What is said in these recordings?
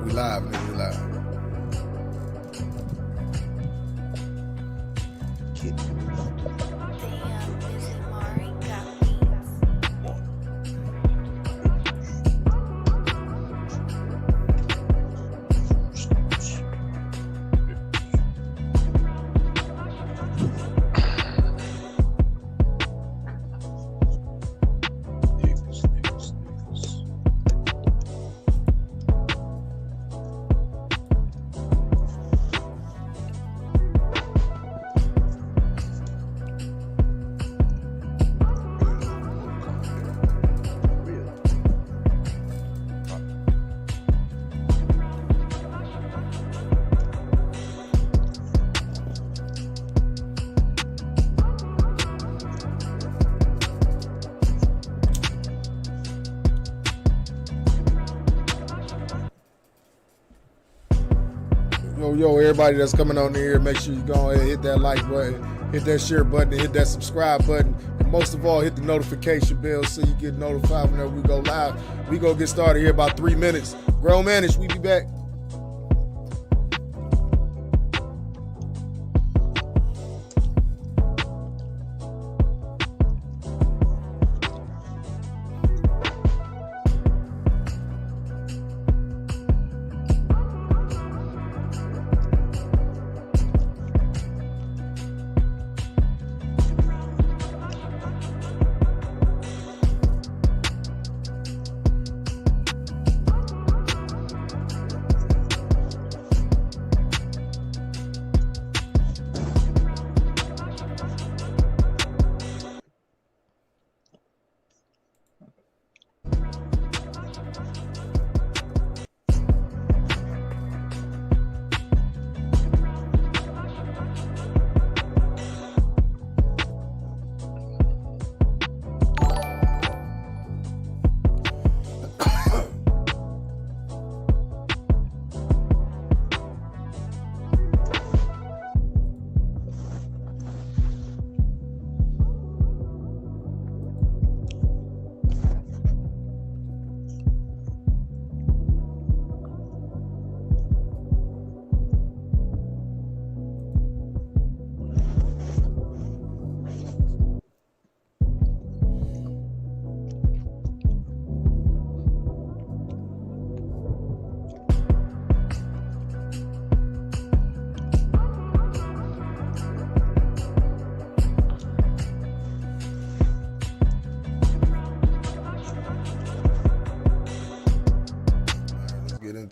We live, nigga. We live. Yo, everybody that's coming on here, make sure you go ahead and hit that like button, hit that share button, and hit that subscribe button. And most of all, hit the notification bell so you get notified whenever we go live. We gonna get started here about 3 minutes. Grownmanishh, we be back.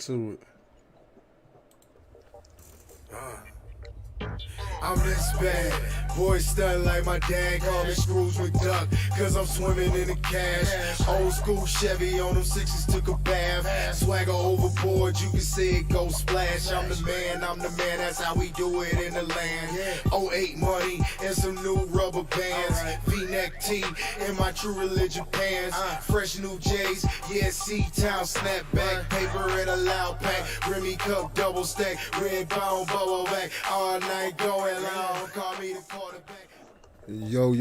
To it. I'm this bad, boy stunned like my dad call me Scrooge McDuck, cause I'm swimming in the cash. Old school Chevy on them sixes took a bath. Swagger overboard, you can see it go splash. I'm the man, that's how we do it in the land. 08 money and some new rubber bands. V-neck tee and my true religion pants. Fresh new J's, yeah, C-Town snapback. Paper in a loud pack, Remy cup double stack. Red bone bubble back, all night going long. Call me the quarterback. Yo,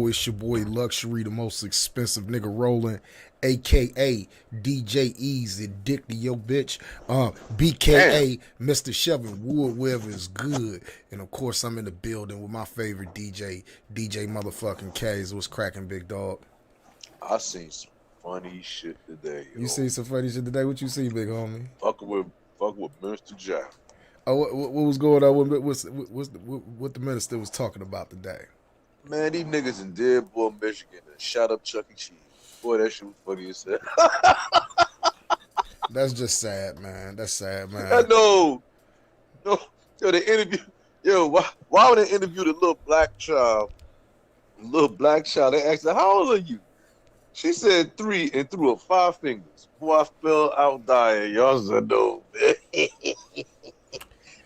it's your boy Luxury, the most expensive nigga rolling, aka DJ Easy, Dick to your bitch, BKA Mr. Shoving Wood wherever is good. And of course I'm in the building with my favorite DJ motherfucking K's. What's cracking, big dog? I seen some funny shit today. Yo. You see some funny shit today? What you see, big homie? Fucking with Mr. Jack. Oh, what was going on? What the minister was talking about today? Man, these niggas in Dearborn, Michigan, and shot up Chuck E. Cheese. Boy, that shit was funny as hell. That's just sad, man. That's sad, man. I know. No, yo, they interview. Yo, why would they interview the little black child? They asked her, "How old are you?" She said 3 and threw up 5 fingers. Boy, I fell out dying. Y'all said no, man.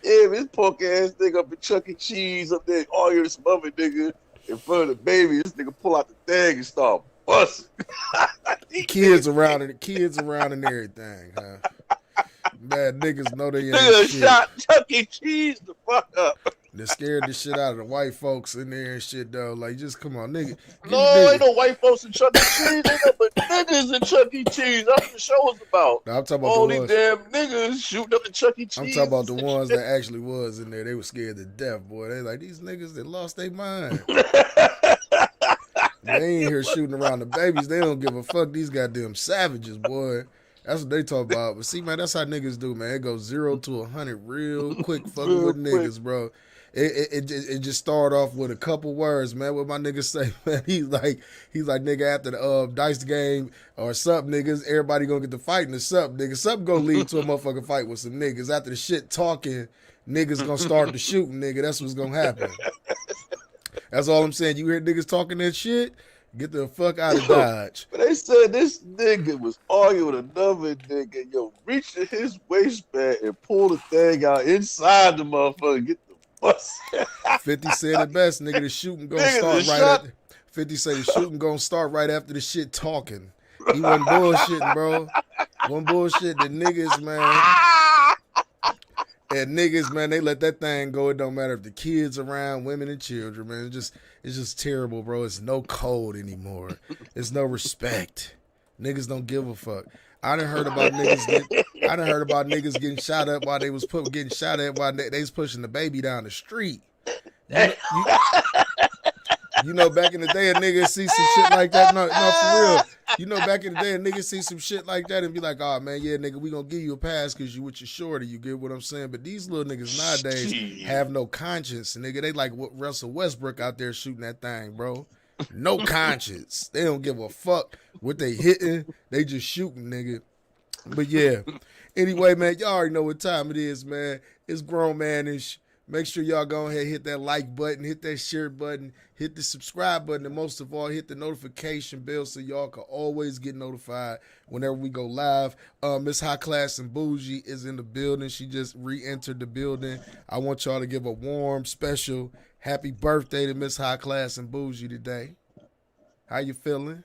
Yeah, this punk ass nigga up in Chuck E. Cheese up there, all your some other nigga in front of the baby. This nigga pull out the thing and start busting. kids around and everything, huh? Man, niggas know they ain't nigga shit. Shot Chuck E. Cheese the fuck up. They scared the shit out of the white folks in there and shit though. Like, just come on, nigga. No, ain't no white folks in Chuck E. Cheese. Ain't no but niggas in Chuck E. Cheese. That's what the show was about. No, I'm talking about All the these ones. damn niggas shooting up the Chuck E. I'm Cheese. talking about the ones that actually was in there. They were scared to death, boy. They like these niggas that lost their mind. They ain't here shooting around the babies. They don't give a fuck. These goddamn savages, boy. That's what they talk about. But see, man, that's how niggas do, man. It goes 0 to 100 real quick, fucking Real with quick. niggas, bro. It just started off with a couple words, man. What my niggas say, man. He's like, nigga, after the dice game or something, niggas, everybody gonna get to fighting or something, nigga. Something gonna lead to a motherfucking fight with some niggas. After the shit talking, niggas gonna start the shooting, nigga. That's what's gonna happen. That's all I'm saying. You hear niggas talking that shit? Get the fuck out of Dodge. But they said this nigga was arguing with another nigga, yo, reached in his waistband and pulled the thing out inside the motherfucker and get the bus. 50 said it best, nigga. The shooting gonna Nigga, start right after. 50 said the shooting gonna start right after the shit talking. He wasn't bullshitting, bro. Wasn't bullshit. The niggas, man. And niggas, man, they let that thing go. It don't matter if the kids around, women and children, man. It's just terrible, bro. It's no code anymore. It's no respect. Niggas don't give a fuck. I done heard about niggas getting shot up while they was getting shot at while they was pushing the baby down the street. You know, back in the day, a nigga see some shit like that. No, for real. You know, back in the day, a nigga see some shit like that and be like, oh, man, yeah, nigga, we gonna give you a pass because you with your shorty. You get what I'm saying? But these little niggas nowadays have no conscience, nigga. They like Russell Westbrook out there shooting that thing, bro. No conscience. They don't give a fuck what they hitting. They just shooting, nigga. But yeah. Anyway, man, y'all already know what time it is, man. It's Grownmanishh. Make sure y'all go ahead and hit that like button, hit that share button, hit the subscribe button, and most of all, hit the notification bell so y'all can always get notified whenever we go live. Miss High Class and Bougie is in the building. She just re-entered the building. I want y'all to give a warm, special happy birthday to Miss High Class and Bougie today. How you feeling?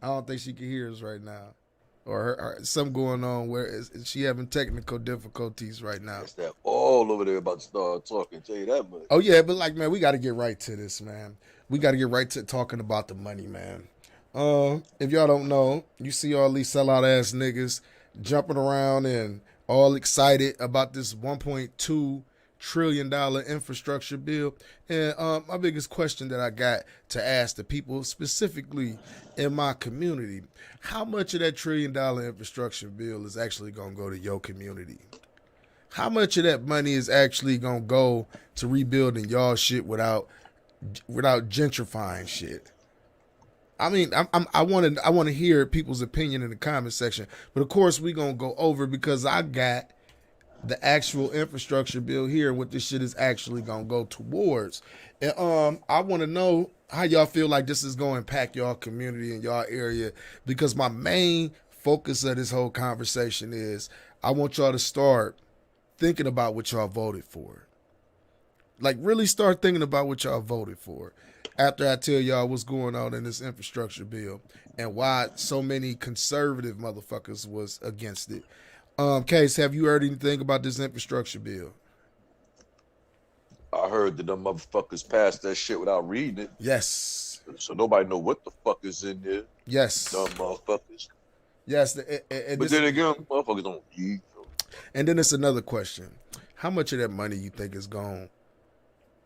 I don't think she can hear us right now. Or something going on where she having technical difficulties right now. It's that all over there about to start talking, tell you that much. Oh, yeah, but like, man, we got to get right to this, man. We got to get right to talking about the money, man. If y'all don't know, you see all these sellout ass niggas jumping around and all excited about this $1.2 trillion infrastructure bill. And my biggest question that I got to ask the people specifically in my community, how much of that $1 trillion infrastructure bill is actually going to go to your community? How much of that money is actually going to go to rebuilding y'all shit without gentrifying shit? I mean, I want to hear people's opinion in the comment section, but of course we gonna go over because I got the actual infrastructure bill here and what this shit is actually gonna go towards. And I want to know how y'all feel like this is gonna impact y'all community and y'all area, because my main focus of this whole conversation is I want y'all to start thinking about what y'all voted for. Like, really start thinking about what y'all voted for after I tell y'all what's going on in this infrastructure bill and why so many conservative motherfuckers was against it. Case, have you heard anything about this infrastructure bill? I heard that them motherfuckers passed that shit without reading it. Yes. So nobody know what the fuck is in there. Yes. Dumb motherfuckers. Yes. But then again, motherfuckers don't read. And then it's another question. How much of that money you think is going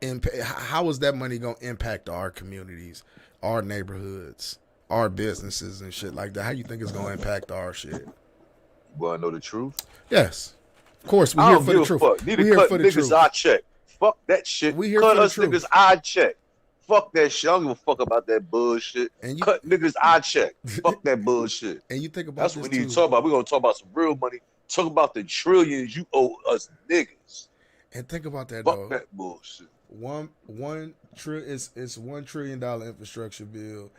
to impact? How is that money going to impact our communities, our neighborhoods, our businesses and shit like that? How you think it's going to impact our shit? You want to know the truth? Yes. Of course, we're here for the truth. Fuck. Need to cut niggas' eye check. Fuck that shit. We here cut for the us truth. Niggas' eye check. Fuck that shit. I don't give a fuck about that bullshit. And cut niggas' eye check. Fuck that bullshit. And you think about that's this what we need too. to talk about. We're going to talk about some real money. Talk about the trillions you owe us niggas. And think about that, fuck though. That bullshit. It's $1 trillion infrastructure bill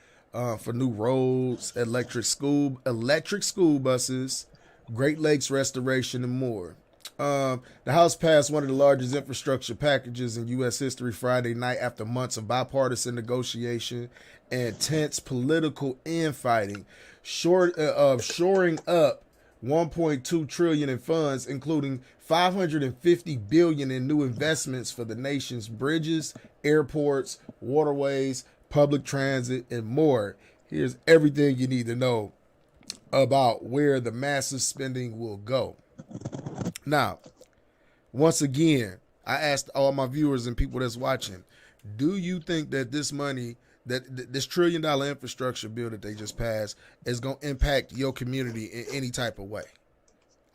for new roads, electric school buses, Great Lakes restoration, and more. The House passed one of the largest infrastructure packages in U.S. history Friday night after months of bipartisan negotiation and tense political infighting, shoring up 1.2 trillion in funds, including 550 billion in new investments for the nation's bridges, airports, waterways, public transit, and more. Here's everything you need to know about where the massive spending will go. Now, once again, I asked all my viewers and people that's watching, do you think that this money, that this $1 trillion infrastructure bill that they just passed, is going to impact your community in any type of way?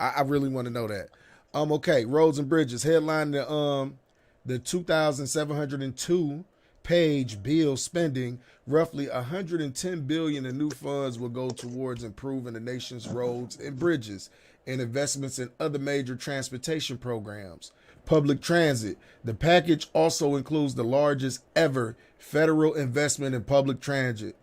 I really want to know that. Okay, roads and bridges. Headline the 2,702 page bill spending roughly 110 billion in new funds will go towards improving the nation's roads and bridges and investments in other major transportation programs. Public transit. The package also includes the largest ever federal investment in public transit,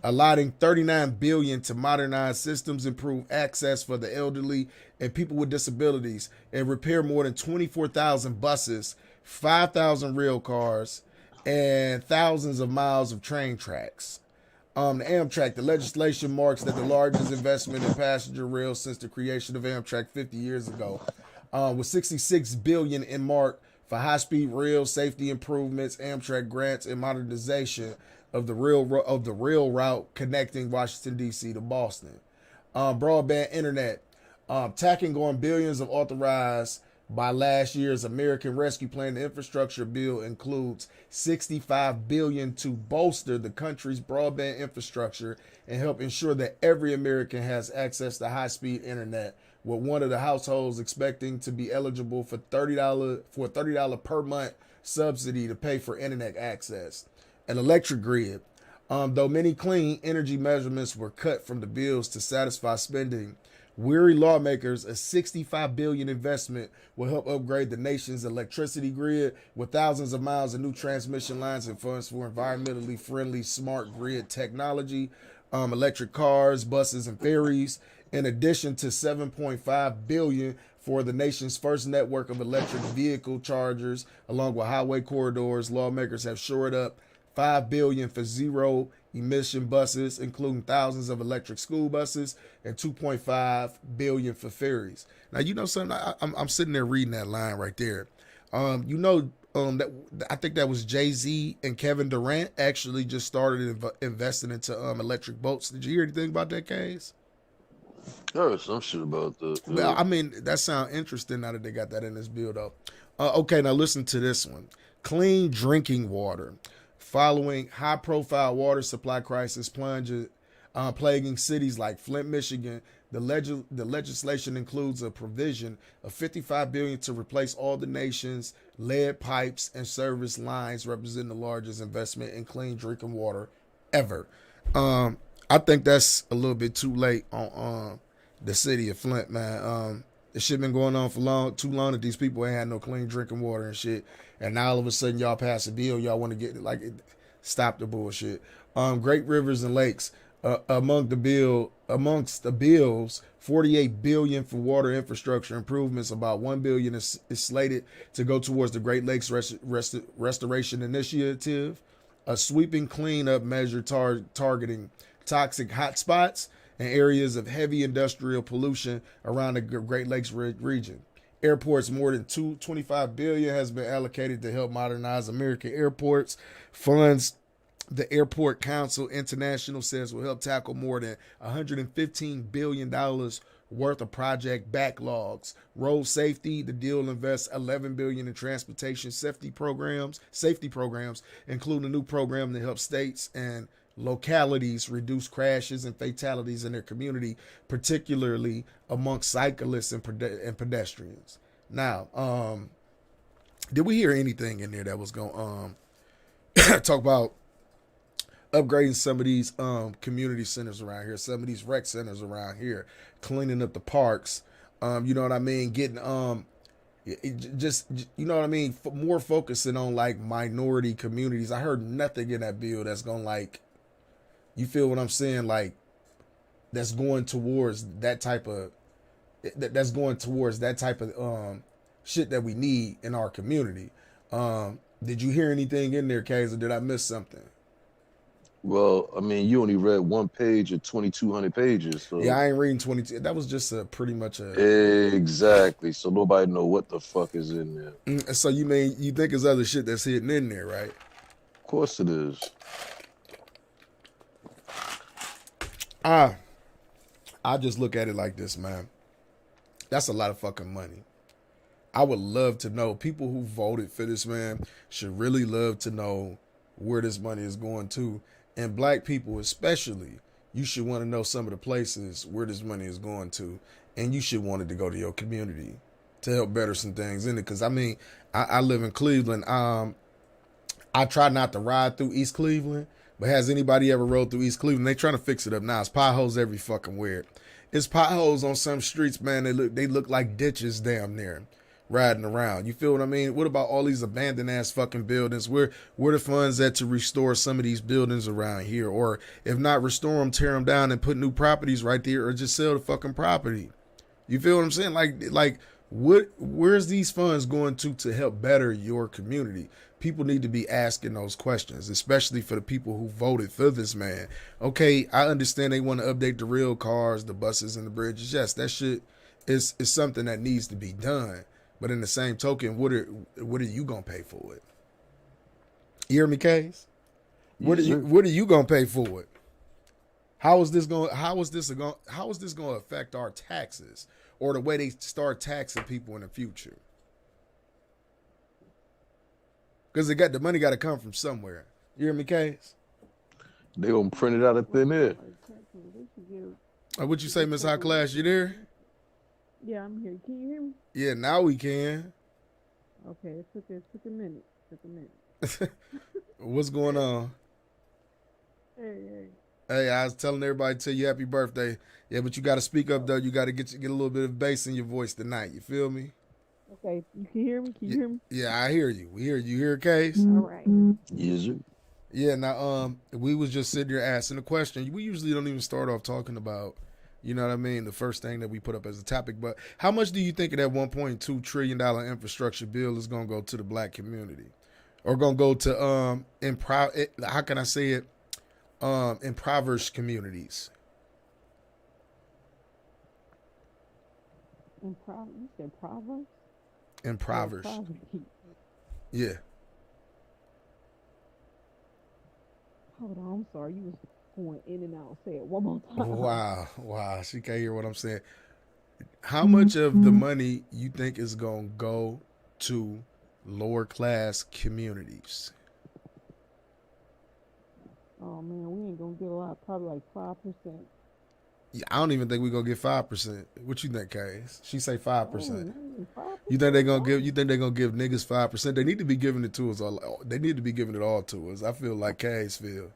allotting 39 billion to modernize systems, improve access for the elderly and people with disabilities, and repair more than 24,000 buses, 5,000 rail cars, and thousands of miles of train tracks. The Amtrak, the legislation marks that the largest investment in passenger rail since the creation of Amtrak 50 years ago, with 66 billion in mark for high-speed rail safety improvements, Amtrak grants, and modernization of the rail route connecting Washington D.C. to Boston. Broadband internet, tacking on billions of authorized by last year's American Rescue Plan. The infrastructure bill includes 65 billion to bolster the country's broadband infrastructure and help ensure that every American has access to high-speed internet, with one of the households expecting to be eligible for $30 per month subsidy to pay for internet access. An electric grid. Though many clean energy measurements were cut from the bills to satisfy spending, weary lawmakers, a 65 billion investment will help upgrade the nation's electricity grid with thousands of miles of new transmission lines and funds for environmentally friendly smart grid technology, electric cars, buses, and ferries, in addition to 7.5 billion for the nation's first network of electric vehicle chargers along with highway corridors. Lawmakers have shored up 5 billion for zero emission buses, including thousands of electric school buses, and 2.5 billion for ferries. Now, you know something, I'm sitting there reading that line right there. That I think that was Jay-Z and Kevin Durant actually just started investing into electric boats. Did you hear anything about that case? I heard some shit about that. Yeah. Well, I mean, that sounds interesting now that they got that in this bill, though. Okay, now listen to this one. Clean drinking water. Following high-profile water supply crisis plaguing cities like Flint, Michigan, the legislation includes a provision of 55 billion to replace all the nation's lead pipes and service lines, representing the largest investment in clean drinking water ever. I think that's a little bit too late on the city of Flint, man. This shit been going on for too long that these people ain't had no clean drinking water and shit. And now all of a sudden y'all pass a bill, y'all want to get stop the bullshit. Great rivers and lakes. Amongst the bills, 48 billion for water infrastructure improvements. About 1 billion is slated to go towards the Great Lakes Restoration Initiative, a sweeping cleanup measure targeting toxic hotspots and areas of heavy industrial pollution around the Great Lakes region. Airports, more than 25 billion has been allocated to help modernize American airports. Funds the Airport Council International says will help tackle more than $115 billion worth of project backlogs. Road safety, the deal invests $11 billion in transportation safety programs, including a new program to help states and localities reduce crashes and fatalities in their community, particularly amongst cyclists and pedestrians. Now, did we hear anything in there that was going to talk about upgrading some of these community centers around here, some of these rec centers around here, cleaning up the parks, you know what I mean, getting just, you know what I mean, more focusing on like minority communities. I heard nothing in that bill that's going like, you feel what I'm saying, like that's going towards that type of shit that we need in our community. Did you hear anything in there, Kaz, or did I miss something? Well, I mean, you only read one page of 2,200 pages, Yeah, so I ain't reading 22. That was just a pretty much a. exactly. So nobody know what the fuck is in there. So you mean you think there's other shit that's hidden in there, right? Of course it is. Ah, I just look at it like this, man. That's a lot of fucking money. I would love to know. People who voted for this man should really love to know where this money is going to. And black people especially, you should want to know some of the places where this money is going to. And you should want it to go to your community to help better some things in it. Because, I mean, I live in Cleveland. I try not to ride through East Cleveland. But has anybody ever rode through East Cleveland? They trying to fix it up now. It's potholes every fucking where. It's potholes on some streets, man. They look like ditches damn near riding around. You feel what I mean? What about all these abandoned ass fucking buildings? Where the funds at to restore some of these buildings around here? Or if not restore them, tear them down and put new properties right there, or just sell the fucking property. You feel what I'm saying? Like where's these funds going to help better your community? People need to be asking those questions, especially for the people who voted for this man. Okay, I understand they want to update the rail cars, the buses, and the bridges. Yes, that shit is something that needs to be done. But in the same token, what are you gonna pay for it? You hear me, Case? What are you gonna pay for it? How is this going to affect our taxes or the way they start taxing people in the future? Because the money got to come from somewhere. You hear me, Case? They gonna print it out of thin air. What you say, Miss High Class? You there? Yeah, I'm here. Can you hear me? Yeah, now we can. Okay, it took a minute. What's going on? Hey. Hey, I was telling everybody to tell you happy birthday. Yeah, but you got to speak up, though. You got to get a little bit of bass in your voice tonight. You feel me? Okay, you can hear me? Can you hear me? Yeah, I hear you. We hear you. You hear, Case? All right. Yes, sir. Yeah, now, we was just sitting here asking a question. We usually don't even start off talking about, you know what I mean, the first thing that we put up as a topic. But how much do you think of that $1.2 trillion infrastructure bill is going to go to the black community? Or going to go to, how can I say it? Impoverished communities. You said Proverbs? Impoverished. Yeah. Hold on, I'm sorry. You was going in and out. Say it one more time. Wow. She can't hear what I'm saying. How much of the money you think is going to go to lower class communities? Oh, man, we ain't going to get a lot. Probably like 5%. Yeah, I don't even think we're gonna get 5%. What you think, Case? She say 5%. Oh, 5%? You think they're gonna give niggas 5%? They need to be giving it to us all. They need to be giving it all to us. I feel like Case feel.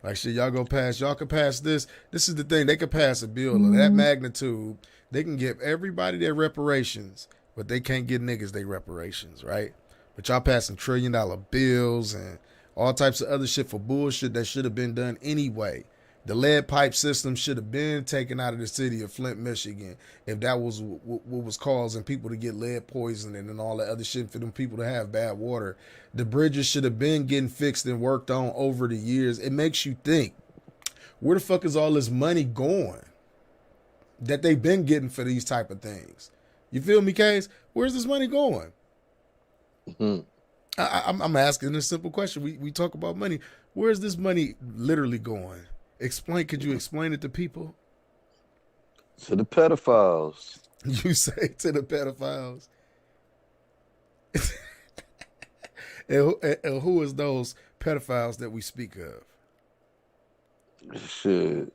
Like shit, y'all can pass this. This is the thing. They can pass a bill of that magnitude. They can give everybody their reparations, but they can't give niggas their reparations, right? But y'all passing $1 trillion bills and all types of other shit for bullshit that should have been done anyway. The lead pipe system should have been taken out of the city of Flint, Michigan, if that was what was causing people to get lead poisoning and all that other shit for them people to have bad water. The bridges should have been getting fixed and worked on over the years. It makes you think, where the fuck is all this money going that they've been getting for these type of things? You feel me, Case? Where's this money going? Mm-hmm. I'm asking a simple question. We talk about money. Where's this money literally going? Could you explain it to people? To the pedophiles. You say to the pedophiles. and who is those pedophiles that we speak of? Shit.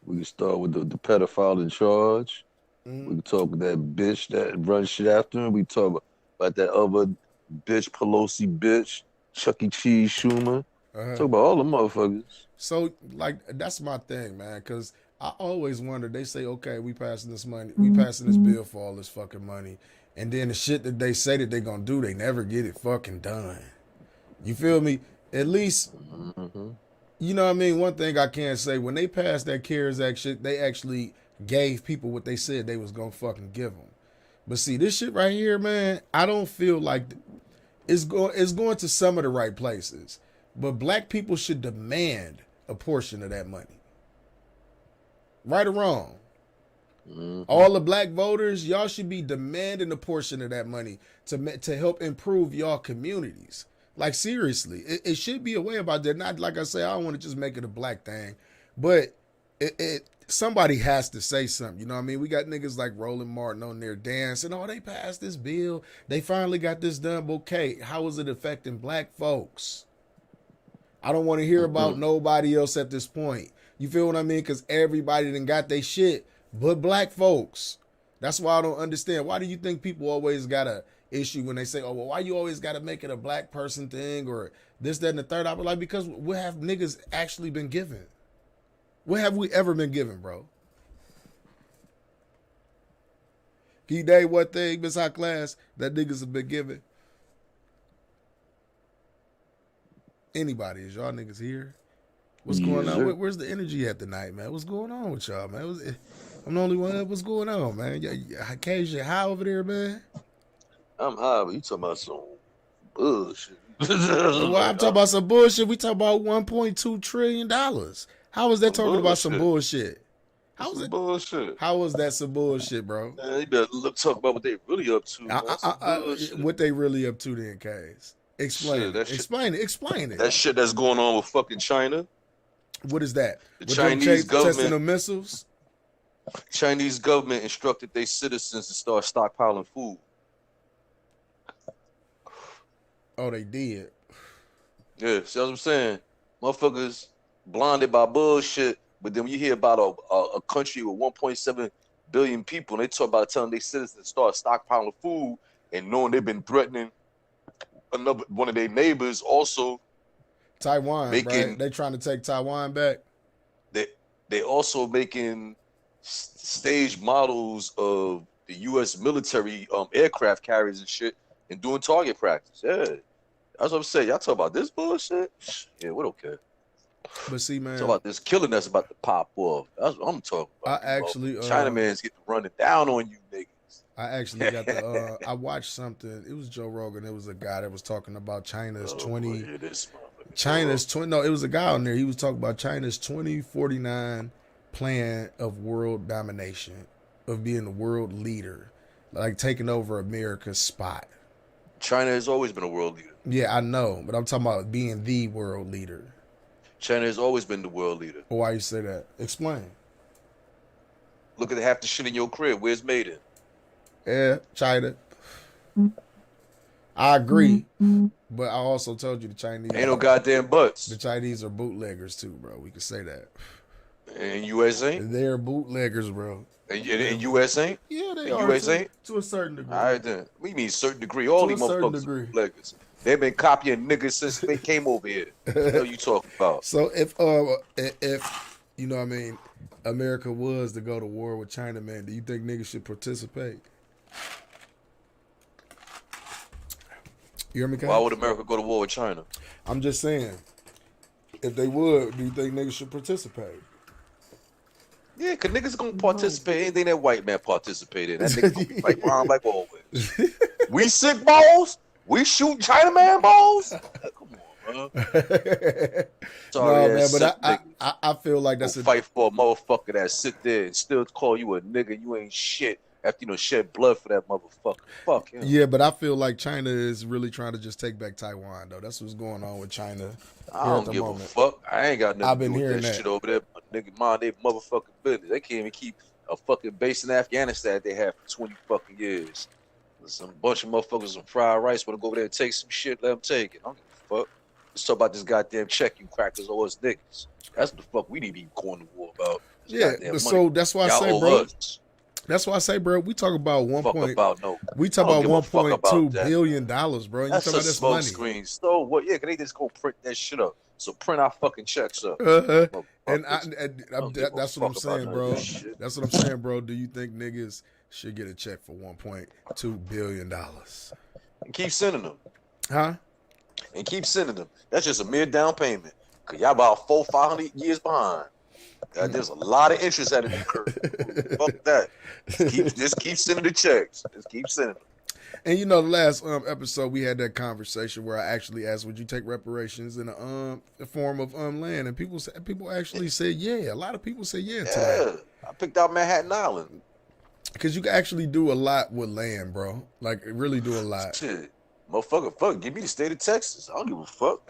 We can start with the pedophile in charge. Mm-hmm. We can talk with that bitch that runs shit after him. We talk about that other bitch, Pelosi bitch, Chuck E. Cheese Schumer. Talk about all the motherfuckers. So, like, that's my thing, man, because I always wonder, they say, okay, we passing this money, we passing this bill for all this fucking money, and then the shit that they say that they gonna do, they never get it fucking done. You feel me? At least, you know what I mean? One thing I can say, when they passed that CARES Act shit, they actually gave people what they said they was gonna fucking give them. But see, this shit right here, man, I don't feel like it's going to some of the right places. But black people should demand a portion of that money. Right or wrong? Mm-hmm. All the black voters, y'all should be demanding a portion of that money to help improve y'all communities. Like, seriously, it should be a way about that. Not like I say, I don't want to just make it a black thing, but somebody has to say something. You know what I mean? We got niggas like Roland Martin on there dancing. Oh, they passed this bill. They finally got this done. But okay, how is it affecting black folks? I don't want to hear about nobody else at this point. You feel what I mean? Because everybody done got their shit but black folks. That's why I don't understand. Why do you think people always got a issue when they say, oh, well, why you always got to make it a black person thing or this, that, and the third? I was like, because what have niggas actually been given? What have we ever been given, bro? Can you name one thing, Miss High Class, that niggas have been given? Anybody? Is y'all niggas here? What's going on? Where's the energy at tonight, man? What's going on with y'all, man? I'm the only one. What's going on, man? KJ, high over there, man? I'm high, but you talking about some bullshit. Well, I'm talking about some bullshit. We talking about $1.2 trillion. How is that talking about some bullshit? How is it bullshit? How was that some bullshit, bro? Man, you better talk about what they really up to. What they really up to then, K's? Explain it. Explain it. That shit that's going on with fucking China. What is that? The Chinese government testing the missiles. Chinese government instructed their citizens to start stockpiling food. Oh, they did. Yeah, see what I'm saying? Motherfuckers blinded by bullshit, but then when you hear about a country with 1.7 billion people, and they talk about telling their citizens to start stockpiling food and knowing they've been threatening one of their neighbors also. Taiwan, right? They trying to take Taiwan back. They also making stage models of the U.S. military aircraft carriers and shit and doing target practice. Yeah, that's what I'm saying. Y'all talk about this bullshit? Yeah, we don't care. But see, man, talk about this killing that's about to pop off. That's what I'm talking about. Chinaman's getting running down on you niggas. I actually got the. I watched something. It was Joe Rogan. It was a guy that was talking about China's 20. No, it was a guy on there. He was talking about China's 2049 plan of world domination, of being the world leader, like taking over America's spot. China has always been a world leader. Yeah, I know, but I'm talking about being the world leader. China has always been the world leader. Why you say that? Explain. Look at half the shit in your crib. Where's made in? Yeah, China. I agree, but I also told you the Chinese ain't no goddamn butts. The Chinese are bootleggers too, bro. We can say that. And US ain't? They're bootleggers, bro. And US ain't? Yeah, they are. US ain't? To a certain degree. All right, then. We mean certain degree. All these motherfuckers are bootleggers. They've been copying niggas since they came over here. What are you talking about? So if you know what I mean, America was to go to war with China, man, do you think niggas should participate? You hear me, Kyle? Why would America go to war with China? I'm just saying, if they would, do you think niggas should participate? Yeah, because niggas gonna participate in anything that white man participate in. That nigga gonna be like behind like always. We sick balls? We shoot Chinaman balls? Come on, bro. Sorry, no, man, but I feel like that's fight for a motherfucker that sit there and still call you a nigga. You ain't shit after you know shed blood for that motherfucker. Fuck him. Yeah, but I feel like China is really trying to just take back Taiwan, though. That's what's going on with China. I don't give a fuck. I ain't got nothing to do with that shit over there. Nigga, mind they motherfucking business. They can't even keep a fucking base in Afghanistan that they had for 20 fucking years. Some bunch of motherfuckers some fried rice want to go over there and take some shit. Let them take it. I don't give a fuck. Let's talk about this goddamn check you crackers or us niggas. That's what the fuck we need to be going to war about. Yeah, so that's why I say, bro. That's why I say, bro. We talk about We talk about $1.2 billion, bro. And that's you talk a about this smoke money. Screen. So what? Yeah, can they just go print that shit up? So print our fucking checks up. And that's what I'm saying, bro. That's what I'm saying, bro. Do you think niggas should get a check for $1.2 billion? And keep sending them. Huh? And keep sending them. That's just a mere down payment. Cause y'all about 400-500 years behind. There's a lot of interest at it. Fuck that. Just keep sending the checks. Just keep sending them. And you know, the last episode we had that conversation where I actually asked, "Would you take reparations in a form of land?" And people actually said, "Yeah." A lot of people said, "Yeah" to that. Yeah, I picked out Manhattan Island. Because you can actually do a lot with land, bro. Like, really do a lot. Shit, motherfucker, fuck, give me the state of Texas. I don't give a fuck.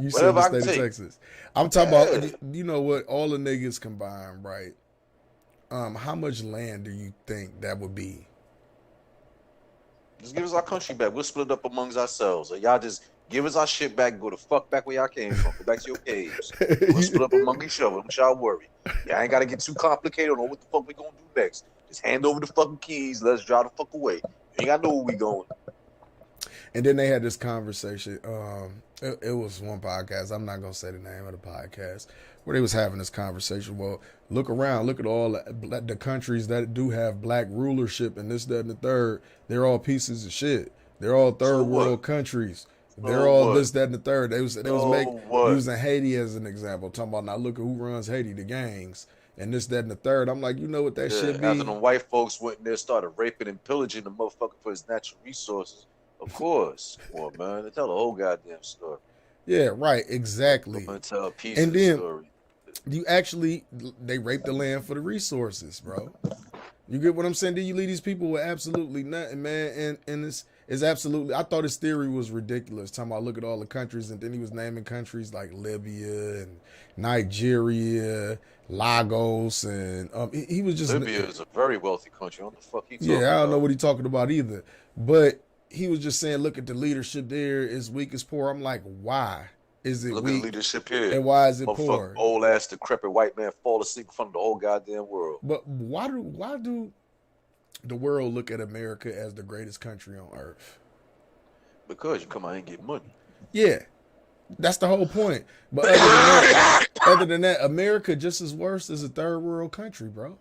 You said Whatever the I can state of take. Texas. I'm talking Yeah. about, you know what? All the niggas combined, right? How much land do you think that would be? Just give us our country back. We'll split it up amongst ourselves. Or y'all just give us our shit back and go the fuck back where y'all came from. Go back to your caves. We'll split up among each other. Don't y'all worry. Y'all ain't got to get too complicated on what the fuck we gonna do next. Just hand over the fucking keys. Let's drive the fuck away. You ain't got to know where we going. And then they had this conversation. It was one podcast. I'm not gonna say the name of the podcast where they was having this conversation. Well, look around. Look at all the countries that do have black rulership and this, that, and the third. They're all pieces of shit. They're all third world countries. They're all this, that, and the third. They was using Haiti as an example. Talking about now, look at who runs Haiti, the gangs, and this, that, and the third. I'm like, you know what that should be? After the white folks went in there, started raping and pillaging the motherfucker for his natural resources. Of course. Come on, man. They tell the whole goddamn story. Yeah, right. Exactly. Tell a piece and of then the story. they rape the land for the resources, bro. You get what I'm saying? Then you leave these people with absolutely nothing, man. And it's absolutely. I thought his theory was ridiculous. Talking about look at all the countries, and then he was naming countries like Libya and Nigeria, Lagos, and he was just. Libya is a very wealthy country. What the fuck he talking Yeah, I don't about? know what he's talking about either. But he was just saying, look at the leadership there is weak as poor. I'm like, why is it Look weak? at the leadership here. And why is it Motherfucker, poor? old ass decrepit white man fall asleep in front of the whole goddamn world. But why do the world look at America as the greatest country on earth? Because you come out and get money. Yeah, that's the whole point. But other than that, America just as worse as a third world country, bro.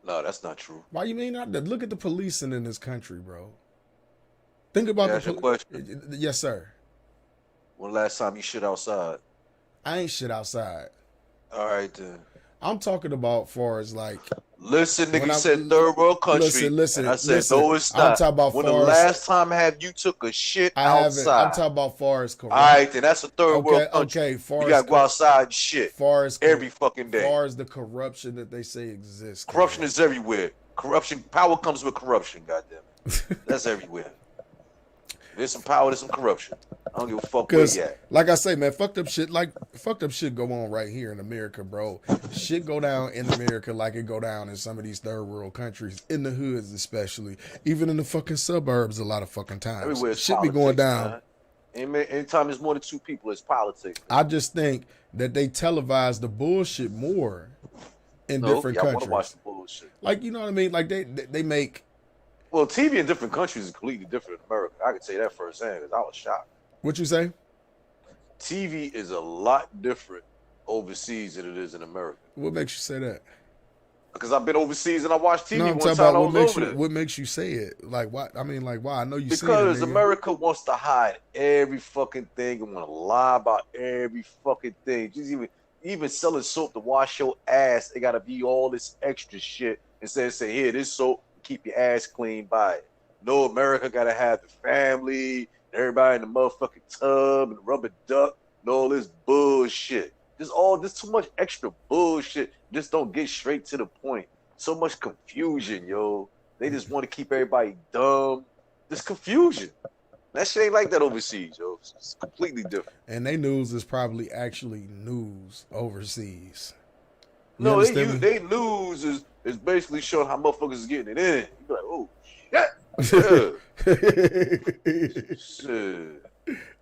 No, that's not true. Why you mean not? Look at the policing in this country, bro. Think about That's your question. Yes, sir. When last time you shit outside? I ain't shit outside. All right then. I'm talking about far as like. Listen, nigga, you said third world country. Listen. And I said, no, it's I'm not. talking about when the far last time have you took a shit outside? I'm talking about far as corrupt. All right, then that's a third world country. Okay, you gotta go outside and shit. Far as every fucking day. Far as the corruption that they say exists. Corruption is everywhere. Corruption, power comes with corruption. Goddamn it, that's everywhere. There's some power, there's some corruption. I don't give a fuck where you at. Like I say, man, fucked up shit go on right here in America, bro. Shit go down in America like it go down in some of these third world countries, in the hoods especially, even in the fucking suburbs a lot of fucking times. Everywhere shit politics, be going down. Anytime there's more than two people, it's politics. I just think that they televise the bullshit more in different countries. Want to watch the bullshit. Like, you know what I mean? Like they make. Well, TV in different countries is completely different in America. I could say that firsthand because I was shocked. What you say? TV is a lot different overseas than it is in America. What makes you say that? Because I've been overseas and I watched TV no, I'm one talking time. about what makes you say it? Like, why? I mean, like, why? I know you see it. Because America wants to hide every fucking thing and want to lie about every fucking thing. Just even selling soap to wash your ass, it got to be all this extra shit. Instead of say, here, this soap, keep your ass clean by it. No, America got to have the family, everybody in the motherfucking tub and the rubber duck and all this bullshit. There's too much extra bullshit. Just don't get straight to the point. So much confusion, yo. They just want to keep everybody dumb. There's confusion. That shit ain't like that overseas, yo. It's completely different. And they news is probably actually news overseas. No, they news is basically showing how motherfuckers is getting it in. You be like, oh shit. Yeah. Shit.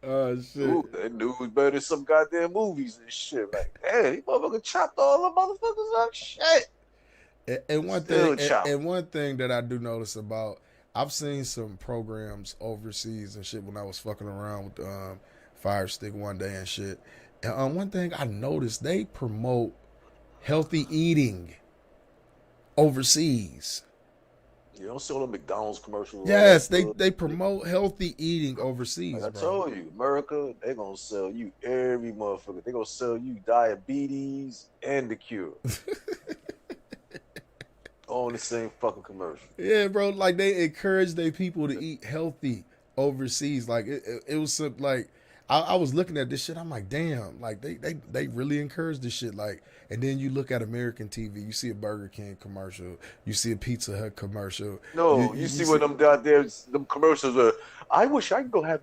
Oh shit. Ooh, that news better than some goddamn movies and shit. Like, hey, these motherfuckers chopped all the motherfuckers up. Shit. And one thing that I do notice about, I've seen some programs overseas and shit when I was fucking around with the Fire Stick one day and shit. And one thing I noticed, they promote healthy eating overseas. You don't see all the McDonald's commercials. Yes, they promote healthy eating overseas. Like I told you, America, they gonna sell you every motherfucker. They gonna sell you diabetes and the cure. On the same fucking commercial. Yeah, bro. Like they encourage their people to eat healthy overseas. Like it was some, like I was looking at this shit. I'm like, damn. Like they really encourage this shit. Like, and then you look at American TV. You see a Burger King commercial. You see a Pizza Hut commercial. No, you see what them out there, them commercials are. I wish I could go have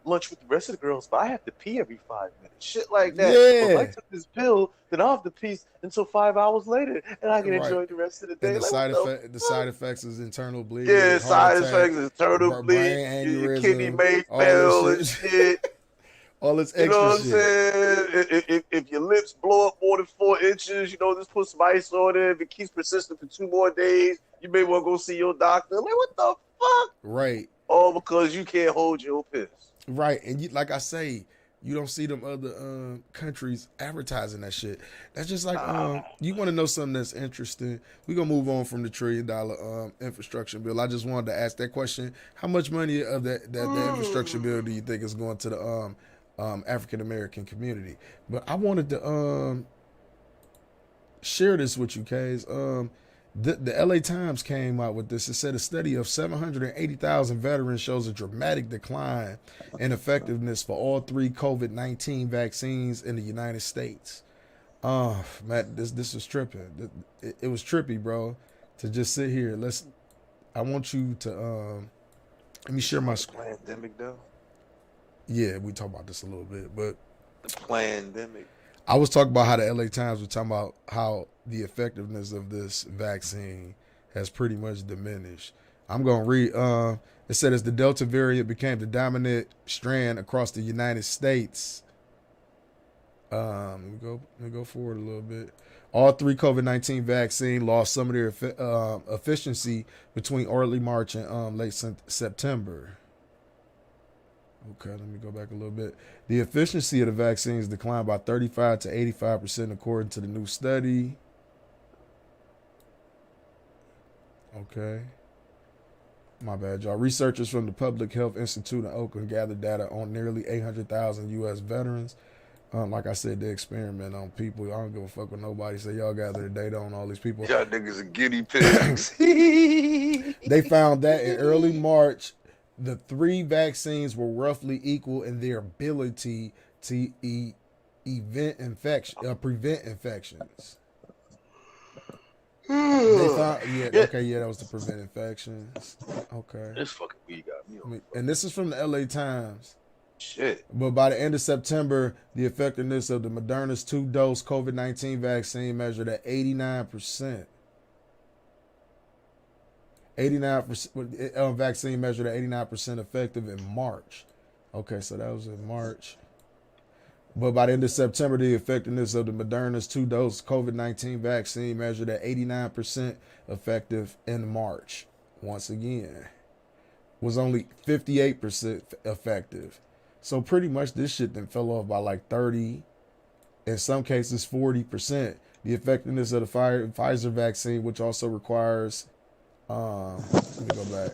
lunch with the rest of the girls, but I have to pee every 5 minutes. Shit like that. Yeah. Well, if I took this pill, then I'll have to pee until 5 hours later, and I can enjoy the rest of the day. And Like, the side effects is internal bleeding. yeah, side attack, effects is internal bleeding, your kidney may fail and shit. All this extra shit. You know what I'm shit. saying? If your lips blow up more than 4 inches, just put some ice on it. If it keeps persistent for 2 more days, you may want to go see your doctor. Like, what the fuck? Right. All because you can't hold your piss. Right. And you, like I say, you don't see them other countries advertising that shit. That's just like, you want to know something that's interesting. We're going to move on from the $1 trillion infrastructure bill. I just wanted to ask that question. How much money of the infrastructure bill do you think is going to the African-American community? But I wanted to share this with you, K's. The LA Times came out with this. It said a study of 780,000 veterans shows a dramatic decline in effectiveness for all 3 COVID-19 vaccines in the United States. Matt, this was tripping. It was trippy, bro, to just sit here. I want you to let me share my screen. Pandemic, though? Yeah, we talk about this a little bit, but the pandemic. I was talking about how the LA Times was talking about how the effectiveness of this vaccine has pretty much diminished. I'm going to read. It said as the Delta variant became the dominant strand across the United States. Let me go forward a little bit. All 3 COVID-19 vaccine lost some of their efficiency between early March and late September. Okay, let me go back a little bit. The efficiency of the vaccines declined by 35 to 85% according to the new study. Okay. My bad, y'all. Researchers from the Public Health Institute in Oakland gathered data on nearly 800,000 U.S. veterans. Like I said, they experiment on people. I don't give a fuck what nobody say. Y'all gather the data on all these people. Y'all niggas are guinea pigs. They found that in early March, the 3 vaccines were roughly equal in their ability to prevent infections. They found, that was to prevent infections. Okay. This fucking weed got me. And this is from the LA Times. Shit. But by the end of September, the effectiveness of the Moderna's 2-dose COVID-19 vaccine measured at 89%. 89% vaccine measured at 89% effective in March. Okay, so that was in March. But by the end of September, the effectiveness of the Moderna's 2-dose COVID-19 vaccine measured at 89% effective in March. Once again, was only 58% effective. So pretty much this shit then fell off by like 30, in some cases 40%. The effectiveness of the Pfizer vaccine, which also requires let me go back.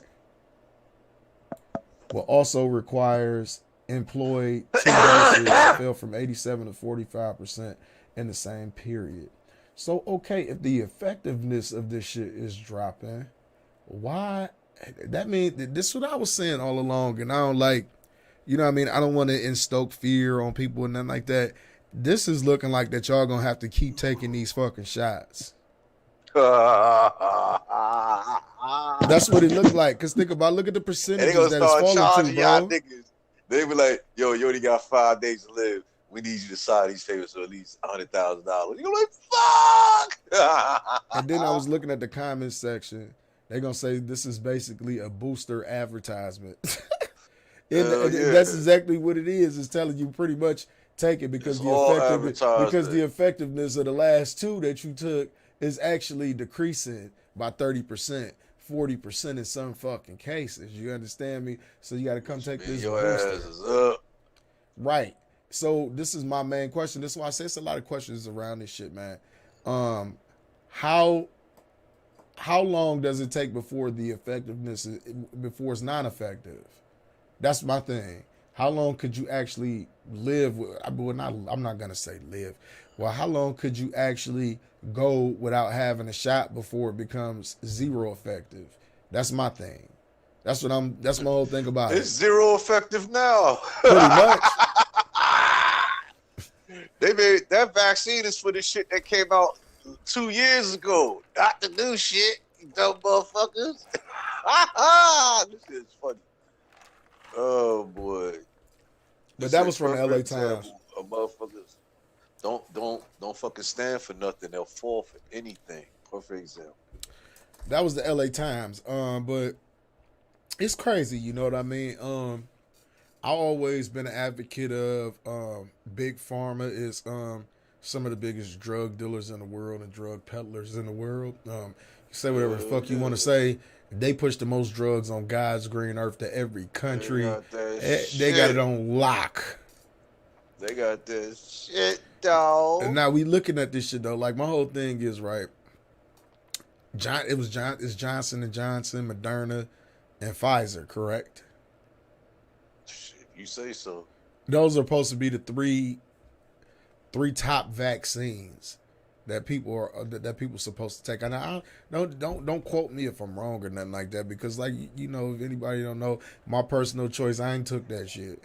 Well, also requires employed 2 doses fell from 87 to 45% in the same period. So, okay, if the effectiveness of this shit is dropping, why? That means this is what I was saying all along, and I don't like, I don't want to instoke fear on people and nothing like that. This is looking like that y'all gonna have to keep taking these fucking shots. That's what it looked like. Cause look at the percentages that it's falling to, bro. Niggas. They be like, yo, you only got 5 days to live. We need you to sign these favors for at least $100,000. You're like, fuck. And then I was looking at the comments section. They're gonna say this is basically a booster advertisement. That's exactly what it is. It's telling you pretty much take it because the effectiveness of the last 2 that you took is actually decreasing by 30%, 40% in some fucking cases. You understand me? So you got to come take this your ass is up. Right. So this is my main question. This is why I say it's a lot of questions around this shit, man. How long does it take before the effectiveness before it's non-effective? That's my thing. how long could you actually live? I'm not gonna say live. Well, how long could you actually go without having a shot before it becomes zero effective? That's my thing. That's my whole thing about It's it. zero effective now. Pretty much. They made that vaccine is for the shit that came out 2 years ago. Not the new shit, you dumb motherfuckers. This shit is funny. Oh boy. But that was from the LA Times. Motherfuckers don't fucking stand for nothing. They'll fall for anything. Perfect example. That was the LA Times. But it's crazy, you know what I mean? I always been an advocate of big pharma is some of the biggest drug dealers in the world and drug peddlers in the world. You say whatever the fuck you want to say. They push the most drugs on God's green earth to every country. They got it on lock. They got this shit, dog. And now we looking at this shit though. Like my whole thing is right. It's Johnson and Johnson, Moderna, and Pfizer, correct? Shit, you say so. Those are supposed to be the three top vaccines that people supposed to take. And I don't quote me if I'm wrong or nothing like that, because like you know, if anybody don't know, my personal choice, I ain't took that shit.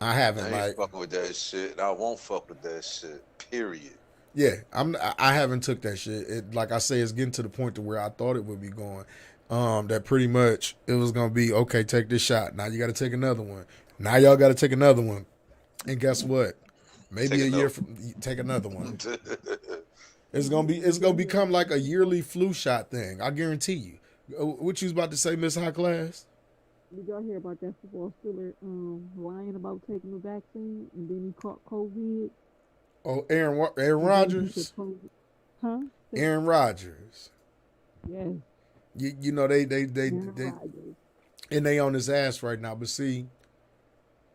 I haven't. I ain't fucking with that shit. I won't fuck with that shit. Period. Yeah, I haven't took that shit. It, like I say, it's getting to the point to where I thought it would be going. That pretty much it was gonna be okay. Take this shot. Now you got to take another one. Now y'all got to take another one. And guess what? Maybe a year from take another one. It's gonna become like a yearly flu shot thing. I guarantee you. What you was about to say, Miss High Class? Did y'all hear about that football Steeler lying about taking the vaccine and then he caught COVID? Oh, Aaron Rodgers? Huh? Aaron Rodgers. Yes. You know they and they on his ass right now. But see,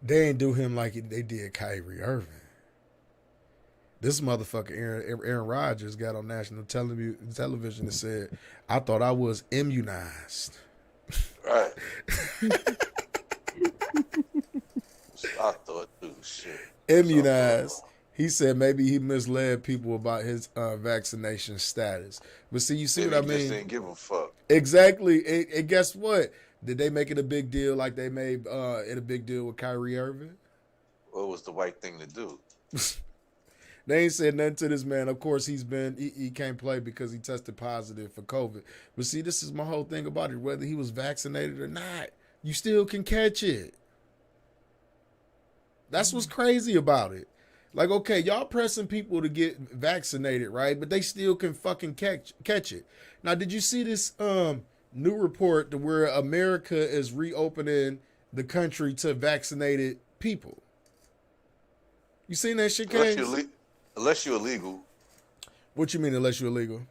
they ain't do him like they did Kyrie Irving. This motherfucker Aaron Rodgers got on national television and said, "I thought I was immunized." Right. I thought too. Shit. Immunized. He said maybe he misled people about his vaccination status. But see, you see what I mean? Just didn't give a fuck. Exactly. And guess what? Did they make it a big deal like they made it a big deal with Kyrie Irving? What was the right thing to do? They ain't said nothing to this man. Of course, he can't play because he tested positive for COVID. But see, this is my whole thing about it. Whether he was vaccinated or not, you still can catch it. That's what's crazy about it. Like, okay, y'all pressing people to get vaccinated, right? But they still can fucking catch it. Now, did you see this new report to where America is reopening the country to vaccinated people? You seen that shit, Case? Unless you're illegal. What you mean, unless you're illegal?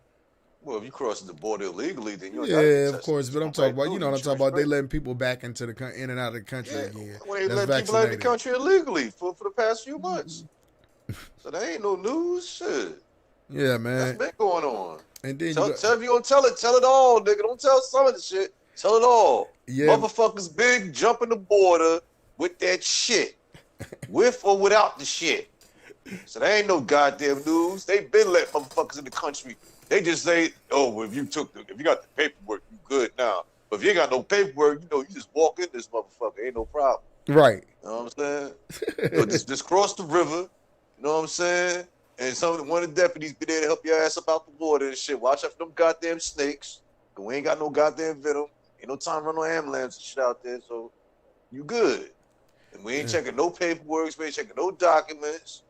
Well, if you cross the border illegally, then you're of course. But I'm talking about, you know what I'm talking about. They letting people back into in and out of the country again. Well, they let people out of the country illegally for the past few months. So that ain't no news. Shit. Yeah, man. That's been going on. And then tell if you gonna tell it all, nigga. Don't tell some of the shit. Tell it all. Yeah. Motherfuckers big jumping the border with that shit. With or without the shit. So there ain't no goddamn news. They been letting motherfuckers in the country. They just say, oh, well, if you got the paperwork, you good now. But if you ain't got no paperwork, you know, you just walk in this motherfucker. Ain't no problem. Right. You know what I'm saying? just cross the river. You know what I'm saying? And one of the deputies be there to help your ass up out the water and shit. Watch out for them goddamn snakes. Cause we ain't got no goddamn venom. Ain't no time to run no ambulance and shit out there. So you good. And we ain't checking no paperwork. We ain't checking no documents.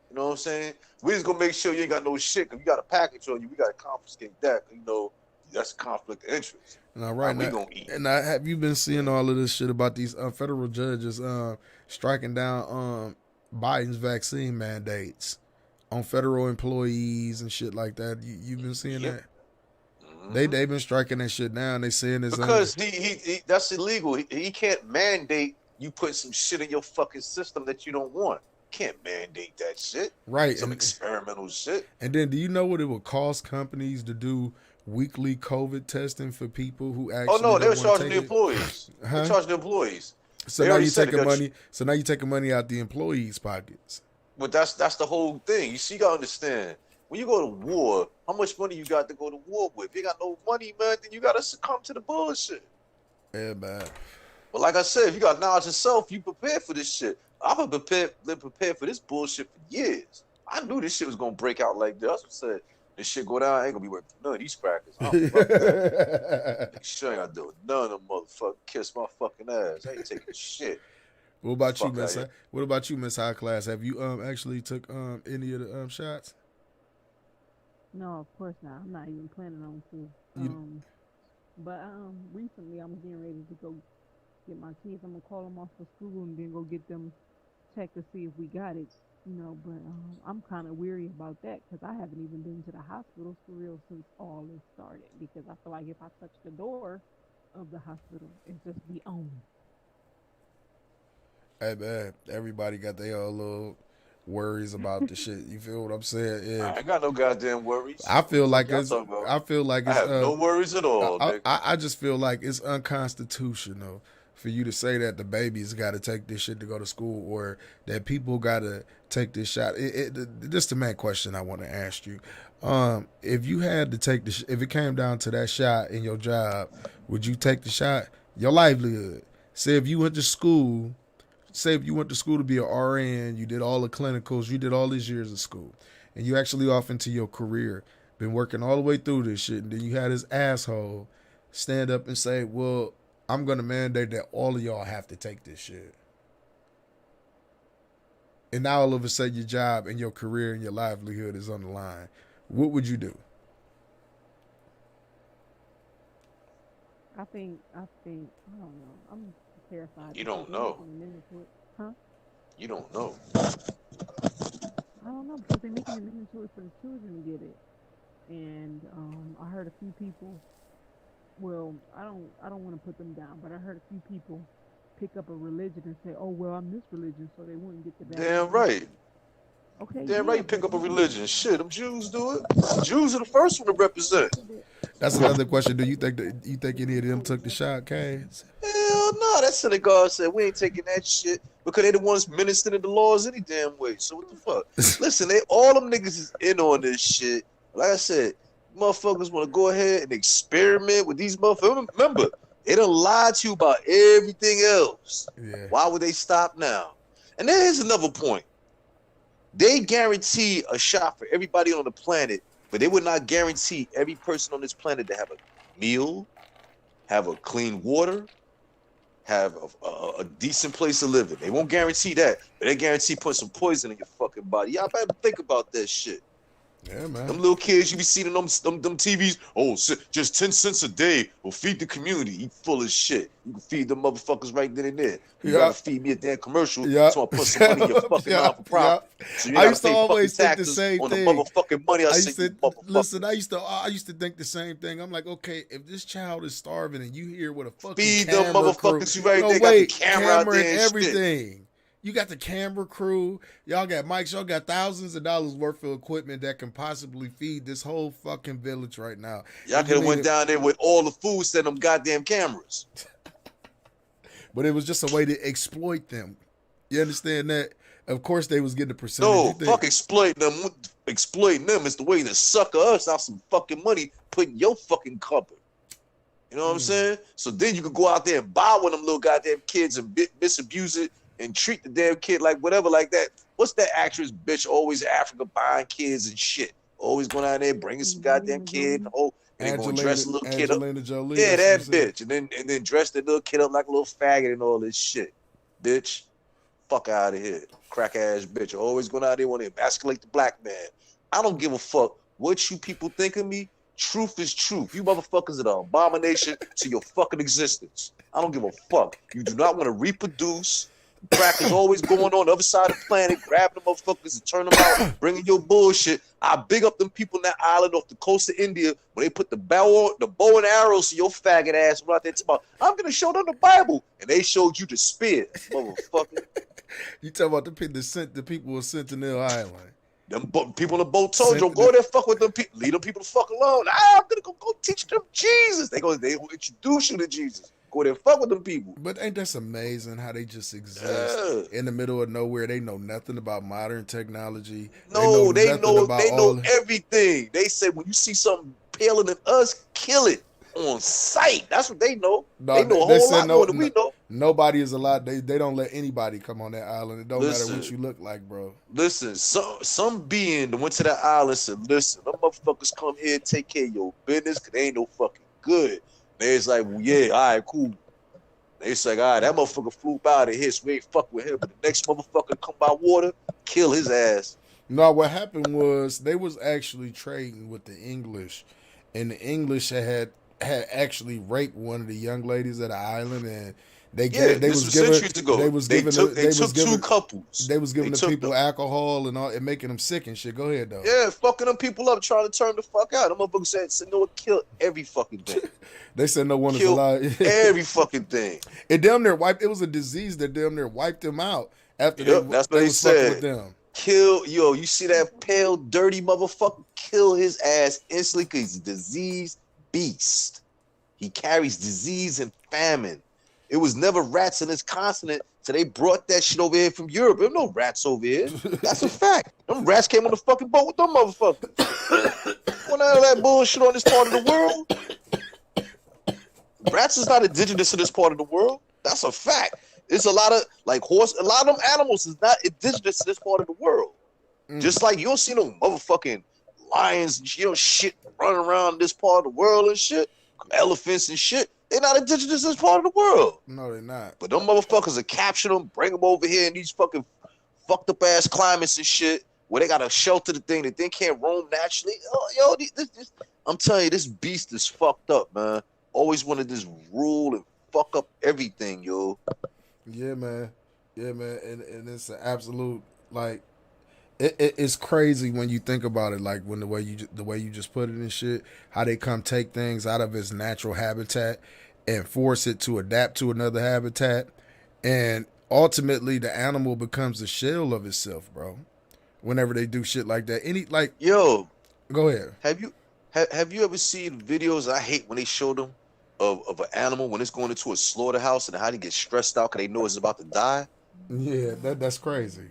You know what I'm saying? We just gonna make sure you ain't got no shit. Cause you got a package on you. We gotta confiscate that. You know, that's a conflict of interest. Now, right now, we gonna eat. And have you been seeing all of this shit about these federal judges striking down Biden's vaccine mandates on federal employees and shit like that? You've been seeing that? Mm-hmm. They've been striking that shit down. They saying this because he that's illegal. He can't mandate you put some shit in your fucking system that you don't want. Can't mandate that shit. Right. Some experimental shit. And then do you know what it would cost companies to do weekly COVID testing for people who actually they were charging the employees. They charging the employees. So They now already you said taking it. money. So now you taking money out the employees' pockets. But that's the whole thing. You see, you gotta understand. When you go to war, how much money you got to go to war with? If you got no money, man, then you gotta succumb to the bullshit. Yeah, man. But like I said, if you got knowledge of self, you prepared for this shit. I've been prepared for this bullshit for years. I knew this shit was gonna break out like this. I said, this shit go down, I ain't gonna be working for none of these crackers. Oh, fuck that. Make sure I ain't gotta do it. None of them motherfuckers kiss my fucking ass. I ain't taking shit. What about you, Fuck Miss? out here. What about you, Miss High Class? Have you actually took any of the shots? No, of course not. I'm not even planning on to. You, But recently I'm getting ready to go get my kids. I'm gonna call them off for school and then go get them checked to see if we got it. But I'm kind of weary about that because I haven't even been to the hospital for real since all this started. Because I feel like if I touch the door of the hospital, it's just be on. hey man, everybody got their own little worries about the shit. You feel what I'm saying? Yeah. I ain't got no goddamn worries. I feel What like y'all it's. talking about? I feel like I it's. have no worries at all, nigga. I just feel like it's unconstitutional for you to say that the babies got to take this shit to go to school, or that people got to take this shot. This is the main question I want to ask you. If you had to take if it came down to that shot in your job, would you take the shot? Your livelihood. Say if you went to school. Say if you went to school to be an RN, you did all the clinicals, you did all these years of school, and you actually off into your career, been working all the way through this shit, and then you had this asshole stand up and say, well, I'm going to mandate that all of y'all have to take this shit. And now all of a sudden your job and your career and your livelihood is on the line. What would you do? I think I don't know. I'm terrified. You because don't they're know. making it mandatory. Huh? You don't know. I don't know because they're making it mandatory for the children to get it. And I heard a few people. Well, I don't want to put them down, but I heard a few people pick up a religion and say, "Oh, well, I'm this religion," so they wouldn't get the vaccine. Damn right. Okay, Damn yeah, right you pick but up a religion. Shit, them Jews do it. Jews are the first one to represent. That's another question. Do you think any of them took the shot, Kaz? Hell no, that synagogue said we ain't taking that shit because they the ones ministering the laws any damn way. So what the fuck? Listen, all them niggas is in on this shit. Like I said, motherfuckers want to go ahead and experiment with these motherfuckers. Remember, they done lied to you about everything else. Yeah. Why would they stop now? And then here's another point. They guarantee a shot for everybody on the planet, but they would not guarantee every person on this planet to have a meal, have a clean water, have a decent place to live in. They won't guarantee that, but they guarantee put some poison in your fucking body. Y'all better think about that shit. Yeah, man. Them little kids you be seeing on them TVs, just 10 cents a day will feed the community. You full of shit. You can feed them motherfuckers right then and there. You gotta feed me a damn commercial, so I put some money in your fucking non-for-profit. So you I gotta used to pay always fucking think the taxes same on thing. the motherfucking money I used sent to you motherfuckers. listen. I used to think the same thing. I'm like, okay, if this child is starving and you here with a fucking Feed them camera motherfuckers. crew, You right there got the camera out there and and everything. You got the camera crew. Y'all got mics. Y'all got thousands of dollars worth of equipment that can possibly feed this whole fucking village right now. Y'all could have went down there with all the food, set them goddamn cameras. But it was just a way to exploit them. You understand that? Of course, they was getting a percentage. No, fuck exploiting them. Exploiting them is the way to sucker us out some fucking money, put in your fucking cupboard. You know what I'm saying? So then you could go out there and buy one of them little goddamn kids and misabuse it and treat the damn kid like whatever like that. What's that actress bitch always in Africa buying kids and shit? Always going out there bringing some goddamn kid and they gonna dress a little kid up. Jolie, yeah, that bitch. And then dress the little kid up like a little faggot and all this shit. Bitch. Fuck out of here. Crack ass bitch. Always going out there want to emasculate the black man. I don't give a fuck what you people think of me. Truth is truth. You motherfuckers are an abomination to your fucking existence. I don't give a fuck. You do not want to reproduce. Crack is always going on the other side of the planet, grabbing the motherfuckers and turn them out, bringing your bullshit. I big up them people in that island off the coast of India when they put the bow and arrows to your faggot ass out there. About, I'm gonna show them the Bible, and they showed you the spear, motherfucker. You talking about the people of Sentinel Island? Them people on the boat told you, go there, fuck with them people, leave them people the fuck alone. I'm gonna go teach them Jesus. They introduce you to Jesus. Go there and fuck with them people. But ain't that's amazing how they just exist Yeah. in the middle of nowhere? They know nothing about modern technology. They know No, nothing about they know all. everything. They say when you see something paler than us, kill it on sight. That's what they know. No, They know a they whole said lot more than we know. nobody is allowed. They don't let anybody come on that island. It don't matter what Listen, you look like, bro. listen. Some being that went to that island and said, "Listen, them motherfuckers come here and take care of your business, cause they ain't no fucking good." They was like, "Well, yeah, all right, cool." They was like, "All right, that motherfucker flew by out of here, so we ain't fuck with him." But the next motherfucker come by water, kill his ass. No, what happened was they was actually trading with the English, and the English had actually raped one of the young ladies at the island, and Yeah, this was centuries ago. They took two couples. they was They giving the took people them. alcohol and all and making them sick and shit. Go ahead though. Yeah, fucking them people up, trying to turn the fuck out. Them motherfuckers said, "No, kill every fucking thing. They said no one is Kill allowed. every fucking thing." It damn near wiped. It was a disease that damn near wiped them out after Yep, that's what they they was fucking with said. them. Kill, yo, you see that pale, dirty motherfucker? Kill his ass instantly because he's a disease beast. He carries disease and famine. It was never rats in this continent, so they brought that shit over here from Europe. There's no rats over here. That's a fact. Them rats came on the fucking boat with them motherfuckers. What out of that bullshit on this part of the world? Rats is not indigenous to this part of the world. That's a fact. It's a lot of a lot of them animals is not indigenous to this part of the world. Just like you don't see no motherfucking lions and shit running around this part of the world and shit. Elephants and shit. They're not indigenous to this part of the world. No, they're not. But them motherfuckers are capture them, bring them over here in these fucking fucked up ass climates and shit where they gotta shelter the thing that they can't roam naturally. Oh, yo, I'm telling you, this beast is fucked up, man. Always wanted this rule and fuck up everything, yo. Yeah, man. Yeah, man. And it's an absolute like it's crazy when you think about it. Like when the way you just put it and shit, how they come take things out of its natural habitat and force it to adapt to another habitat, and ultimately the animal becomes a shell of itself, bro. Whenever they do shit like that, Yo, go ahead. have you ever seen videos? I hate when they show them of an animal when it's going into a slaughterhouse and how they get stressed out because they know it's about to die. Yeah, that's crazy.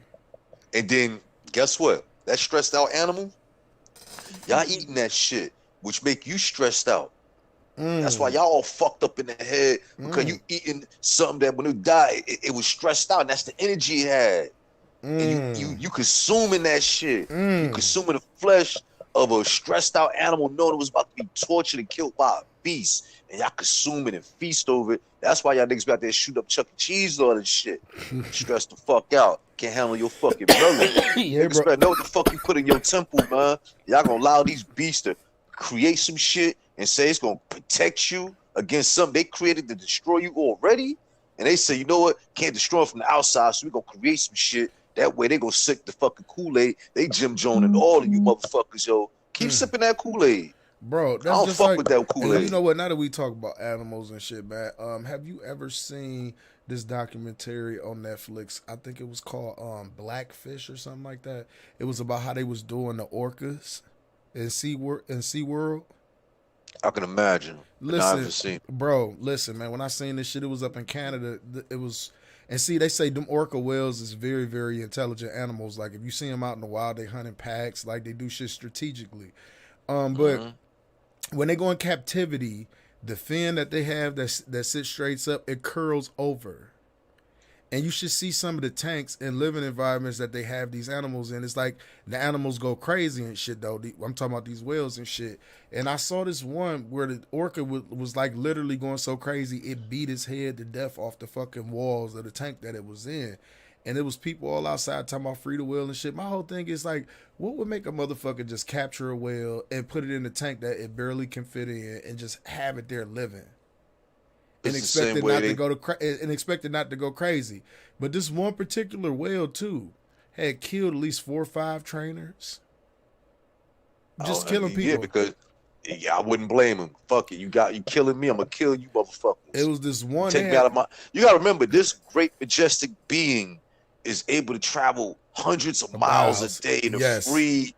And then guess what? That stressed out animal, y'all eating that shit, which make you stressed out. That's why y'all all fucked up in the head because you eating something that when it died, it was stressed out. And that's the energy it had. And you consuming that shit. You consuming the flesh of a stressed out animal knowing it was about to be tortured and killed by a beast. And y'all consume it and feast over it. That's why y'all niggas be out there shoot up Chuck E. Cheese and all this shit. Stressed the fuck out. Can't handle your fucking belly. Yeah, Niggas bro. better know what the fuck you put in your temple, man. Y'all gonna allow these beasts to create some shit and say it's gonna protect you against something they created to destroy you already. And they say, you know what? Can't destroy them from the outside, so we gonna create some shit. That way they gonna sick the fucking Kool-Aid. They Jim Jones and all of you motherfuckers, yo. Keep sipping that Kool-Aid. Bro, I that's don't just fuck like, with that and Kool-Aid. you know what? Now that we talk about animals and shit, man, have you ever seen this documentary on Netflix? I think it was called Blackfish or something like that. It was about how they was doing the orcas in SeaWorld. I can imagine. But I haven't seen. Bro, listen, man. When I seen this shit, it was up in Canada. It was, and see, they say them orca whales is very, very intelligent animals. Like if you see them out in the wild, they hunt in packs. Like they do shit strategically. But when they go in captivity, the fin that they have that sits straight up, it curls over. And you should see some of the tanks and living environments that they have these animals in. It's like the animals go crazy and shit, though. I'm talking about these whales and shit. And I saw this one where the orca was like literally going so crazy, it beat its head to death off the fucking walls of the tank that it was in. And it was people all outside talking about free the whale and shit. My whole thing is like, what would make a motherfucker just capture a whale and put it in a tank that it barely can fit in and just have it there living? And expect it not to go crazy. But this one particular whale too had killed at least 4 or 5 trainers. Just killing people. Yeah, because I wouldn't blame him. Fuck it, you killing me. I'm gonna kill you, motherfuckers. It was this one. Take me out of my. You gotta remember, this great majestic being is able to travel hundreds of miles a day in a free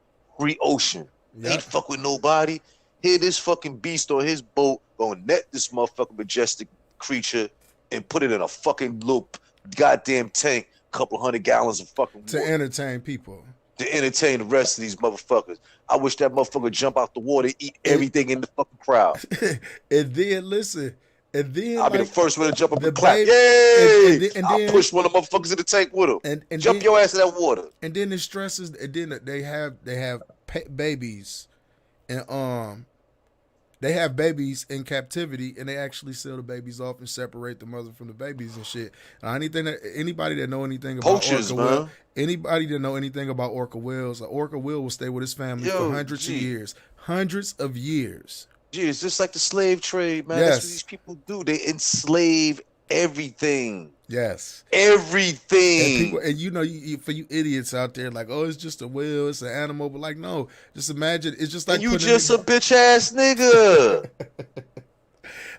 ocean. Yep. Ain't fuck with nobody. Here, this fucking beast on his boat gonna net this motherfucking majestic creature and put it in a fucking little goddamn tank, couple 100 gallons of fucking water. To entertain people. To entertain the rest of these motherfuckers. I wish that motherfucker jump out the water, eat everything in the fucking crowd. And then listen, and then I'll be the first one to jump up and clap. baby, Yay! and I'll then push one of the motherfuckers in the tank with him. and Jump then, your ass in that water. and then it stresses. And then they have babies, and they have babies in captivity, and they actually sell the babies off and separate the mother from the babies and shit. Anybody that know anything about Poachers, orca man. whale, anybody that know anything about orca whales, an orca whale will stay with his family for hundreds of years. Gee, it's just like the slave trade, man. Yes. That's what these people do. They enslave everything. Yes. Everything. And you know, for you idiots out there, like, oh, it's just a whale, it's an animal, but like, no, just imagine, it's just like And you just a bitch ass nigga.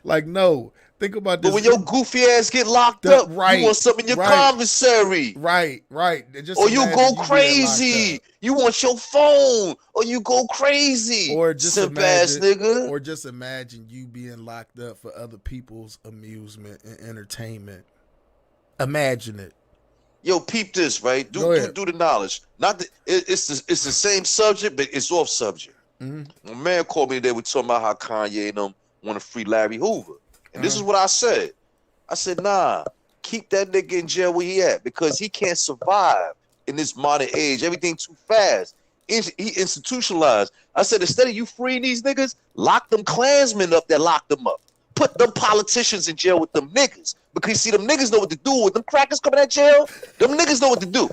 like, no, think about this. But when your goofy ass get locked up, right, you want something in your right, commissary. Right. Just Or you imagine go being crazy. locked up. You want your phone. Or you go crazy. Or just simp ass nigga. Or just imagine you being locked up for other people's amusement and entertainment. Imagine it. Yo, peep this, right? Do the knowledge. Not the, it's the same subject, but it's off subject. Mm-hmm. My man called me. They were talking about how Kanye and them want to free Larry Hoover, and this is what I said. I said, nah, keep that nigga in jail where he at, because he can't survive in this modern age. Everything too fast. He institutionalized. I said, instead of you freeing these niggas, lock them Klansmen up that locked them up. Put them politicians in jail with them niggas. Because see, them niggas know what to do with them crackers coming out of jail. Them niggas know what to do.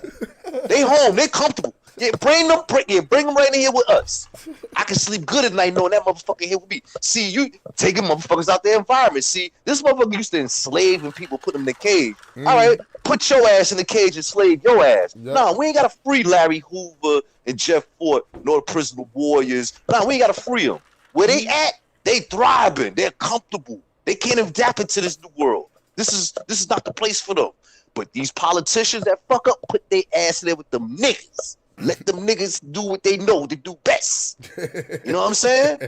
They home, they comfortable. Yeah, bring them right in here with us. I can sleep good at night knowing that motherfucker here with me. See, you taking motherfuckers out their environment. See, this motherfucker used to enslave and people put them in the cage. All right, put your ass in the cage and slave your ass. Yep. Nah, we ain't got to free Larry Hoover and Jeff Fort, nor the Prison of Warriors. Nah, we ain't got to free them. Where they at, they thriving. They're comfortable. They can't adapt into this new world. This is not the place for them. But these politicians that fuck up, put their ass in there with them niggas. Let them niggas do what they know to do best. You know what I'm saying?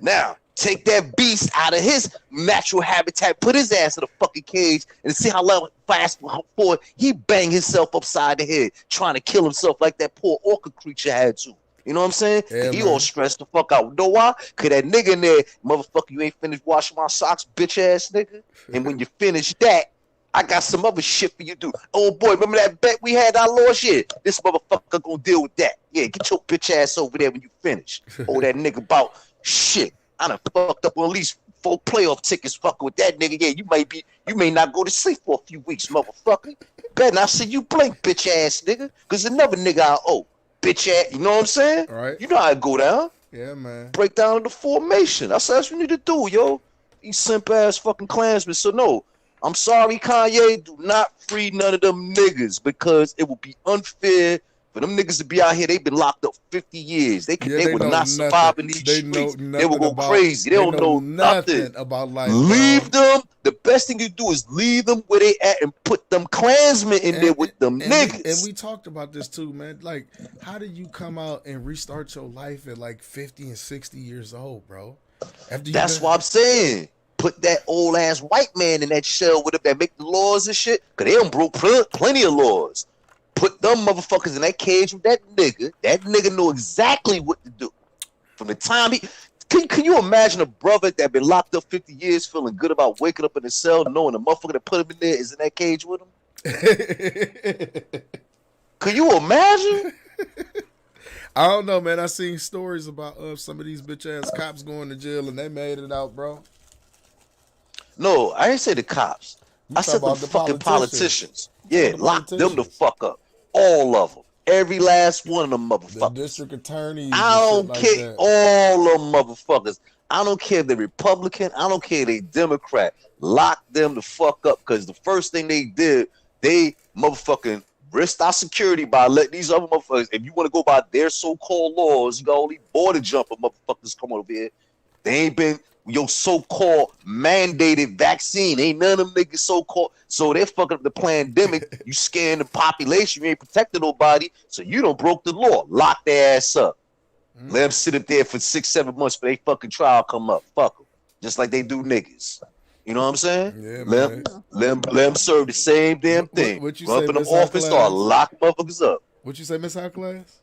Now, take that beast out of his natural habitat, put his ass in a fucking cage, and see how fast before he bang himself upside the head, trying to kill himself like that poor orca creature had to. You know what I'm saying? Yeah, he man. all stressed the fuck out. You know why? Cause that nigga in there, motherfucker, you ain't finished washing my socks, bitch ass nigga. And when you finish that, I got some other shit for you to do. Oh boy, remember that bet we had I lost? Yeah, this motherfucker gonna deal with that. Yeah, get your bitch ass over there when you finish. Oh, that nigga about shit. I done fucked up on at least 4 playoff tickets fucking with that nigga. Yeah, you may not go to sleep for a few weeks, motherfucker. Better not see you blink, bitch ass nigga. Cause another nigga I owe. Bitch ass, you know what I'm saying? Right. You know how it go down. Yeah, man. Break down the formation. That's what you need to do, yo. These simp ass fucking Klansmen. So no, I'm sorry, Kanye. Do not free none of them niggas, because it will be unfair for them niggas to be out here. They've been locked up 50 years. They would not survive in these streets. They would go crazy. They don't know nothing about life. Leave them. The best thing you do is leave them where they at and put them Klansmen in there with them niggas. And we talked about this too, man. Like, how do you come out and restart your life at like 50 and 60 years old, bro? That's what I'm saying. Put that old ass white man in that shell with them that make the laws and shit. Cause they done broke plenty of laws. Put them motherfuckers in that cage with that nigga. That nigga know exactly what to do. From the time he... Can you imagine a brother that been locked up 50 years feeling good about waking up in his cell knowing the motherfucker that put him in there is in that cage with him? Can you imagine? I don't know, man. I seen stories about some of these bitch ass cops going to jail and they made it out, bro. No, I didn't say the cops. I said the fucking politicians. Yeah, lock them the fuck up. All of them. Every last one of them motherfuckers. The district attorneys. I don't care. Like all of them motherfuckers. I don't care if they're Republican. I don't care if they Democrat. Lock them the fuck up, because the first thing they did, they motherfucking risked our security by letting these other motherfuckers, if you want to go by their so-called laws, you got all these border jumper motherfuckers come over here. They ain't been your so-called mandated vaccine. Ain't none of them niggas so-called. So they're fucking up the pandemic. You scaring the population. You ain't protecting nobody. So you don't broke the law. Lock their ass up. Let them sit up there for 6-7 months for they fucking trial come up. Fuck them. Just like they do niggas. You know what I'm saying? Yeah, Let man. them, let them serve the same damn thing. What you Run say, up in the Miss High office, start Class? locking motherfuckers up. What you say, Miss High Class?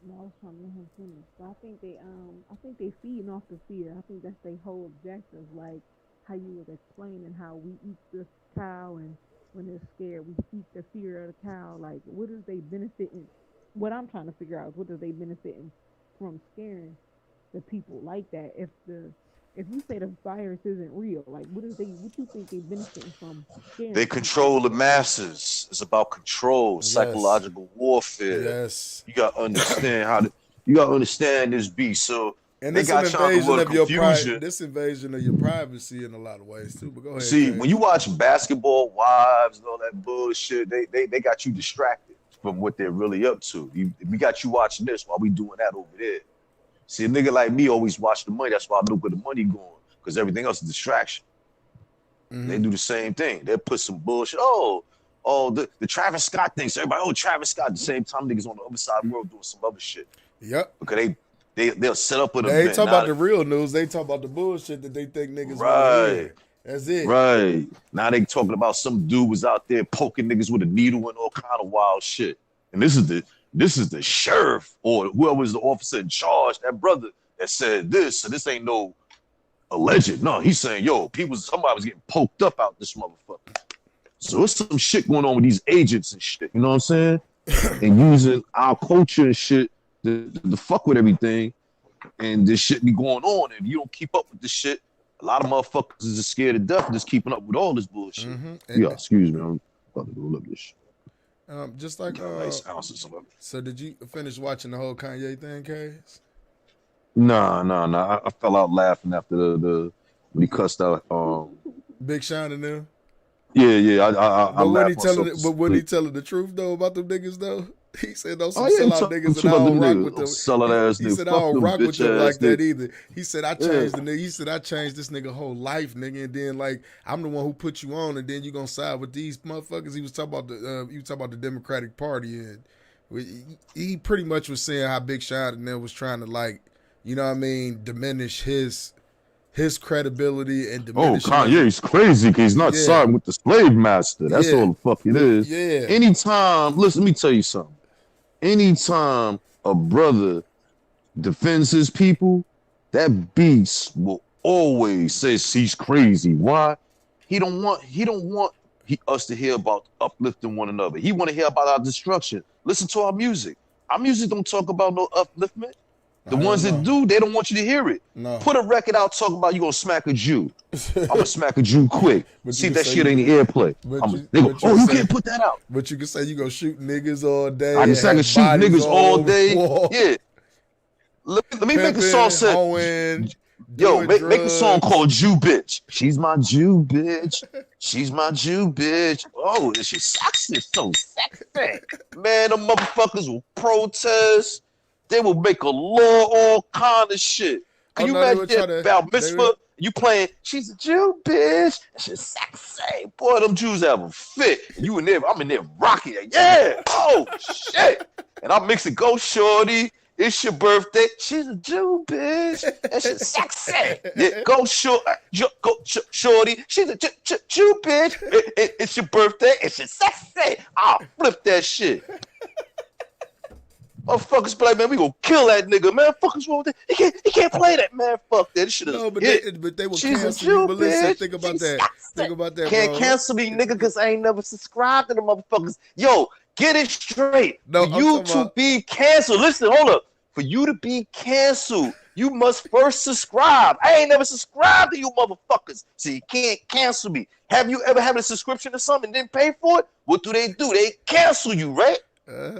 No, I was trying to let him finish. But I think they feeding off the fear. I think that's their whole objective. Like how you was explaining how we eat the cow, and when they're scared, we feed the fear of the cow. Like, what is they benefiting? What I'm trying to figure out is what are they benefiting from scaring the people like that? If you say the virus isn't real, like what you think they benefiting from They scaring people? control the masses. It's about control, Yes. psychological warfare. Yes. You gotta understand you gotta understand this beast. So And they it's an got y'all in the invasion world of of your confusion. this invasion of your privacy in a lot of ways too. But go ahead, See, when you Case. watch Basketball Wives and all that bullshit, they got you distracted from what they're really up to. We got you watching this while we doing that over there. See, a nigga like me always watch the money. That's why I know where the money going, because everything else is distraction. They Mm-hmm. do the same thing. They put some bullshit. The Travis Scott thing. So everybody, Travis Scott. At the same time, niggas on the other side of the world doing some other shit Yep. because they'll set up an They ain't event. talking Now, about the real news. They talk about the bullshit that they think niggas want to right, hear. That's it. right. Now they talking about some dude was out there poking niggas with a needle and all kind of wild shit. And this is the sheriff or whoever was the officer in charge, that brother that said this. So this ain't no alleged. No, he's saying, somebody was getting poked up out this motherfucker. So it's some shit going on with these agents and shit. You know what I'm saying? And using our culture and shit to fuck with everything. And this shit be going on. And you don't keep up with this shit, a lot of motherfuckers is just scared to death just keeping up with all this bullshit. Mm-hmm. Yeah, excuse me. I'm about to go look at this shit. Just like Nice ounces of it. So did you finish watching the whole Kanye thing, Case? Nah. I fell out laughing after the when he cussed out. Big Sean and them. Yeah. I But when he laughed myself telling to but when he sleep. telling the truth though about them niggas though, he said those some Oh yeah, he sellout talking niggas and I about them don't rock with niggas, them. selling ass He niggas. said I Fuck don't them rock with bitch them ass like that niggas. either. He said I Yeah. changed the nigga. He said I changed this nigga whole life, nigga, and then like I'm the one who put you on, and then you gonna side with these motherfuckers. He was talking about the Democratic Party, and he pretty much was saying how Big Sean and them was trying to like, you know what I mean, diminish his credibility and Oh, diminish him as a, Kanye's crazy because he's not yeah, siding with the slave master. That's yeah, all the fuck it is. yeah. Anytime, listen, let me tell you something. Anytime a brother defends his people, that beast will always say he's crazy. Why? He don't want us to hear about uplifting one another. He want to hear about our destruction. Listen to our music. Our music don't talk about no upliftment. The Hell ones that no. do, they don't want you to hear it. No. Put a record out talking about you gonna smack a Jew. I'm gonna smack a Jew quick. But See you if can that say shit ain't airplay. They go, but oh, you you say can't put that out. but you can say you gonna shoot niggas all day I and can have shoot bodies niggas all over the day. wall, Yeah. Let me make a song pimping, said, hoeing, yo, doing make a song drugs. called Jew Bitch. She's my Jew bitch. She's my Jew bitch. Oh, and she's sexy, so sexy. Man, the motherfuckers will protest. They will make a law, all kind of shit. Oh Can you no, they imagine would try to about they would mitzvah? You playing, she's a Jew bitch. And she's sexy. Boy, them Jews have a fit. You in there, I'm in there rocking it. Yeah. Oh, shit. And I'm mixing Go Shorty. It's your birthday. She's a Jew, bitch. And she's sexy. Yeah, Shorty. She's a Jew, bitch. It's your birthday. And she's sexy. I'll flip that shit. Motherfuckers be like, man, we gonna kill that nigga, man. Fuckers wrong with that? He can't play that, man. Fuck that. This shit is no, but hit. they will She's a cancel you. Jew, But listen, bitch. think about She's that. sexy. Think about that, Can't bro. cancel me, nigga, because I ain't never subscribed to the motherfuckers. Yo, get it straight. No, For I'm you talking to about be canceled, listen, hold up. For you to be canceled, you must first subscribe. I ain't never subscribed to you motherfuckers, so you can't cancel me. Have you ever had a subscription to something and didn't pay for it? What do? They cancel you, right?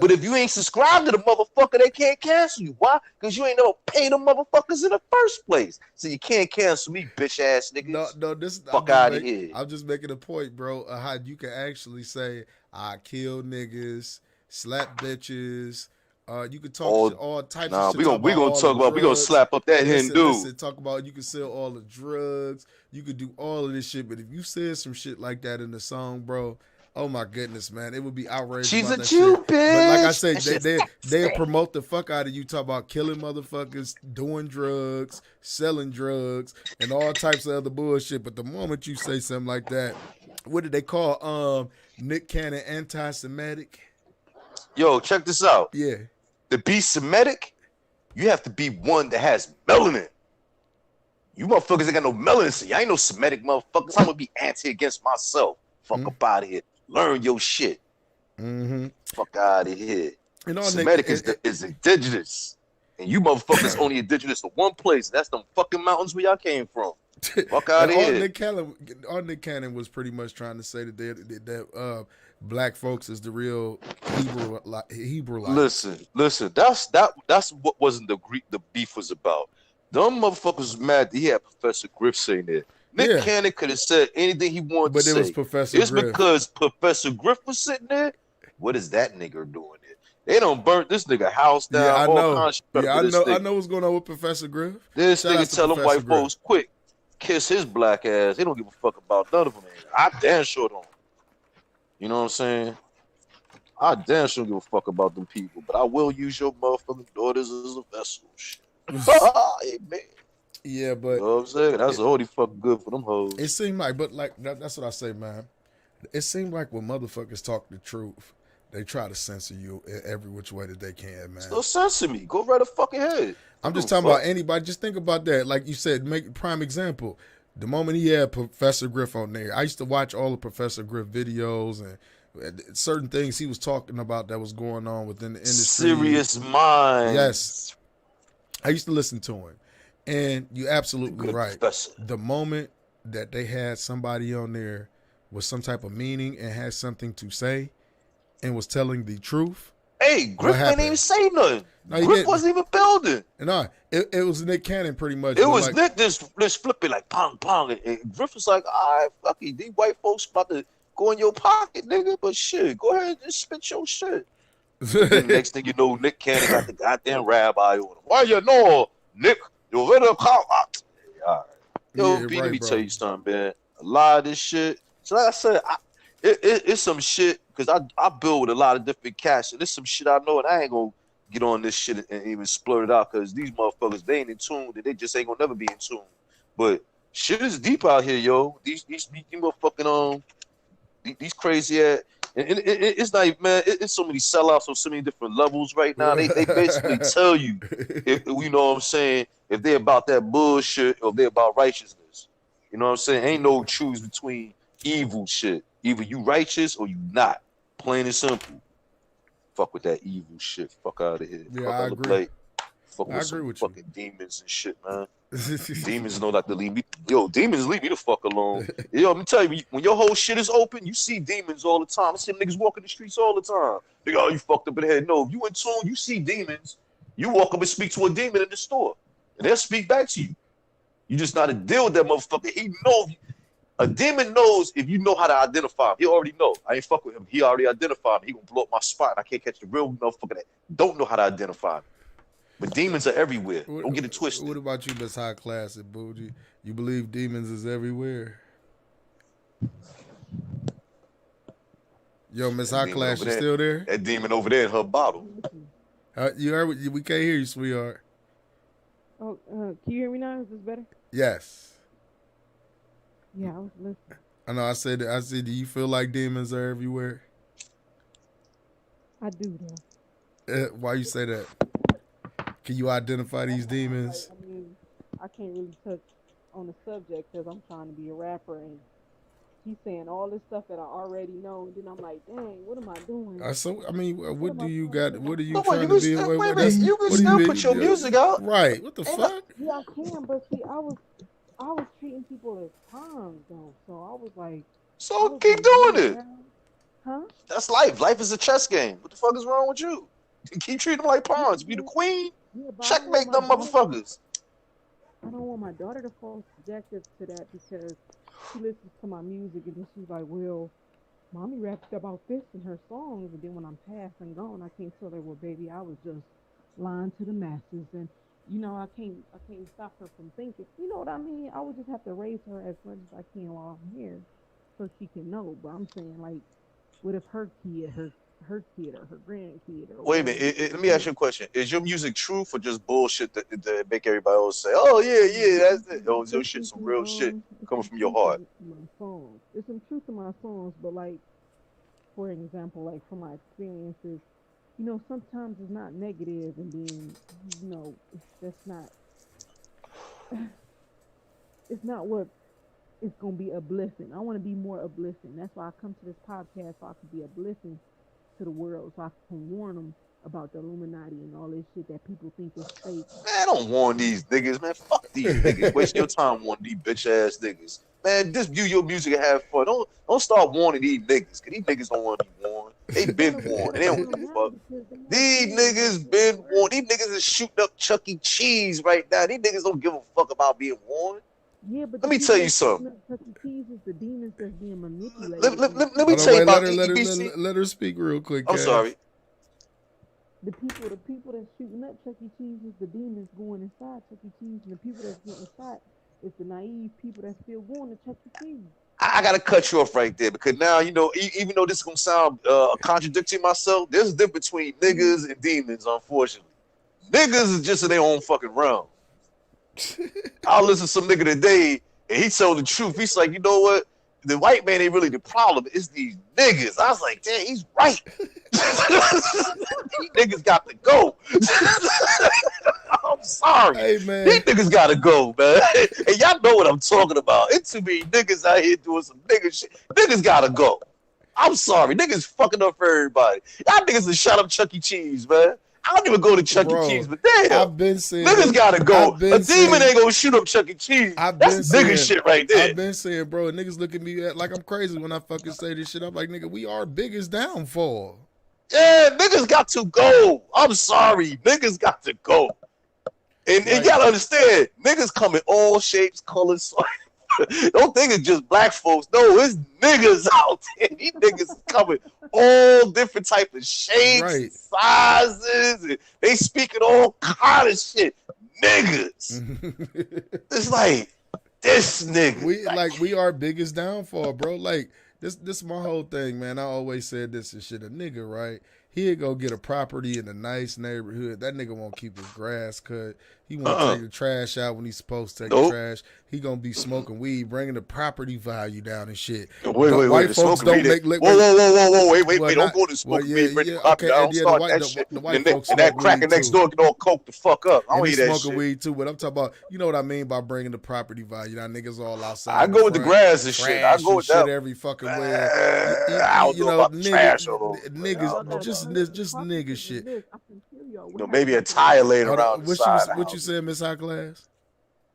But if you ain't subscribed to the motherfucker, they can't cancel you. Why? Because you ain't never paid them motherfuckers in the first place. So you can't cancel me, bitch ass niggas. no, this Fuck out of here. I'm just making a point, bro, of how you can actually say I kill niggas, slap bitches. You could talk all types of shit. We gonna slap up that Hindu. Listen, talk about you can sell all the drugs, you could do all of this shit, but if you said some shit like that in the song, bro, Oh my goodness, man! It would be outraged She's about a that Jew, shit. But like I bitch. say, That shit's they nasty. promote the fuck out of you. Talk about killing motherfuckers, doing drugs, selling drugs, and all types of other bullshit. But the moment you say something like that, what did they call Nick Cannon anti-Semitic? Yo, check this out. Yeah, To be Semitic, you have to be one that has melanin. You motherfuckers ain't got no melanin, so y'all ain't no Semitic motherfuckers. I'm gonna be anti against myself. Fuck up out of here. Learn your shit. mm-hmm. Fuck out of here. And all Nick, Semitic is indigenous. And you motherfuckers only indigenous to one place. That's them fucking mountains where y'all came from. Fuck out and of here. All Nick Cannon was pretty much trying to say that black folks is the real Hebrew life. Listen. That's what wasn't the beef was about. Them motherfuckers was mad that he had Professor Griff saying that. Nick Yeah, Cannon could have said anything he wanted but to it was say. Professor It's Griff. because Professor Griff was sitting there. What is that nigga doing there? They don't burn this nigga house down. Yeah, I All know. kinds of shit Yeah, for I this know. I nigga. know what's going on with Professor Griff. This Shout out nigga to tell them Professor white Griff. folks quick, kiss his black ass. They don't give a fuck about none of them. I damn sure don't. You know what I'm saying? I damn sure don't give a fuck about them people, but I will use your motherfucking daughters as a vessel. Shit. Hey, man. Yeah, You but know what I'm saying? That's already fucking good for them hoes. it seemed like, that's what I say, man. It seemed like when motherfuckers talk the truth, they try to censor you in every which way that they can, man. Still censor me. Go right a fucking head. I'm just talking about anybody. Just think about that. Like you said, make prime example. The moment he had Professor Griff on there, I used to watch all the Professor Griff videos and certain things he was talking about that was going on within the industry. Serious minds. Yes, I used to listen to him, and you're absolutely Good right. professor. The moment that they had somebody on there with some type of meaning and had something to say and was telling the truth. Hey, Griff didn't even say nothing. No, he Griff didn't. wasn't even building. No, it was Nick Cannon pretty much. It but was like, Nick just flipping like pong pong. And Griff was like, all right, fuck it. These white folks about to go in your pocket, nigga. But shit, go ahead and just spit your shit. Then the next thing you know, Nick Cannon got the goddamn rabbi on him. Why you know, Nick? You better call. All right. Yo, Yeah, B, right, let me bro. tell you something, man. A lot of this shit. So like I said, it's some shit because I build with a lot of different cats, and there's some shit I know, and I ain't gonna get on this shit and even splurt it out because these motherfuckers, they ain't in tune, and they just ain't gonna never be in tune. But shit is deep out here, yo. These motherfucking these crazy ass. And it's not even, man. It's so many sellouts on so many different levels right now. They basically tell you, if you know what I'm saying, if they're about that bullshit or if they're about righteousness. You know what I'm saying? Ain't no choose between evil shit. Either you righteous or you not. Plain and simple. Fuck with that evil shit. Fuck out of here. Yeah, Fuck I out of agree. plate. Fuck I with agree some with you. fucking demons and shit, man. Demons know not to leave me. Yo, demons leave me the fuck alone. Yo, let me tell you, when your whole shit is open, you see demons all the time. I see niggas walking the streets all the time. Nigga, oh, you fucked up in the head. No, if you in tune, you see demons. You walk up and speak to a demon in the store, and they'll speak back to you. You just not to deal with that motherfucker. He knows. A demon knows if you know how to identify him. He already know. I ain't fuck with him. He already identified me. He gonna blow up my spot, and I can't catch the real motherfucker that don't know how to identify me. But demons are everywhere. Don't get it twisted. What about you, Miss High Class at Bougie? You believe demons is everywhere? Yo, Miss High Class, you still there? That demon over there in her bottle. You heard? We can't hear you, sweetheart. Oh, can you hear me now? Is this better? Yes. Yeah, I was listening. I know. I said, do you feel like demons are everywhere? I do though. Why you say that? Can you identify these demons? I mean, I can't really touch on the subject because I'm trying to be a rapper and he's saying all this stuff that I already know, and then I'm like, dang, what am I doing? So I mean, what do you got? What are you No, trying you to can be? still, What wait, you can still put your music out. Right? What the fuck? Yeah, I can, but see, I was treating people as pawns though, so I was like, So keep doing it. Huh? That's life. Life is a chess game. What the fuck is wrong with you? Keep treating them like pawns. Be the queen. Yeah, Checkmate them motherfuckers. I don't want my daughter to fall subjective to that because she listens to my music and then she's like, well, mommy rapped about this in her songs, and then when I'm past and gone, I can't tell her, well, baby, I was just lying to the masses, and I can't stop her from thinking. You know what I mean? I would just have to raise her as much as I can while I'm here, so she can know. But I'm saying, like, What if her kid or her grandkid or Wait a whatever? minute. Let me ask you a question. Is your music truth or just bullshit that make everybody else say, "Oh yeah, yeah, that's it"? Or is your shit some real shit It's coming some from your truth heart? in my songs. It's some truth in my songs, but like for example, like from my experiences, sometimes it's not negative, and then it's just not it's not what it's gonna be uplifting. I want to be more uplifting. That's why I come to this podcast so I can be uplifting to the world, so I can warn them about the Illuminati and all this shit that people think is fake. Man, don't warn these niggas, man. Fuck these niggas. Wasting your time warning these bitch ass niggas. Man, just view your music and have fun. Don't start warning these niggas, cause these niggas don't want to be warned. They You gotta been warn warned. them They don't about give them a now fuck. because they not These seeing it like niggas it been warned. first. These niggas is shooting up Chuck E. Cheese right now. These niggas don't give a fuck about being warned. Yeah, but Let the me tell people you that's shooting something. up Chuck E. Cheese is the demons that's being Let, manipulated, let, and the let, let me Hold people on, tell you wait. about Let EBC. let her speak real quick, I'm Cash. sorry. the people that's shooting up Chuck E. Cheese is the demons going inside Chuck E. Cheese, and the people that's getting shot is the naive people that's still going to Chuck E. Cheese. I gotta cut you off right there because now even though this is gonna sound contradicting myself, there's a difference between Hmm. niggas and demons. Unfortunately, niggas is just in their own fucking realm. I listened to some nigga today, and he told the truth. He's like, you know what? The white man ain't really the problem. It's these niggas. I was like, damn, he's right. These niggas got to go. I'm sorry. Hey These man, niggas gotta go, man. And y'all know what I'm talking about. It's too many niggas out here doing some nigga shit. Niggas gotta go. I'm sorry. Niggas fucking up for everybody. Y'all niggas have shut up Chuck E. Cheese, man. I don't even go to Chuck E. Cheese, bro, but damn. I've been saying, Niggas gotta go. I've A been demon saying, ain't gonna shoot up Chuck E. Cheese. I've That's been nigga saying, shit right there. I've been saying, bro. Niggas look at me like I'm crazy when I fucking say this shit. I'm like, nigga, we are biggest downfall. Yeah, niggas got to go. I'm sorry. Niggas got to go. And you Like, gotta understand, niggas come in all shapes, colors. Don't think it's just black folks. No, it's niggas out there. These niggas coming all different type of shapes and right. sizes. And they speaking all kind of shit. Niggas. It's like, this nigga. we are biggest downfall, bro. Like this my whole thing, man. I always said this and shit. A nigga, right? He'll go get a property in a nice neighborhood. That nigga won't keep his grass cut. He won't take the trash out when he's supposed to take the Nope. trash. He gonna be smoking weed, bringing the property value down and shit. Wait. The Folks smoking don't weed. make Whoa. Wait. well, Don't not go to well, smoking yeah, weed, bring the yeah, property. okay, I and don't yeah, start that shit. the white And folks that smoke cracker weed next too. door can all coke the fuck up. I And don't he hear that smoking shit. weed too, but I'm talking about, you know what I mean by bringing the property value. Now niggas all outside. I In go the with the front, grass and shit. I trash go and with shit that. every fucking where. I don't You know know, about the trash all over. niggas, Y'all gotta just tell her the just nigga carpenters is shit. this. I can tell y'all You what know, maybe a happens to the tire house. laying Hold around on, the side of the what you house. said, Miss High Class?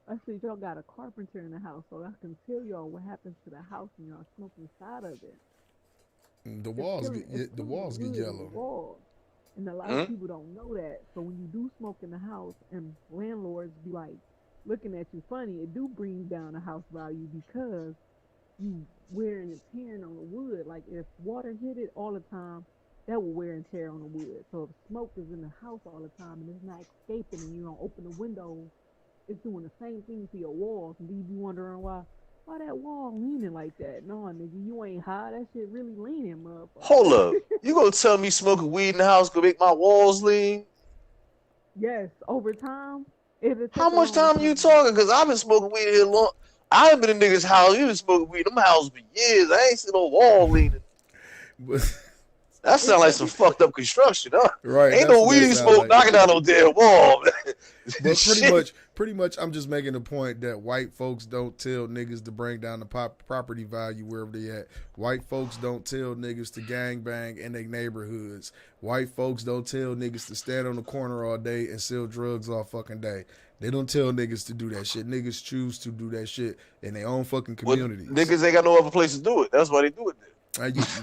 I said y'all got a carpenter in the house, so I can tell y'all what happens to the house when y'all smoke inside of it. It's The killing the walls get wood and the yellow. walls. And a lot of Hmm? people don't know that. So when you do smoke in the house and landlords be like looking at you funny, it do bring down the house value because you wearing and tearing on the wood. Like if water hit it all the time, that will wear and tear on the wood. So if smoke is in the house all the time and it's not escaping and you don't open the windows, it's doing the same thing to your walls and leave you wondering why that wall leaning like that. No, nigga, you ain't high. That shit really leaning, Hold motherfucker. up. You gonna tell me smoking weed in the house gonna make my walls lean? Yes, over time, it'll How take a much longer time you time. talking? Cause I've been smoking weed here long. I ain't been in niggas' house. You been smoking weed in them houses for years. I ain't seen no wall leaning. But That It sound like some take fucked up construction, huh? right, Ain't that's no what that weed sound smoke like. knocking down no damn wall, man. But Shit. pretty much, I'm just making the point that white folks don't tell niggas to bring down the property value wherever they at. White folks don't tell niggas to gangbang in their neighborhoods. White folks don't tell niggas to stand on the corner all day and sell drugs all fucking day. They don't tell niggas to do that shit. Niggas choose to do that shit in their own fucking Well, communities. niggas ain't got no other place to do it. That's why they do it there.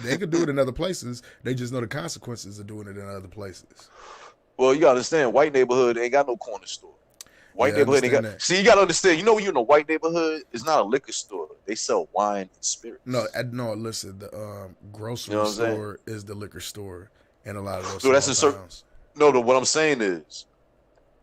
They could do it in other places. They just know the consequences of doing it in other places. Well, you gotta understand, white neighborhood ain't got no corner store. White Yeah, I neighborhood ain't got. understand that. See, you gotta understand. You know, when you're in a white neighborhood, it's not a liquor store. They sell wine and spirits. No. Listen, the You grocery know what I'm saying? store is the liquor store in a lot of those So that's small a certain. towns. No, what I'm saying is,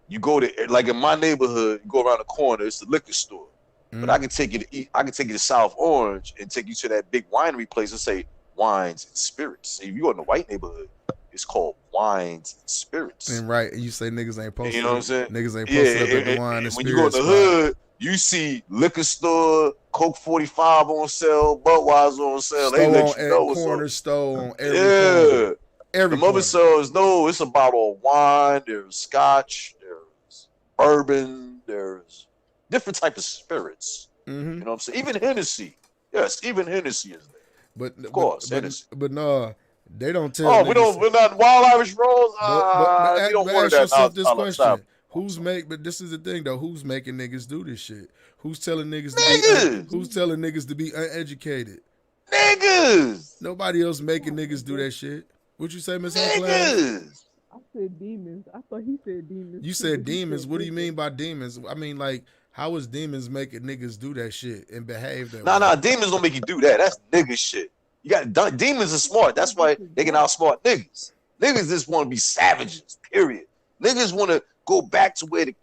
you go to like in my neighborhood, you go around the corner, it's the liquor store. But I can take you to I can take you to South Orange and take you to that big winery place and say wines and spirits. See, if you're in the white neighborhood, it's called wines and spirits. And right, you say niggas ain't posted. You know what I'm saying? Niggas ain't posted up at the wine and when you go in spirits the spot. hood, you see liquor store, Coke 45 on sale, Budweiser on sale. They let you know what's corner up. store on every corner. Every the mother corner. sells, no, it's a bottle of wine, there's scotch, there's bourbon, there's different type of spirits. You know what I'm saying? Even Hennessy. Yes, even Hennessy is there. But of course, Hennessy. But no, they don't tell. Oh, we're not Wild Irish Rose. We don't want ask yourself that. this question: But this is the thing though. Who's making niggas do this shit? Who's telling niggas to be uneducated? Niggas. Nobody else making niggas do that shit. What you say, Miss Class? Niggas. I said demons. I thought he said demons. You said demons. What do you mean by demons? I mean, like, how is demons making niggas do that shit and behave that way? Nah, demons don't make you do that. That's nigga shit. You got demons are smart. That's why they can outsmart niggas. Niggas just want to be savages. Period. Niggas want to go back to where the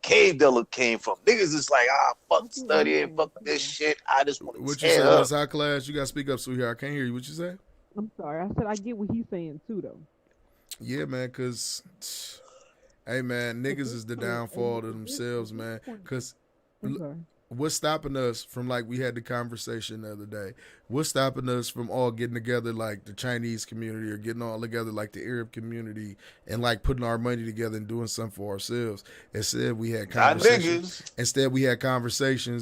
cave dweller came from. Niggas is like, fuck studying, fuck this shit. I just want to. What you say, Miss High Class? You gotta speak up, sweetheart. I can't hear you. What you say? I'm sorry. I said I get what he's saying too, though. Yeah, man. Cause, hey, man, niggas is the downfall to themselves, man. Cause. What's stopping us from, like we had the conversation the other day, what's stopping us from all getting together like the Chinese community or getting all together like the Arab community and like putting our money together and doing something for ourselves? Instead we had conversations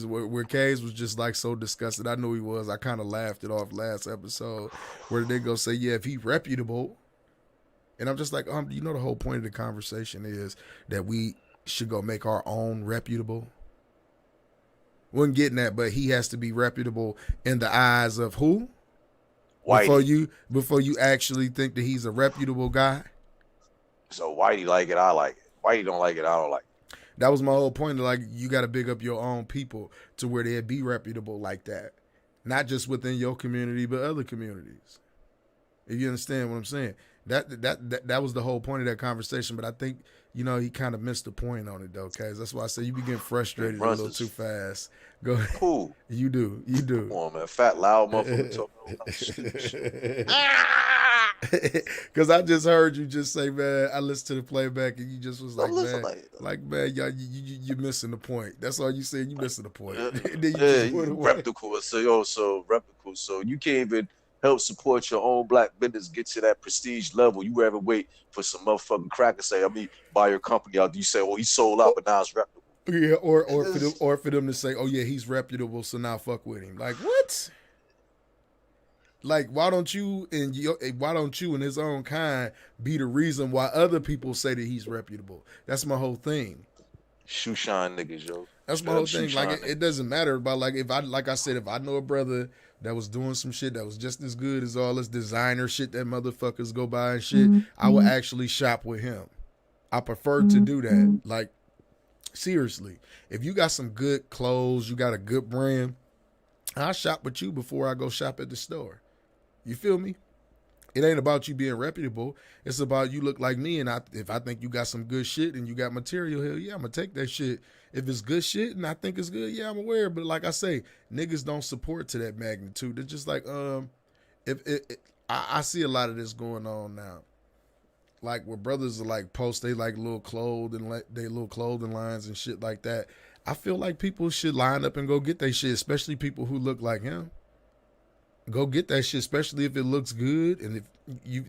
where Kays was just like so disgusted. I knew he was. I kind of laughed it off last episode where they go say, yeah, if he reputable. And I'm just like, you know, the whole point of the conversation is that we should go make our own reputable. Wasn't getting that, but he has to be reputable in the eyes of who? Whitey. Before you actually think that he's a reputable guy. So Whitey like it, I like it. Whitey don't like it, I don't like it. That was my whole point. Like, you got to big up your own people to where they'd be reputable like that, not just within your community but other communities. If you understand what I'm saying, that was the whole point of that conversation. But I think, you know, he kind of missed the point on it though, Kaz. That's why I say you be getting frustrated a little too fast. Go ahead. Cool. You do. Come on, man. Fat, loud motherfucker talking. Because I just heard you just say, man, I listened to the playback and you just was like, man, y'all, you're missing the point. That's all you said. You missing the point. Reptical. So reptical. So you can't even help support your own black business, get to that prestige level. You ever wait for some motherfucking cracker say, buy your company out. You say, well, he sold out, but now it's reputable. Yeah, or for them to say, oh yeah, he's reputable, so now fuck with him. Like, what? Like, why don't you and his own kind be the reason why other people say that he's reputable? That's my whole thing. Shoe shine niggas, yo. That's my whole thing. Like, it doesn't matter about, like, if I know a brother that was doing some shit that was just as good as all this designer shit that motherfuckers go buy and shit, I would actually shop with him. I prefer to do that. Like, seriously, if you got some good clothes, you got a good brand, I'll shop with you before I go shop at the store. You feel me? It ain't about you being reputable. It's about you look like me, and if I think you got some good shit and you got material, hell yeah, I'm going to take that shit. If it's good shit and I think it's good, yeah, I'm aware. But like I say, niggas don't support to that magnitude. They're just like, I see a lot of this going on now. Like, where brothers are like post they like little clothing lines and shit like that. I feel like people should line up and go get that shit, especially people who look like him. Go get that shit, especially if it looks good and if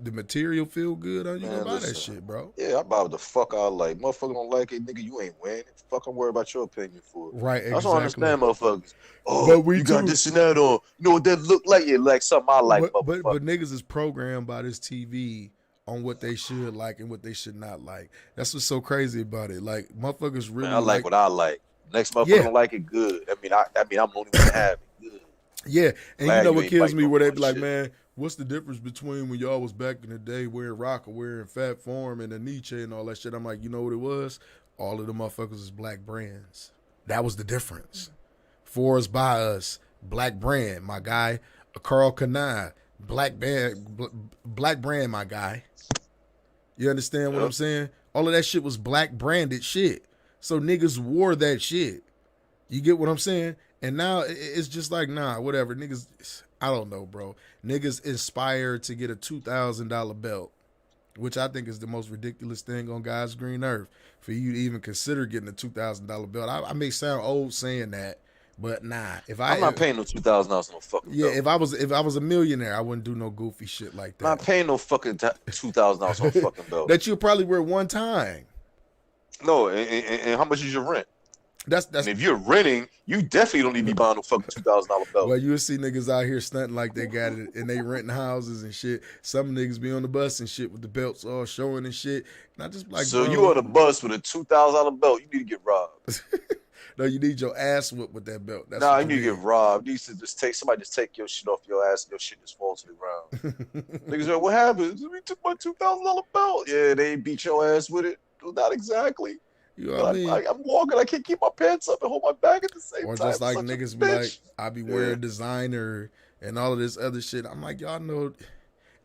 the material feel good on you. Go buy that shit, bro. Yeah, I buy what the fuck I like. Motherfucker don't like it, nigga. You ain't wearing it. Fuck, I'm worried about your opinion for it. Right, exactly. That's what I understand, motherfuckers. Oh, but you got this and that on. You know what that look like? Yeah, like something I like. But niggas is programmed by this TV on what they should like and what they should not like. That's what's so crazy about it. Like, motherfuckers really. Man, I like what I like. Next motherfucker don't like it, good. I mean, I'm the only one to have it. Good. Yeah, and you know what kills me where they be like, man, what's the difference between when y'all was back in the day wearing rock or wearing Fat Form and a Nietzsche and all that shit? I'm like, you know what it was? All of the motherfuckers is black brands. That was the difference. For us, by us, black brand, my guy. A Carl Kanai, black brand, my guy. You understand what I'm saying? All of that shit was black branded shit. So niggas wore that shit. You get what I'm saying? And now it's just like, nah, whatever. Niggas, I don't know, bro. Niggas inspired to get a $2,000 belt, which I think is the most ridiculous thing on God's green earth for you to even consider getting a $2,000 belt. I may sound old saying that, but nah. I'm not paying no $2,000 for no fucking Yeah, belt. if I was a millionaire, I wouldn't do no goofy shit like that. I'm not paying no fucking $2,000 on a fucking belt. That you'll probably wear one time. No, and how much is your rent? That's And if you're renting, you definitely don't need to be buying no fucking $2,000 belt. well, you'll see niggas out here stunting like they got it and they renting houses and shit. Some niggas be on the bus and shit with the belts all showing and shit. And I just like, So bro, you on a bus with a $2,000 belt, you need to get robbed. no, you need your ass whipped with that belt. That's Nah, what you need to get robbed. You need to just take your shit off your ass and your shit just fall to the ground. Niggas are like, what happened? We took my $2,000 belt. Yeah, they beat your ass with it. Well, not exactly. You know what I mean? I'm walking. I can't keep my pants up and hold my back at the same time. Or just like Such a niggas be bitch. like, I be wearing designer and all of this other shit. I'm like, y'all know.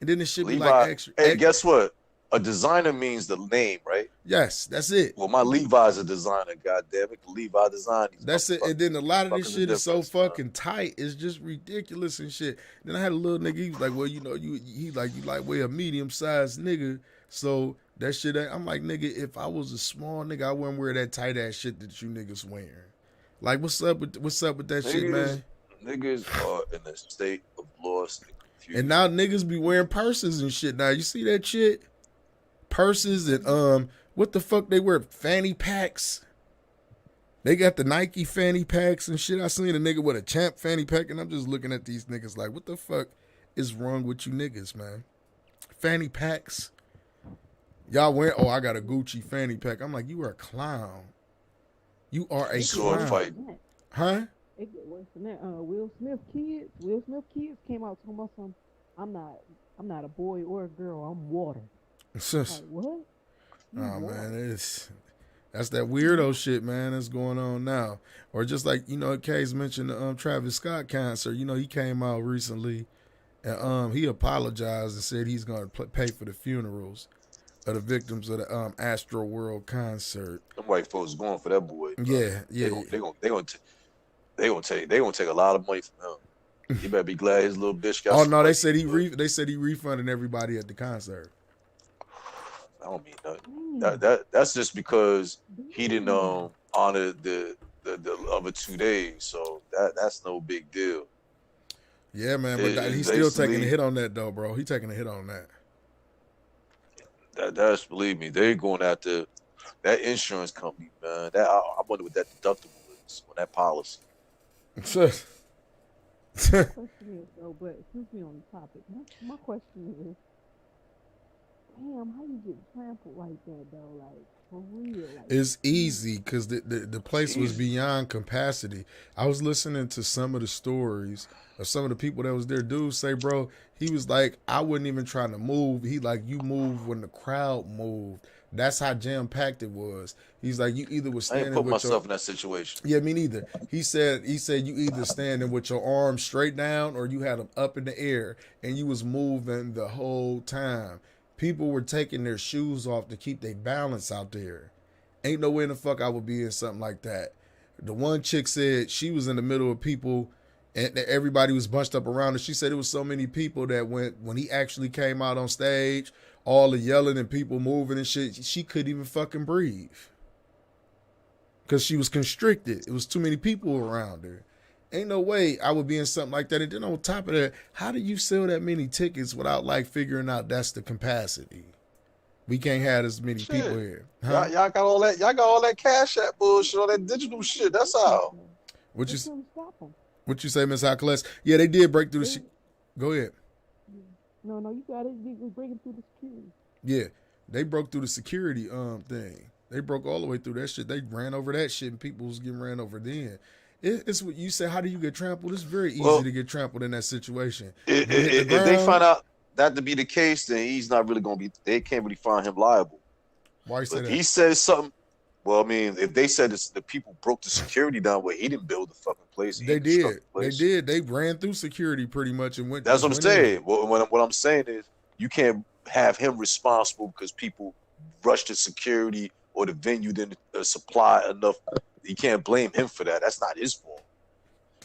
And then it should be Levi, like extra. hey, guess what? A designer means the name, right? Yes, that's it. Well, my Levi's a designer. God damn it, the Levi design. That's it. And then a lot of this Fucking shit is so difference, man. fucking tight. It's just ridiculous and shit. Then I had a little nigga. He was like, well, you know, you weigh a medium sized nigga. So that shit ain't. I'm like, nigga, if I was a small nigga, I wouldn't wear that tight ass shit that you niggas wearing. Like, what's up with that shit, man? Niggas are in a state of loss and confusion. And now niggas be wearing purses and shit. Now you see that shit? Purses and what the fuck they wear? Fanny packs. They got the Nike fanny packs and shit. I seen a nigga with a Champ fanny pack, and I'm just looking at these niggas like, what the fuck is wrong with you niggas, man? Fanny packs. Y'all wear, oh, I got a Gucci fanny pack. I'm like, you are a clown. You are a Sword clown. fight. Huh? It get worse than that. Will Smith kids came out talking about some. I'm not a boy or a girl. I'm water. It's Like just, what? You oh water. man, that's that weirdo shit, man, that's going on now. Or just like, you know, Kay's mentioned the Travis Scott concert. You know, he came out recently and he apologized and said he's gonna pay for the funerals of the victims of the Astro World concert. Them white folks going for that boy. Bro. Yeah. They gonna take a lot of money from him. You better be glad his little bitch got. Oh no, some they money. said he refunded everybody at the concert. I don't mean nothing. That's just because he didn't honor the other 2 days. So that's no big deal. Yeah, man, but he's still taking a hit on that though, bro. He taking a hit on that. That's believe me, they're going after that insurance company, man. I wonder what that deductible is on that policy. Question is though, but since we on the topic, my question is, damn, how you get trampled like that though? Like for real? Like, It's easy because the place was beyond capacity. I was listening to some of the stories of some of the people that was there. Dude say, bro, he was like, I wasn't even trying to move. He like, you move when the crowd moved. That's how jam packed it was. He's like, you either was I standing ain't put with myself in that situation. Yeah, me neither. He said you either standing with your arms straight down or you had them up in the air and you was moving the whole time. People were taking their shoes off to keep their balance out there. Ain't no way in the fuck I would be in something like that. The one chick said she was in the middle of people and everybody was bunched up around her. She said it was so many people that when he actually came out on stage, all the yelling and people moving and shit, she couldn't even fucking breathe. Because she was constricted. It was too many people around her. Ain't no way I would be in something like that. And then on top of that, how do you sell that many tickets without like figuring out that's the capacity? We can't have as many people here. Huh? Y'all got all that. Y'all got all that cash app bullshit, all that digital shit. That's how. What you couldn't stop them. What you say, Miss Hawkless? Yeah, they did break through the. Go ahead. No, you got it. They was breaking through the security. Yeah, they broke through the security thing. They broke all the way through that shit. They ran over that shit, and people was getting ran over then. It's what you said. How do you get trampled? It's very easy to get trampled in that situation. If they find out that to be the case, then he's not really gonna be. They can't really find him liable. Why you say that? He said something. Well, I mean, if they said the people broke the security down where he didn't build the fucking place, They did. They did. They ran through security pretty much and went. That's what I'm saying. What I'm saying is you can't have him responsible because people rushed to security or the venue didn't supply enough. You can't blame him for that. That's not his fault.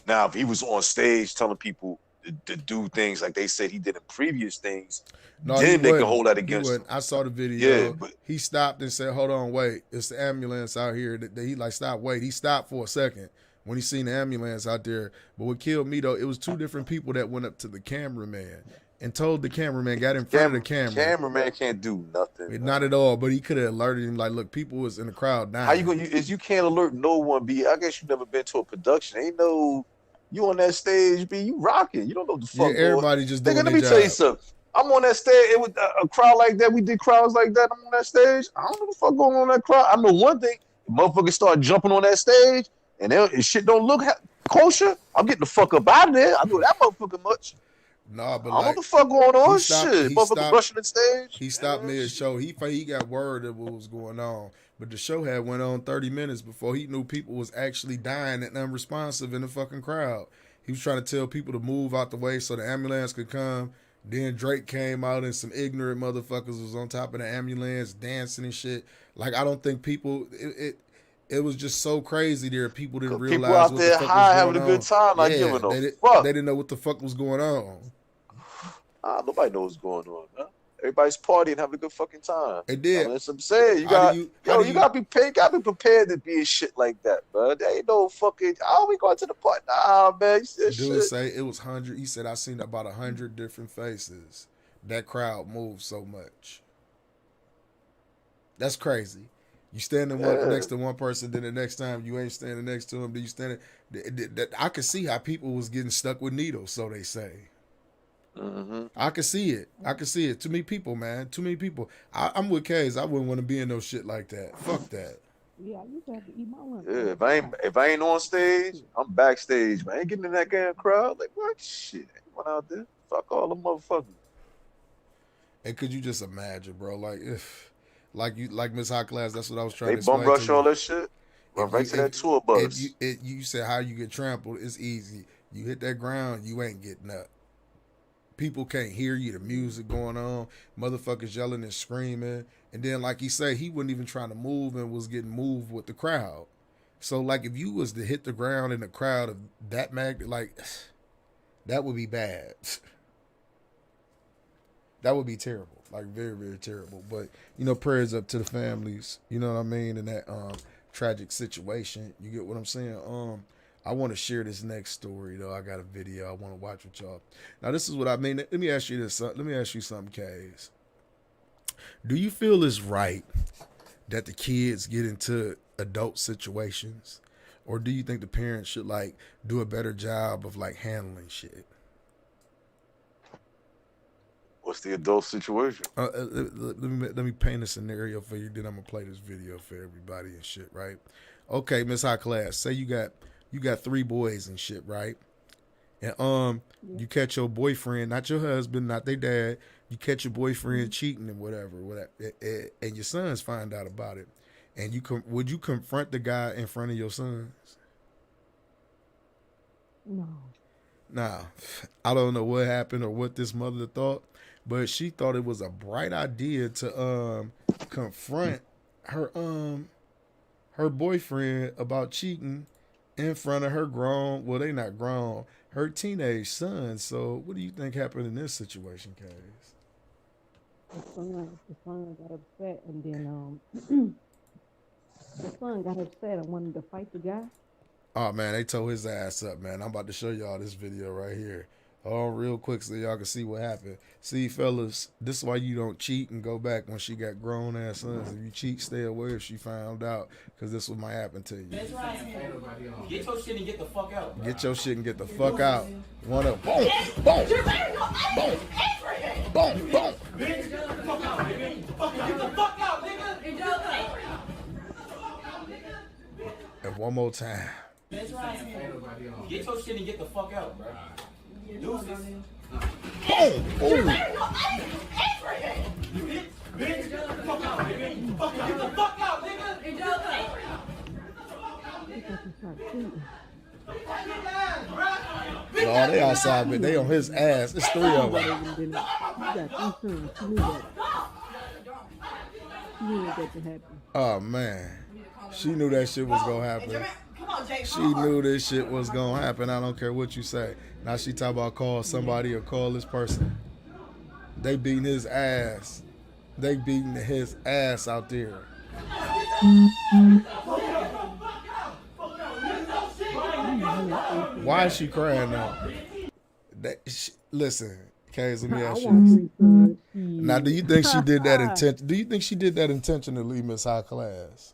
Now, if he was on stage telling people to do things like they said he did in previous things, No, then they can hold that He against him. wouldn't. I saw the video. Yeah, but He stopped and said, "Hold on, wait. It's the ambulance out here." That he like, stop, wait. He stopped for a second when he seen the ambulance out there. But what killed me though, it was two different people that went up to the cameraman and told the cameraman, got in front of the camera. Cameraman can't do nothing. Not at all. But he could have alerted him. Like, look, people was in the crowd dying. How you gonna? You can't alert no one. B. I guess you never been to a production. Ain't no. You on that stage, B. You rocking. You don't know what the fuck. Yeah, everybody just doing their their job. Let me tell you something. I'm on that stage. It was a crowd like that. We did crowds like that. I'm on that stage. I don't know what the fuck going on in that crowd. I know one thing. Motherfuckers start jumping on that stage, and shit don't look kosher. I'm getting the fuck up out of there. I know that motherfucker much. Nah, but I don't know what the fuck going on. He stopped, shit, motherfucker rushing the stage. He stopped mid-show. He got word of what was going on, but the show had went on 30 minutes before he knew people was actually dying and unresponsive in the fucking crowd. He was trying to tell people to move out the way so the ambulance could come. Then Drake came out and some ignorant motherfuckers was on top of the ambulance dancing and shit. Like, I don't think people. It was just so crazy there. People didn't realize people out what there the fuck high was having going a good time, not giving a fuck. They didn't know what the fuck was going on. Nobody knows what's going on, man. Everybody's partying, having a good fucking time. It did. That's what I'm saying. You gotta be prepared to be in shit like that, bro. There ain't no fucking. Oh, we going to the party? Nah, man. Dude shit. say it was 100. He said I seen about 100 different faces. That crowd moved so much. That's crazy. You standing next to one person, then the next time you ain't standing next to him. Then you standing. I could see how people was getting stuck with needles. So they say. Mm-hmm. I can see it. Too many people, man. Too many people. I'm with K's. I wouldn't want to be in no shit like that. Fuck that. Yeah, I used to have to eat my lunch. Yeah, if I ain't on stage, I'm backstage, man. I ain't getting in that damn crowd. Like, what? Shit. Anyone out there? Fuck all them motherfuckers. And could you just imagine, bro? Like, if, like Miss High Class, that's what I was trying to They explain. bum rush all that shit. Run right to that tour bus. You said how you get trampled, it's easy. You hit that ground, you ain't getting up. People can't hear you, the music going on, motherfuckers yelling and screaming. And then, like he said, he wasn't even trying to move and was getting moved with the crowd. So, like, if you was to hit the ground in a crowd of that like, that would be bad. That would be terrible. Like, very, very terrible. But, prayers up to the families, you know what I mean, in that tragic situation. You get what I'm saying? I want to share this next story, though. I got a video I want to watch with y'all. Now, this is what I mean. Let me ask you this. Let me ask you something, K's. Do you feel it's right that the kids get into adult situations? Or do you think the parents should, like, do a better job of, like, handling shit? What's the adult situation? Let me paint a scenario for you. Then I'm going to play this video for everybody and shit, right? Okay, Miss High Class. Say you got 3 boys and shit, right? And you catch your boyfriend, not your husband, not their dad. You catch your boyfriend cheating and whatever, and your sons find out about it. And would you confront the guy in front of your sons? No. Nah, I don't know what happened or what this mother thought, but she thought it was a bright idea to confront her boyfriend about cheating in front of her they not grown, her teenage son. So what do you think happened in this situation, Case? The son got upset, and then the son got upset and wanted to fight the guy. Oh man, they tore his ass up, man. I'm about to show y'all this video right here. Real quick so y'all can see what happened. See, fellas, this is why you don't cheat and go back when she got grown ass sons. If you cheat, stay away if she found out, because this is what might happen to you. That's right. Get your shit and get the fuck out. Bro. Get your shit and get the fuck out. One up. Boom, boom, boom, boom, boom. Get the fuck out, nigga. Get the fuck out, nigga. And one more time. That's right. Get your shit and get the fuck out, bro. Deuces. Boom, boom. Bitch, get the fuck out, nigga. Get the fuck out, nigga. Oh, they outside, but they on his ass. It's 3 of them. You got 3 sons. She knew that. She knew that to happen. Oh man, she knew that shit was gonna happen. Come on, Jay. She knew this shit was gonna happen. I don't care what you say. Now she talk about call somebody or call this person. They beating his ass. They beating his ass out there. Why is she crying now? Listen, Kaz, let me ask you this. Now, do you think she did that Do you think she did that intentionally, Miss High Class?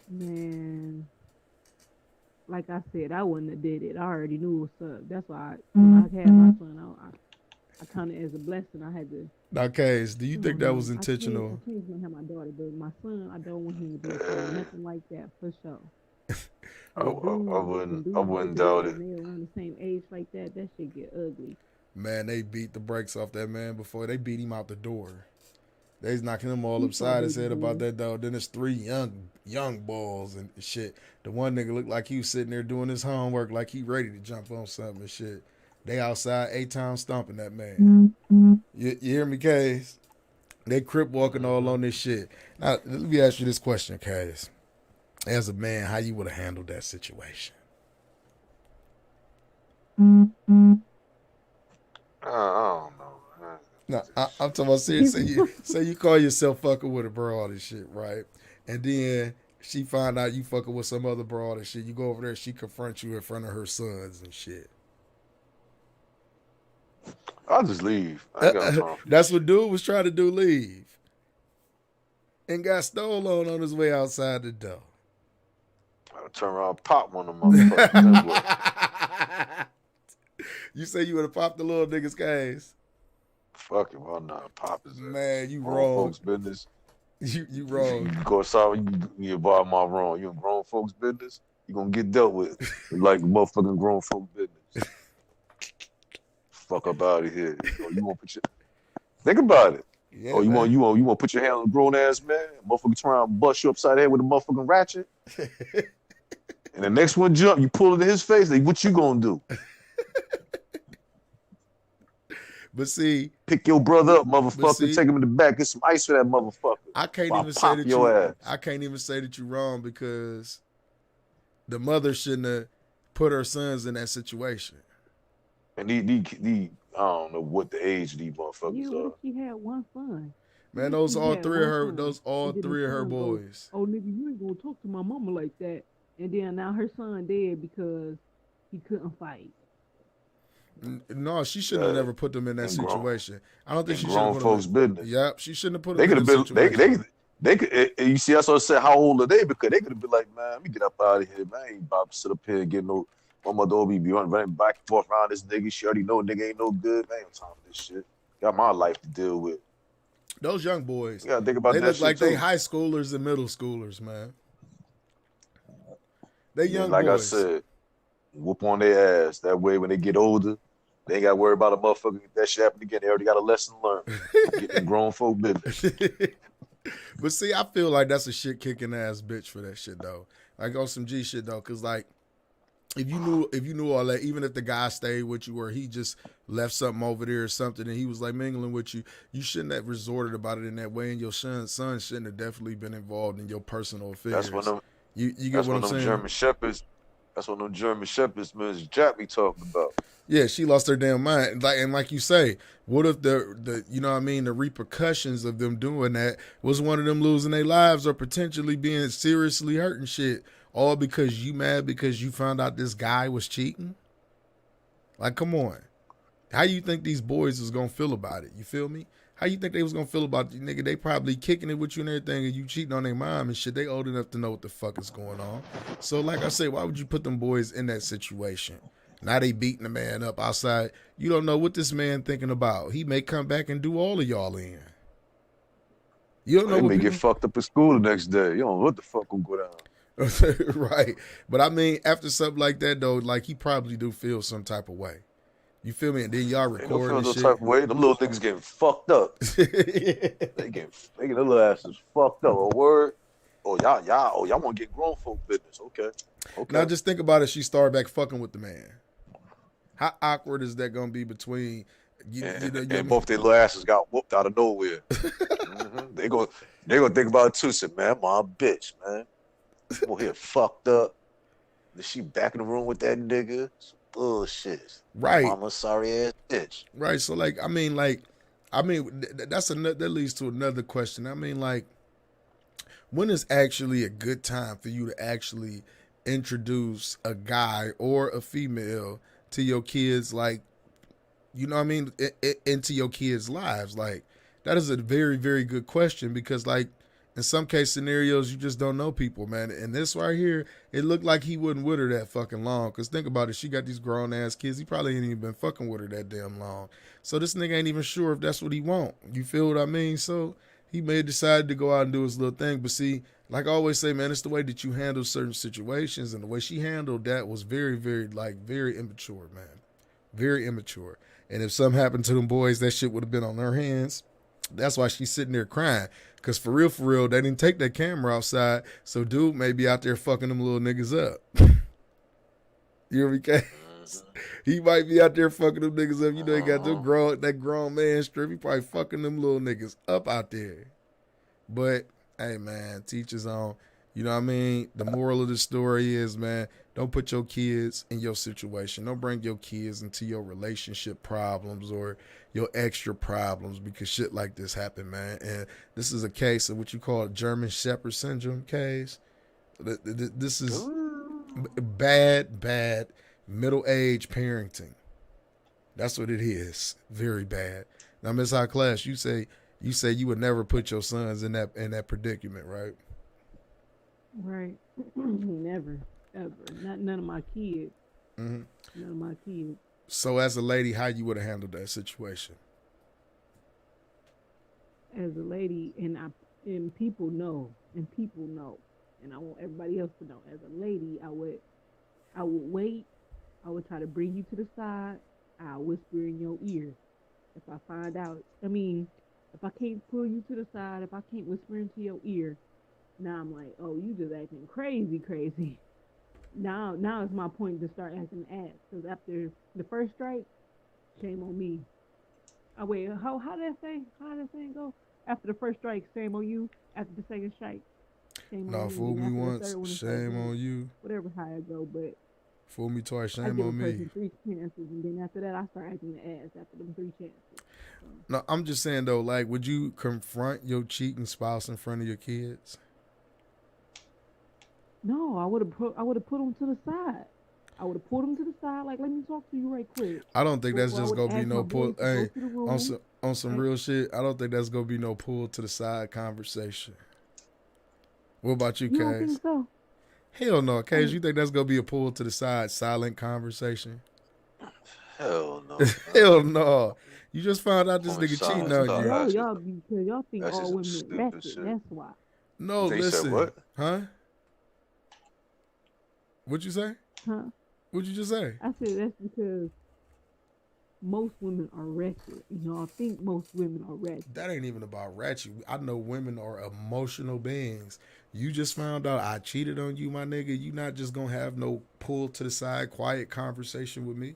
Man, like I said, I wouldn't have did it. I already knew what's up. That's why when I had my son, I kind of, as a blessing, I had to. Now, Kaz, do you think that was intentional? I can't have my daughter, but my son, I don't want him to be nothing like that for sure. I wouldn't doubt it. When they around the same age like that, that shit get ugly. Man, they beat the brakes off that man before. They beat him out the door. They's knocking him all upside his head about that dog. Then there's 3 young balls and shit. The one nigga looked like he was sitting there doing his homework like he ready to jump on something and shit. They outside 8 times stomping that man. You hear me, Kaz? They crip walking all on this shit. Now, let me ask you this question, Kaz. As a man, how you would have handled that situation? I don't know. No, I'm talking about seriously. Say you call yourself fucking with a broad and shit, right? And then she find out you fucking with some other broad and shit. You go over there, she confronts you in front of her sons and shit. I'll just leave. I ain't got no time for That's what dude was trying to do, leave. And got stole on his way outside the door. I'll turn around and pop one of them motherfuckers. You say you would have popped the little nigga's case. Fuck it, why not? Pop is Man, you grown wrong. folks' business. You wrong. You go outside, you bottom my wrong. You in grown folks' business, you gonna get dealt with like motherfucking grown folks' business. Fuck up out of here. You want to put your think about it. Yeah, you want to put your hand on a grown ass man? Motherfucker try and bust you upside the head with a motherfucking ratchet. And the next one jump, you pull it in his face. Like, what you gonna do? But see, pick your brother up, motherfucker. Take him in the back. Get some ice for that motherfucker. I can't even say that you're wrong because the mother shouldn't have put her sons in that situation. And I don't know what the age of these motherfuckers are. She had one son. Man, those all three of her boys. Oh, nigga, you ain't gonna talk to my mama like that. And then now her son dead because he couldn't fight. No, she shouldn't have never put them in that situation. I don't think she should have put folks' them in. business. Yep, she shouldn't have put them in that situation. They could. You see, that's what I said. How old are they? Because they could have been like, man, let me get up out of here, man. I ain't about to sit up here and get no. My mother be running back and forth around this nigga. She already know nigga ain't no good. Man, ain't time for this shit. Got my life to deal with. Those young boys. You gotta think about they that look shit like too. they high schoolers and middle schoolers, man. They young like boys. I said, whoop on their ass. That way, when they get older, they ain't got to worry about a motherfucker. If that shit happen again, they already got a lesson learned. Getting grown folk business. But see, I feel like that's a shit kicking ass bitch for that shit though. Like on some G shit though, cause like if you knew all that, even if the guy stayed with you or he just left something over there or something and he was like mingling with you, you shouldn't have resorted about it in that way. And your son shouldn't have definitely been involved in your personal affairs. That's when you get what I'm saying? German Shepherds. That's what them German Shepherds, Ms. Jack be talking about. Yeah, she lost her damn mind. Like you say, what if the you know what I mean, the repercussions of them doing that was one of them losing their lives or potentially being seriously hurt and shit, all because you mad because you found out this guy was cheating? Like, come on. How you think these boys was gonna feel about it? You feel me? How you think they was gonna feel about you, nigga? They probably kicking it with you and everything, and you cheating on their mom and shit. They old enough to know what the fuck is going on. So, like I say, why would you put them boys in that situation? Now they beating the man up outside. You don't know what this man thinking about. He may come back and do all of y'all in. You don't know. They may get fucked up at school the next day. You don't know what the fuck will go down. Right. But I mean, after something like that though, like he probably do feel some type of way. You feel me? And then y'all recording no shit. Type of way. Them little niggas getting fucked up. They get their little asses fucked up. A word. Oh y'all want to get grown folk business? Okay. Now just think about it. She started back fucking with the man. How awkward is that gonna be between you? And both their little asses got whooped out of nowhere. They gonna think about it too. Say, man, my bitch, man. I'm over here fucked up. Then she back in the room with that nigga. Some bullshit. Right. Mama sorry ass bitch. Right. So like, that's another, that leads to another question. I mean, like, when is actually a good time for you to actually introduce a guy or a female to your kids? Like, you know what I mean, into your kids' lives? Like, that is a very, very good question because, like, in some case scenarios, you just don't know people, man. And this right here, it looked like he wouldn't with her that fucking long. Because think about it, she got these grown ass kids. He probably ain't even been fucking with her that damn long. So this nigga ain't even sure if that's what he want. You feel what I mean? So he may decide to go out and do his little thing. But see, like I always say, man, it's the way that you handle certain situations. And the way she handled that was very, very, like, very immature, man. Very immature. And if something happened to them boys, that shit would have been on her hands. That's why she's sitting there crying. Because for real, they didn't take that camera outside. So dude may be out there fucking them little niggas up. You hear me, Case? He might be out there fucking them niggas up. You know, he got that grown man strip. He probably fucking them little niggas up out there. But, hey, man, teach his own. You know what I mean? The moral of the story is, man, don't put your kids in your situation. Don't bring your kids into your relationship problems or your extra problems because shit like this happen, man. And this is a case of what you call German Shepherd syndrome case. This is bad middle-aged parenting. That's what it is. Very bad. Now, Miss High Class, you say you would never put your sons in that predicament, right? Right. Never, ever. None of my kids. Mm-hmm. None of my kids. So, as a lady, how you would have handled that situation? As a lady, and people know, and I want everybody else to know. As a lady, I would wait. I would try to bring you to the side. I'll whisper in your ear. If I find out, if I can't pull you to the side, if I can't whisper into your ear, now I'm like, oh, you just acting crazy. Now it's my point to start acting ass. Because after the first strike, shame on me. Oh, wait, how did that saying go? After the first strike, shame on you. After the second strike, shame on me. Fool me once, shame on you. you. Whatever how it go, but Fool me twice, I shame give on a me. person 3 chances, and then after that, I start acting the ass after them 3 chances. So, No, I'm just saying though, like, would you confront your cheating spouse in front of your kids? no, I would have put them to the side. I would have pulled them to the side, like, let me talk to you right quick. I don't think that's Or I just would've gonna be asked no my boys pull. to go Hey, to the room. on some Right. real shit, I don't think that's gonna be no pull to the side conversation. What about you, You don't Kaz? think so? Hell no, Kaz. Hey. You think that's gonna be a pull to the side silent conversation? Hell no. Hell no. You just found out this Only nigga son cheating is on dog. you. That's Y'all because y'all think that's all just some women stupid ratchet. shit. That's why. No, They said listen. what? Huh? What'd you say? Huh? What'd you just say? I said that's because most women are ratchet. Y'all think most women are ratchet. That ain't even about ratchet. I know women are emotional beings. You just found out I cheated on you, my nigga. You not just gonna have no pull to the side, quiet conversation with me.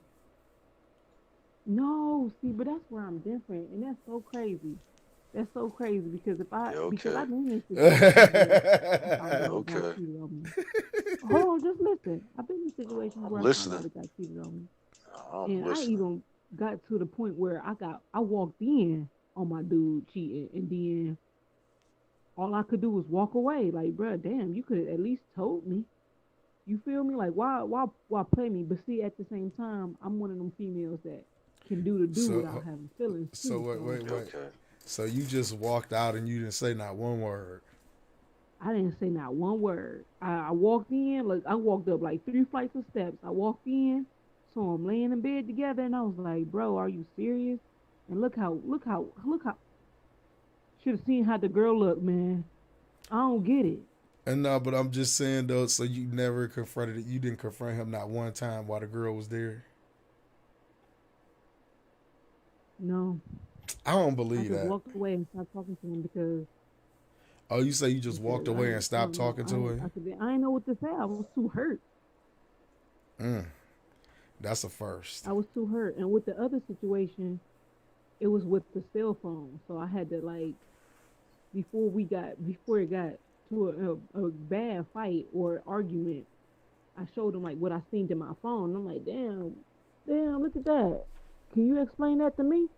No, see, but that's where I'm different, and that's so crazy. That's so crazy because because I've been in situations where I found out a guy Okay. cheated on me. Hold on, just listen. I've been in situations I'm where I found listening. out a guy cheated on me, I'm and I listening. even got to the point where I walked in on my dude cheating, and then all I could do was walk away. Like, bruh, damn, you could have at least told me. You feel me? Like, why play me? But see, at the same time, I'm one of them females that can do the do So, without having feelings so too. wait. Okay. So you just walked out and you didn't say not one word. I didn't say not one word. I walked in, like I walked up like 3 flights of steps. I walked in, saw them laying in bed together, and I was like, bro, are you serious? And look how should have seen how the girl looked, man. I don't get it. And no, but I'm just saying though. So you never confronted it. You didn't confront him not one time while the girl was there. No, I don't I believe just that. walked away and stopped talking to him because Oh, you say you just walked away and I stopped don't know. talking to her? I didn't know what to say. I was too hurt. That's a first. I was too hurt. And with the other situation, it was with the cell phone. So I had to like before it got to into a bad fight or argument, I showed him like what I seen in my phone. I'm like, damn, look at that. Can you explain that to me?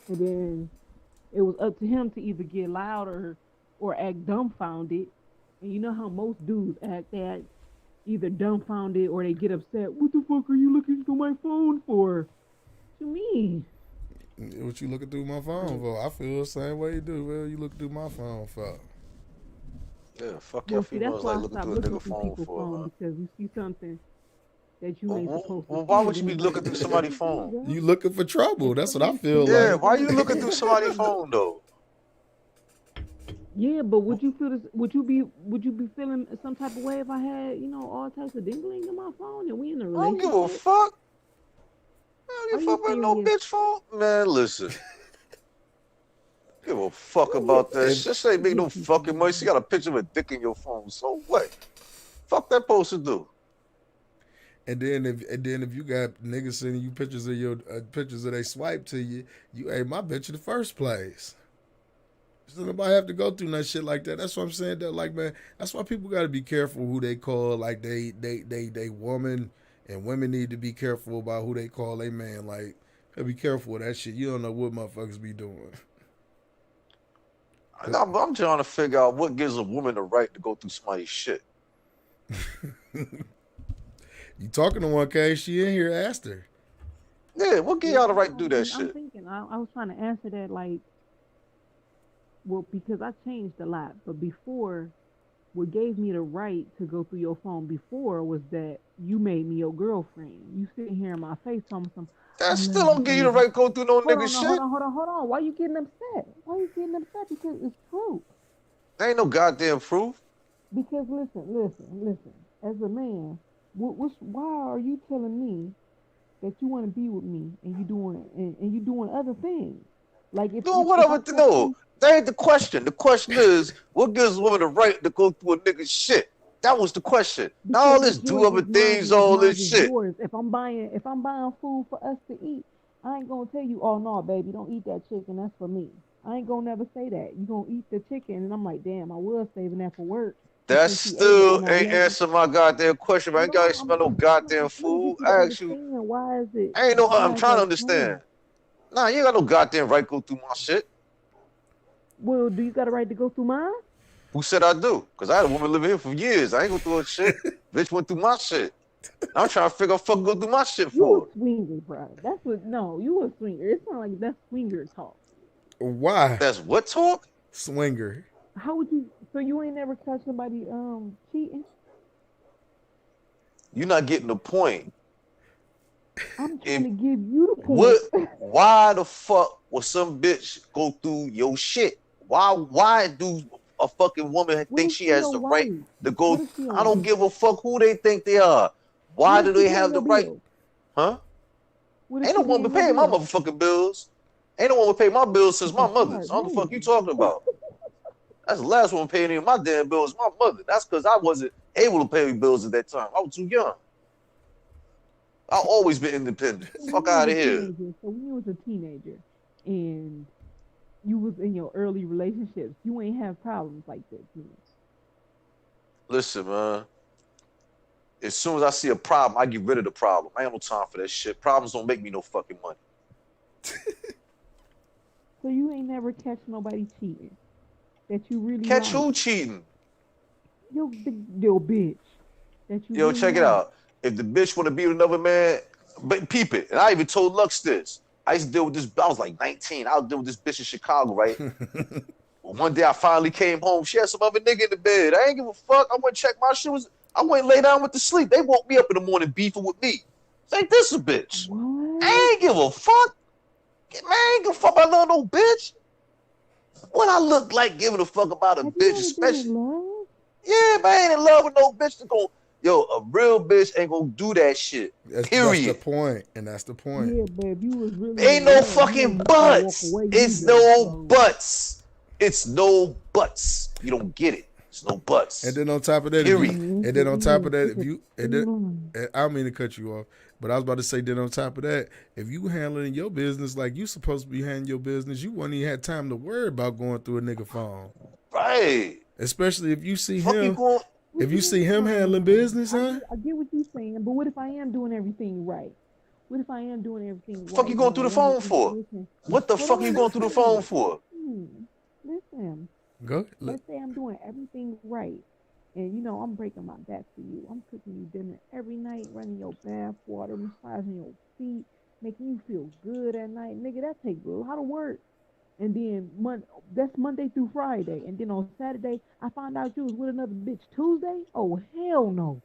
And then it was up to him to either get loud or act dumbfounded. And you know how most dudes act, they act either dumbfounded or they get upset. What the fuck are you looking through my phone for? What you mean? What you looking through my phone for? I feel the same way you do. Well, you looking through my phone for? Yeah, fuck your Well, see, that's females why like I looking stopped through a looking nigga through phone people's for, phone man. because you see something that you ain't supposed to Well, see. why would you then be it's looking through like, somebody's phone? You looking for trouble? That's what I feel Yeah, like. why you looking through somebody's phone though? Yeah, but would you feel this? Would you be feeling some type of way if I had all types of dingling in my phone and we in a I don't give a relationship? fuck. I don't Are give a you fuck about no serious? bitch phone. Man, listen. Give a fuck about that. If Shit ain't make no fucking money. She got a picture of a dick in your phone. So what? Fuck that supposed to do. And then if you got niggas sending you pictures of your pictures of they swipe to you, you ain't my bitch in the first place. So nobody have to go through that shit like that. That's what I'm saying. That like, man, that's why people got to be careful who they call like they woman, and women need to be careful about who they call they man. Like, be careful with that shit. You don't know what motherfuckers be doing. I'm trying to figure out what gives a woman the right to go through somebody's shit. You talking to one case? She in here. Asked her. Yeah, what give y'all the right to do that I'm shit? thinking. I was trying to answer that like, well, because I changed a lot, but before, what gave me the right to go through your phone before was that you made me your girlfriend. You sitting here in my face telling me some. That still don't give you the right to go through no Hold nigga on, shit. hold on. Why you getting upset? Why you getting upset? Because it's true. There ain't no goddamn proof. Because listen. As a man, why are you telling me that you want to be with me and you doing other things? Like Doing if I whatever to text know. you, That ain't the question. The question is, what gives a woman the right to go through a nigga's shit? That was the question. Now all because this it's do yours other is mine things, and it's all mine this is shit. yours. If I'm buying food for us to eat, I ain't gonna tell you, oh no, baby, don't eat that chicken. That's for me. I ain't gonna never say that. You gonna eat the chicken, and I'm like, damn, I was saving that for work. And That since you ate it, still and I ain't love you, answer my goddamn question. Man. I ain't no, gotta smell no goddamn I'm trying to food. get you to I ask you, understand why is it, I ain't know. I'm why is trying to that understand. changed? Nah, you ain't got no goddamn right to go through my shit. Well, do you got a right to go through mine? Who said I do? Because I had a woman living here for years. I ain't go through her shit. Bitch went through my shit. Now I'm trying to figure out what fuck go through my shit You a for. swinger, bro. That's what. No, you a swinger. It sounds like that's swinger talk. Why? That's what talk? Swinger. How would you? So you ain't never catch somebody cheating? You're not getting the point. I'm trying If to give you the what? point. Why the fuck will some bitch go through your shit? Why do a fucking woman What think if she she has your the right wife? to What go? if she your I don't wife? give a fuck who they think they are. What Why if do she they paying have the your right? bill? Huh? What if Ain't she no woman paying your paying my bill? motherfucking bills. Ain't no woman pay my bills since my A mother's. smart What the fuck you man. talking about? That's the last one paying any of my damn bills, my mother. That's because I wasn't able to pay bills at that time. I was too young. I've always been independent. So Fuck out of here. when you was a teenager, and you was in your early relationships, you ain't have problems like this. Listen, man. As soon as I see a problem, I get rid of the problem. I ain't no time for that shit. Problems don't make me no fucking money. So you ain't never catch nobody cheating that you really Catch like. who cheating? Your bitch that you Yo, really check it like. out. If the bitch want to be with another man, but peep it. And I even told Lux this. I used to deal with this. I was like 19. I was dealing with this bitch in Chicago, right? Well, one day I finally came home. She had some other nigga in the bed. I ain't give a fuck. I went check my shoes. I went lay down with the sleep. They woke me up in the morning beefing with me. Think this a bitch. I What? ain't give a fuck. Man, I ain't give a fuck about no bitch. What I look like giving a fuck about a Have you bitch, ever been in especially. love? Yeah, man, I ain't in love with no bitch to go. Yo, a real bitch ain't gonna do that shit. That's the Period. point, and that's the point. Yeah, but if you was really Ain't in no love, you fucking wouldn't try to walk buts. away It's either. no So buts. It's no buts. You don't get it. It's no And buts. then on top of that, if you, Period. mm, and it's a, then on top yeah, of that, it's if a you, and thin then, line. and I don't mean to cut you off, but I was about to say, then on top of that, if you handling your business like you supposed to be handling your business, you wouldn't even have time to worry about going through a nigga phone. Right. Especially if you see Fuck you him, going? if you see him handling business, I huh? get, I get what you're saying, but what if I am doing everything right? What if I am doing everything Fuck right you and going I through the want phone to for? listen? What the Hold fuck on, you going through the phone for? listen. Go. Let's say I'm doing everything right, and I'm breaking my back for you. I'm cooking you dinner every night, running your bath water, massaging your feet, making you feel good at night, nigga. That takes a lot of work. And then that's Monday through Friday, and then on Saturday I found out you was with another bitch Tuesday. Oh hell no,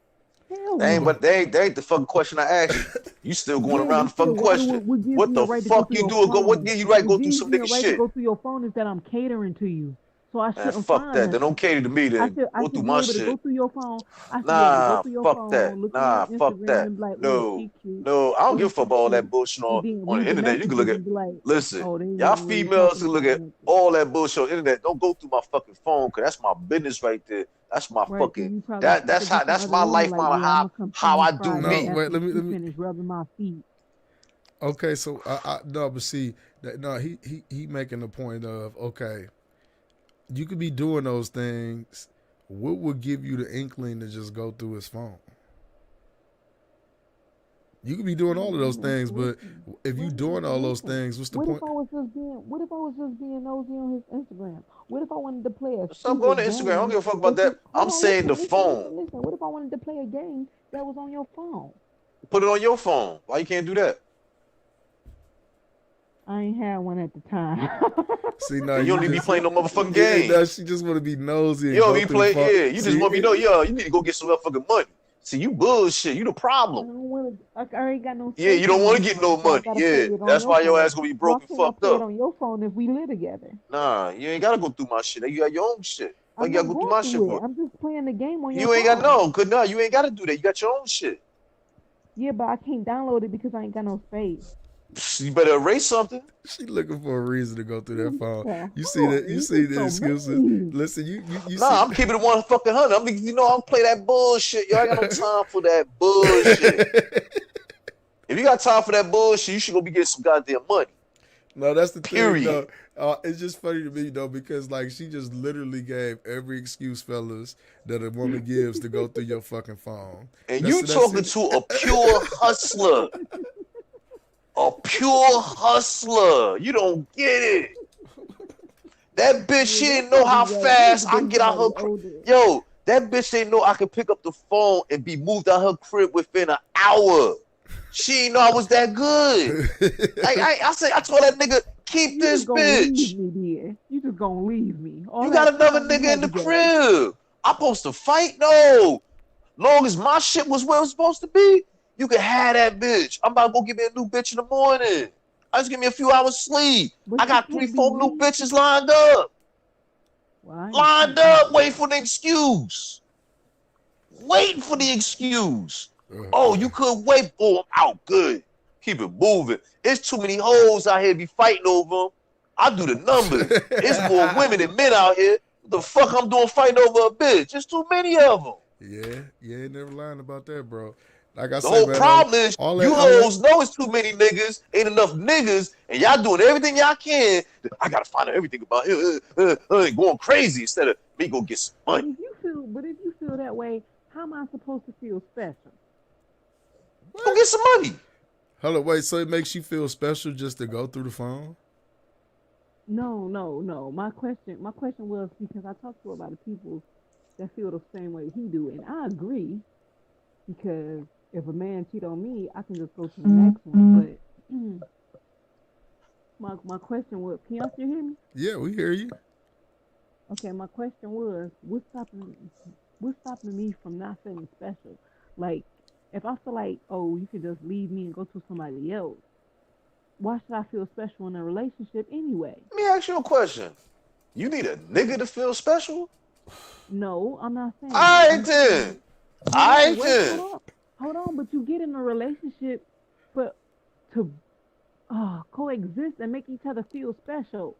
hell They ain't, no. but they ain't the fucking question I asked you. You still going Yeah, around you the still. fucking Why question. what gives What me a the right to go fuck through you your do? What phone? give you right to What go through gives some me a nigga right to shit? go through your phone is that I'm catering to you, so I Man, shouldn't fuck find that. Then don't nothing. cater to me then. I Go through should be my able to go shit. through your phone. I should be able to go Nah, through your fuck that. phone, look at your Nah, fuck Instagram, that. and be like, "Oh, No, she cute. no. I don't give Oh, a fuck she about all that cute," bullshit and then on read the the internet. You can look messages at, and be like, listen, "Oh, they y'all weren't really females talking can look about at nothing." all that bullshit on the internet. Don't go through my fucking phone, cause that's my business right there. That's my Right? Because fucking you probably that that's could be how some that's other my woman like, lifeline of "Yeah, I'm gonna come see how you I do Friday No, me. wait. after Let you me. finish rubbing my feet." Okay, so no, but see, no, he making the point of, okay, you could be doing those things. What would give you the inkling to just go through his phone? You could be doing all of those things, but if you doing all those Listen. things, what's the What if point? I was just being nosy on his Instagram? What if I wanted to play a Stop going to stupid Instagram. I don't game? give a fuck about that. Hold I'm on, saying the phone. listen. What if I wanted to play a game that was on your phone? Put it on your phone. Why you can't do that? I ain't had one at the time. See, now Then you you don't need to be just, playing no motherfucking yeah, game. now she just want to be nosy You and don't go be through the play. phone. Yeah, you just See, want me to know. Yeah, you need to go get some motherfucking money. See, you bullshit. You the I problem. don't want to. I already got no Yeah, space you on don't my want to get no phone, so I money. gotta play Yeah, it on that's your why your phone. ass gonna be Why broke and can't I fucked play it up. on your phone if we live together? Nah, you ain't gotta go through my shit. You got your own shit. Why I'm you gotta not go through going my shit through it. for? I'm just playing the game on your You ain't got phone. no. Good no. You ain't gotta do that. You got your own shit. Yeah, but I can't download it because I ain't got no space. You better erase something. she looking for a reason to go through that phone. Yeah, You see hold that? on, You you see just the so excuses? mean. Listen, you see. Nah, I'm keeping it 1 fucking 100. I don't play that bullshit. Yo, I ain't got no time for that bullshit. If you got time for that bullshit, you should go be getting some goddamn money. No, that's the thing, Period. though. It's just funny to me, though, because like she just literally gave every excuse, fellas, that a woman gives to go through your fucking phone. And That's you that's talking it. to a pure hustler. A pure hustler. You don't get it. That bitch, Yeah, she that's didn't know probably how right. You need fast to I can date get out somebody her older. Yo, that bitch didn't know I could pick up the phone and be moved out her crib within an hour. She didn't know I was that good. I told that nigga, keep You this just gonna leave bitch. me, dear. You just gonna leave me. All You that got another time we nigga in had the together. crib. I'm supposed to fight? No. Long as my shit was where it was supposed to be, you can have that bitch. I'm about to go get me a new bitch in the morning. I just give me a few hours sleep. But I she got three, can't be four with new me. bitches lined up. Well, I ain't Lined cheating up, either. waiting for the excuse. Waiting for the excuse. Oh, you couldn't wait. Oh, I'm out. Good. Keep it moving. It's too many hoes out here to be fighting over them. I do the numbers. It's more women than men out here. What the fuck I'm doing fighting over a bitch? There's too many of them. Yeah, you ain't never lying about that, bro. Like I The say, whole man, problem is all you that, all that. hoes know it's too many niggas, ain't enough niggas, and y'all doing everything y'all can. I gotta find out everything about him, going crazy instead of me go get some But money. if you feel that way, how am I supposed to feel special? Go get some money. Hold up, wait. So it makes you feel special just to go through the phone? No. My question was because I talked to a lot of people that feel the same way he do, and I agree because if a man cheat on me, I can just go to the next one. But my question was, can y'all still hear me? Yeah, we hear you. Okay, my question was, what's stopping me from not feeling special? Like, if I feel like, oh, you could just leave me and go to somebody else, why should I feel special in a relationship anyway? Let me ask you a question. You need a nigga to feel special? No, I'm not saying that. Alright I'm then. saying, no, Alright wait, then. hold on. But you get in a relationship, but to coexist and make each other feel special.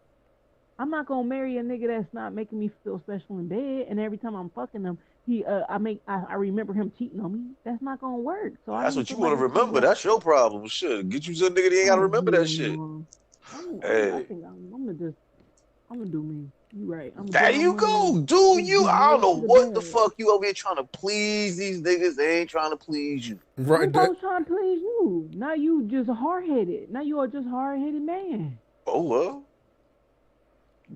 I'm not gonna marry a nigga that's not making me feel special in bed, and every time I'm fucking him, I remember him cheating on me. That's not gonna work. So I That's need what you want somebody to that's gonna be remember. like, That's your problem. Shit. Get you some nigga that ain't gotta oh remember that hell shit. no. I Hey. think I'm gonna do me. You right. I'm gonna There get my you money go. and Do just you? be I don't right know to the what the bag. fuck you over here trying to please these niggas. They ain't trying to please you. I'm Right there. supposed to try and please you. Now you just hard headed. Now you are just hard headed man. Oh well.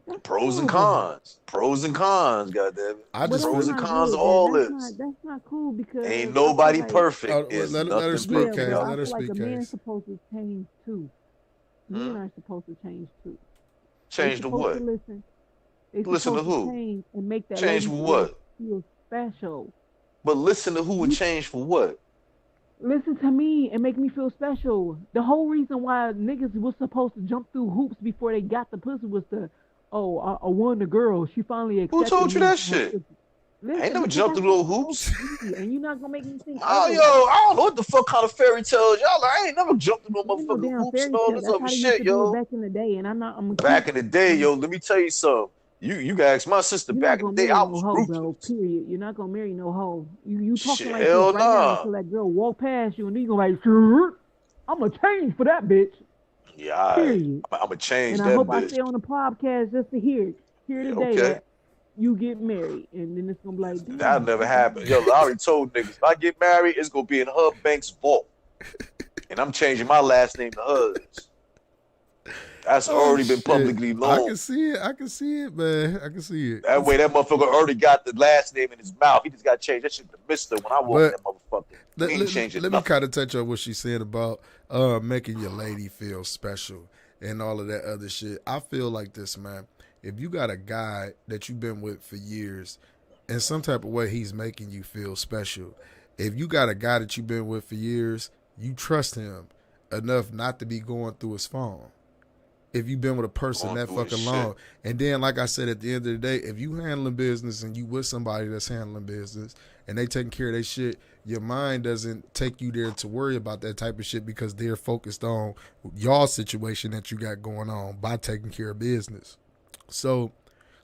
That's Pros and horrible. cons. Pros and cons, goddammit. I But just that's Pros feel. and not cons of good. Then all this. that's not cool because Ain't I feel nobody like perfect. Well, It's let her nothing speak, yeah, perfect Case. but out I Let her feel like speak, a man is Case. supposed to change too. there. Men are supposed to change too. They Change to supposed to what? listen. They Listen to supposed to who? change and make that Change lady for what? feel special. But listen to who would You change for what? listen to me and make me feel special. The whole reason why niggas was supposed to jump through hoops before they got the pussy was to, oh, I won the girl. She finally Who accepted told you me that for her shit? pussy. I ain't Listen, never because jumped that's through how those it's supposed hoops. to be, and you're not gonna make me think Oh, yo, otherwise. I don't know what the fuck kind of fairy tales y'all like. I ain't never jumped through no Ain't no motherfucking damn hoops and fairy all tale. this That's other how they used shit, to do it yo. back in the day, and I'm gonna Back keep. in the day, yo, let me tell you something. You can ask my sister. You're not Back in the gonna day, marry I no was hoe, bro. ruthless. Period. You're not gonna marry no hoe. You talking Shit, like this hell right now nah. until that girl walk past you, and then you gonna be like, sure, I'm gonna change for that bitch. Yeah, all right. Period. I'm gonna change And I that hope I bitch. stay on the podcast just to hear Yeah, today okay. that you get married, and then it's gonna be like, That'll damn, never okay. happen. Yo, I already told niggas if I get married, it's gonna be in her bank's vault, and I'm changing my last name to hers. That's Oh already been shit! publicly I known. can see it. I can see it, man. I can see it. That way, that motherfucker already got the last name in his mouth. He just got to change that shit to Mister when I walk in But that motherfucker. let, He ain't let, changing let me nothing. kind of touch on what she said about making your lady feel special and all of that other shit. I feel like this, man. If you got a guy that you've been with for years, in some type of way, he's making you feel special. If you got a guy that you've been with for years, you trust him enough not to be going through his phone. If you've been with a person Going that through his fucking shit. long. And then, like I said, at the end of the day, if you handling business and you with somebody that's handling business and they taking care of their shit, your mind doesn't take you there to worry about that type of shit because they're focused on y'all situation that you got going on by taking care of business. So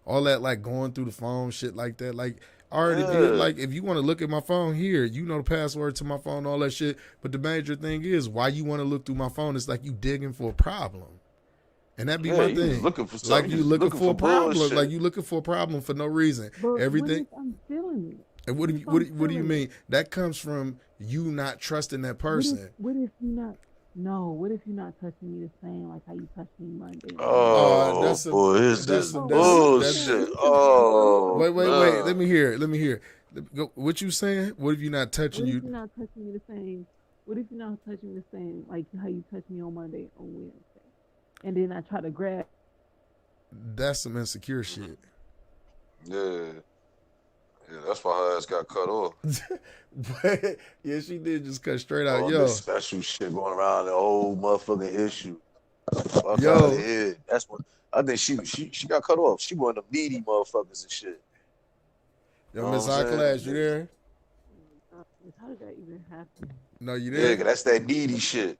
all that like going through the phone shit like that, like I already did. Yeah. Like if you want to look at my phone here, you know the password to my phone, all that shit. But the major thing is why you want to look through my phone. It's like you digging for a problem. And that be Yeah, my you just thing. looking for Like something. you You just looking looking for for a problem. bullshit. Like you looking for a problem for no reason. But what Everything. if I'm feeling it? And What if I'm what do you feeling mean? it? That comes from you not trusting that person. What if you not? No. What if you're not touching me the same like how you touch me Monday and Wednesday? Oh That's a boy, is that's this Oh, listen, bullshit? listen. Oh wait. Let man. me hear it. Let me hear it. What you saying? What if you not touching What if you? you're not touching me the same? What if you're not touching me the same like how you touch me on Monday on Wednesday? And then I try to grab. That's some insecure shit. Yeah, yeah. That's why her ass got cut off. But yeah, she did just cut straight out. All this special shit going around the whole motherfucking issue. Fuck out of Yo, here. That's what I think. She got cut off. She one of them needy motherfuckers and shit. You yo, know Miss what High I'm Class, you saying? there? How did that even happen? No, you Yeah, there? 'cause that's that needy shit.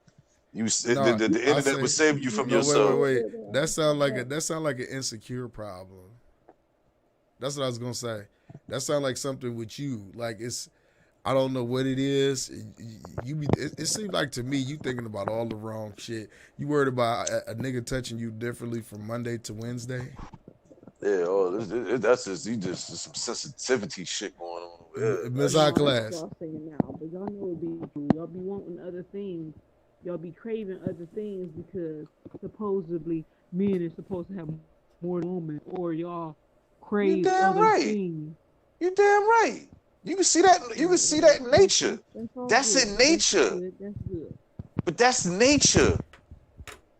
No, The I internet say will save you from no. yourself. Wait. That sound like an insecure problem. That's what I was gonna say. That sound like something with you. Like it's, I don't know what it is. It seems like to me you thinking about all the wrong shit. You worried about a nigga touching you differently from Monday to Wednesday. Yeah, that's just some sensitivity shit going on over here. That Miss High shit. No, that's what Class. y'all saying now, but y'all know it be true. Y'all be wanting other things. Y'all be craving other things because supposedly men are supposed to have more than women, or y'all You crave damn other right. things. You damn right. You can see that. You can see that in nature. That's all That's good. in nature. That's good. But that's nature.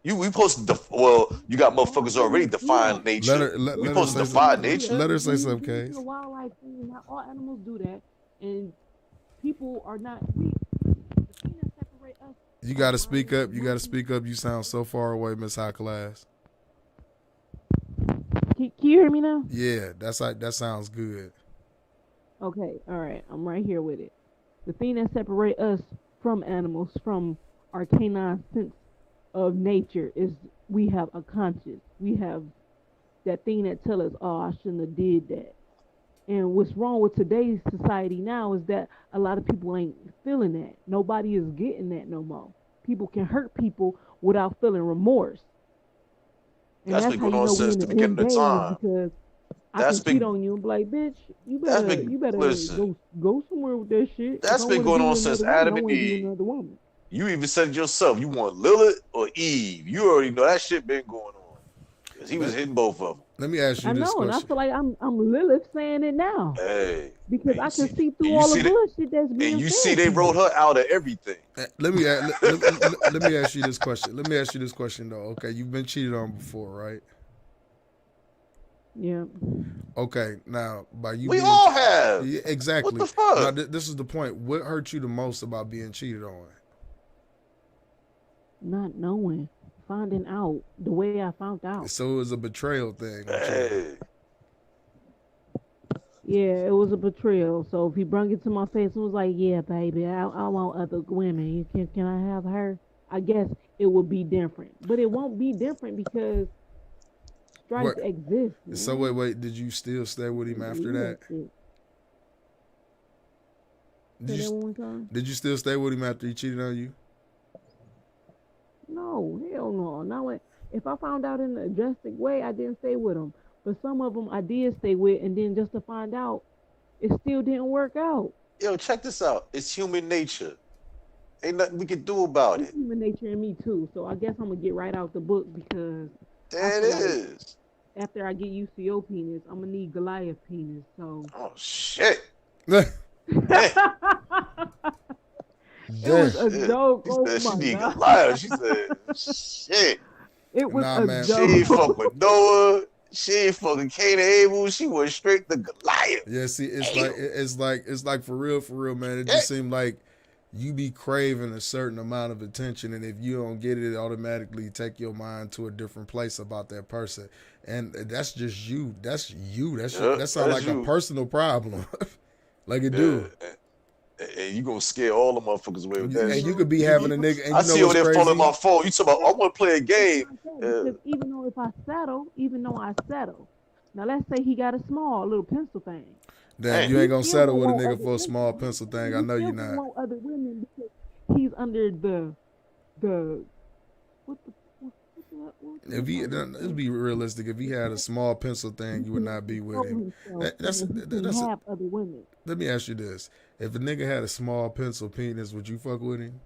We supposed to you got motherfuckers already defined nature. We Let her supposed to say define something. nature. Let her say When you something, get into Case. the wildlife thing, not all animals do that, and people are not. The thing that separate us You from gotta speak lions up. and You gotta monkeys. speak up. You sound so far away, Miss High Class. Can you hear me now? Yeah, that sounds good. Okay, all right, I'm right here with it. The thing that separates us from animals, from our canine sense of nature, is we have a conscience. We have that thing that tell us, "Oh, I shouldn't have did that." And what's wrong with today's society now is that a lot of people ain't feeling that. Nobody is getting that no more. People can hurt people without feeling remorse. And That's that's been how going you on know we since in the the beginning end of days time. because I That's can cheat been on you and be like, bitch, that's been you better listen. go somewhere with that shit. If That's I been want to going be on with since another woman, Adam I and want to be with Eve. another woman. You even said it yourself. You want Lilith or Eve. You already know that shit been going on. Because he was Let, hitting both of them. let me ask I you this know, and I question. feel like I'm Lilith saying it now Hey, because and I you can see, see and through you all the see that, bullshit that's and being you see said they to wrote me. her out of everything. Let me ask you this question. Let me ask you this question though. Okay, you've been cheated on before, right? Yeah. Okay, now by you We being all have. yeah, What exactly. the Now fuck? this is the point. What hurt you the most about being cheated on? Not knowing, finding out the way I found out. So it was a betrayal thing with you. Hey, Yeah, it was a betrayal. So if he brung it to my face and was like, "Yeah, baby, I want other women. You can I have her?" I guess it would be different, but it won't be different because strife What? exists, So man. wait. Did you still stay with him Can't after believe that? that shit. Did Say you that one more time. did you still stay with him after he cheated on you? No, hell no. Now, if I found out in a drastic way, I didn't stay with him. But some of them I did stay with, and then just to find out, it still didn't work out. yo, check this out. It's human nature. Ain't nothing we can do about It's it. human nature in me too. So I guess I'm gonna get right out the book because I There it feel like is. after I get used to your penis, I'm gonna need Goliath penis. So Oh shit. Damn. Damn. it was a Shit. joke. She Oh said she my need god, Goliath. She said, shit. it was Nah, a man. She ain't fuck joke. with Noah. She ain't fucking Cain and Abel. She went straight to Goliath. Yeah, see, Damn. it's like for real, man. It Yeah. just seemed like you be craving a certain amount of attention, and if you don't get it, it automatically take your mind to a different place about that person, and that's just you. That's you. Yeah, That sounds that's like a you. personal problem, like it Yeah. do. And you gonna scare all the motherfuckers away with that And you shit. could be having a nigga, and I you know see over what's there phoning crazy? my phone. You talking about I want to play a That's game. what I said Yeah. because even though I settle, now let's say he got a small little pencil thing. Damn, Damn. you He ain't gonna still settle gonna with a want nigga other for a small women. pencil thing. I He know still you're gonna not. want other women because he's under the what the If he, let's be realistic. If he had a small pencil thing, he you would can not be with control him. himself and he can That's. have other women. Let me ask you this: if a nigga had a small pencil penis, would you fuck with him?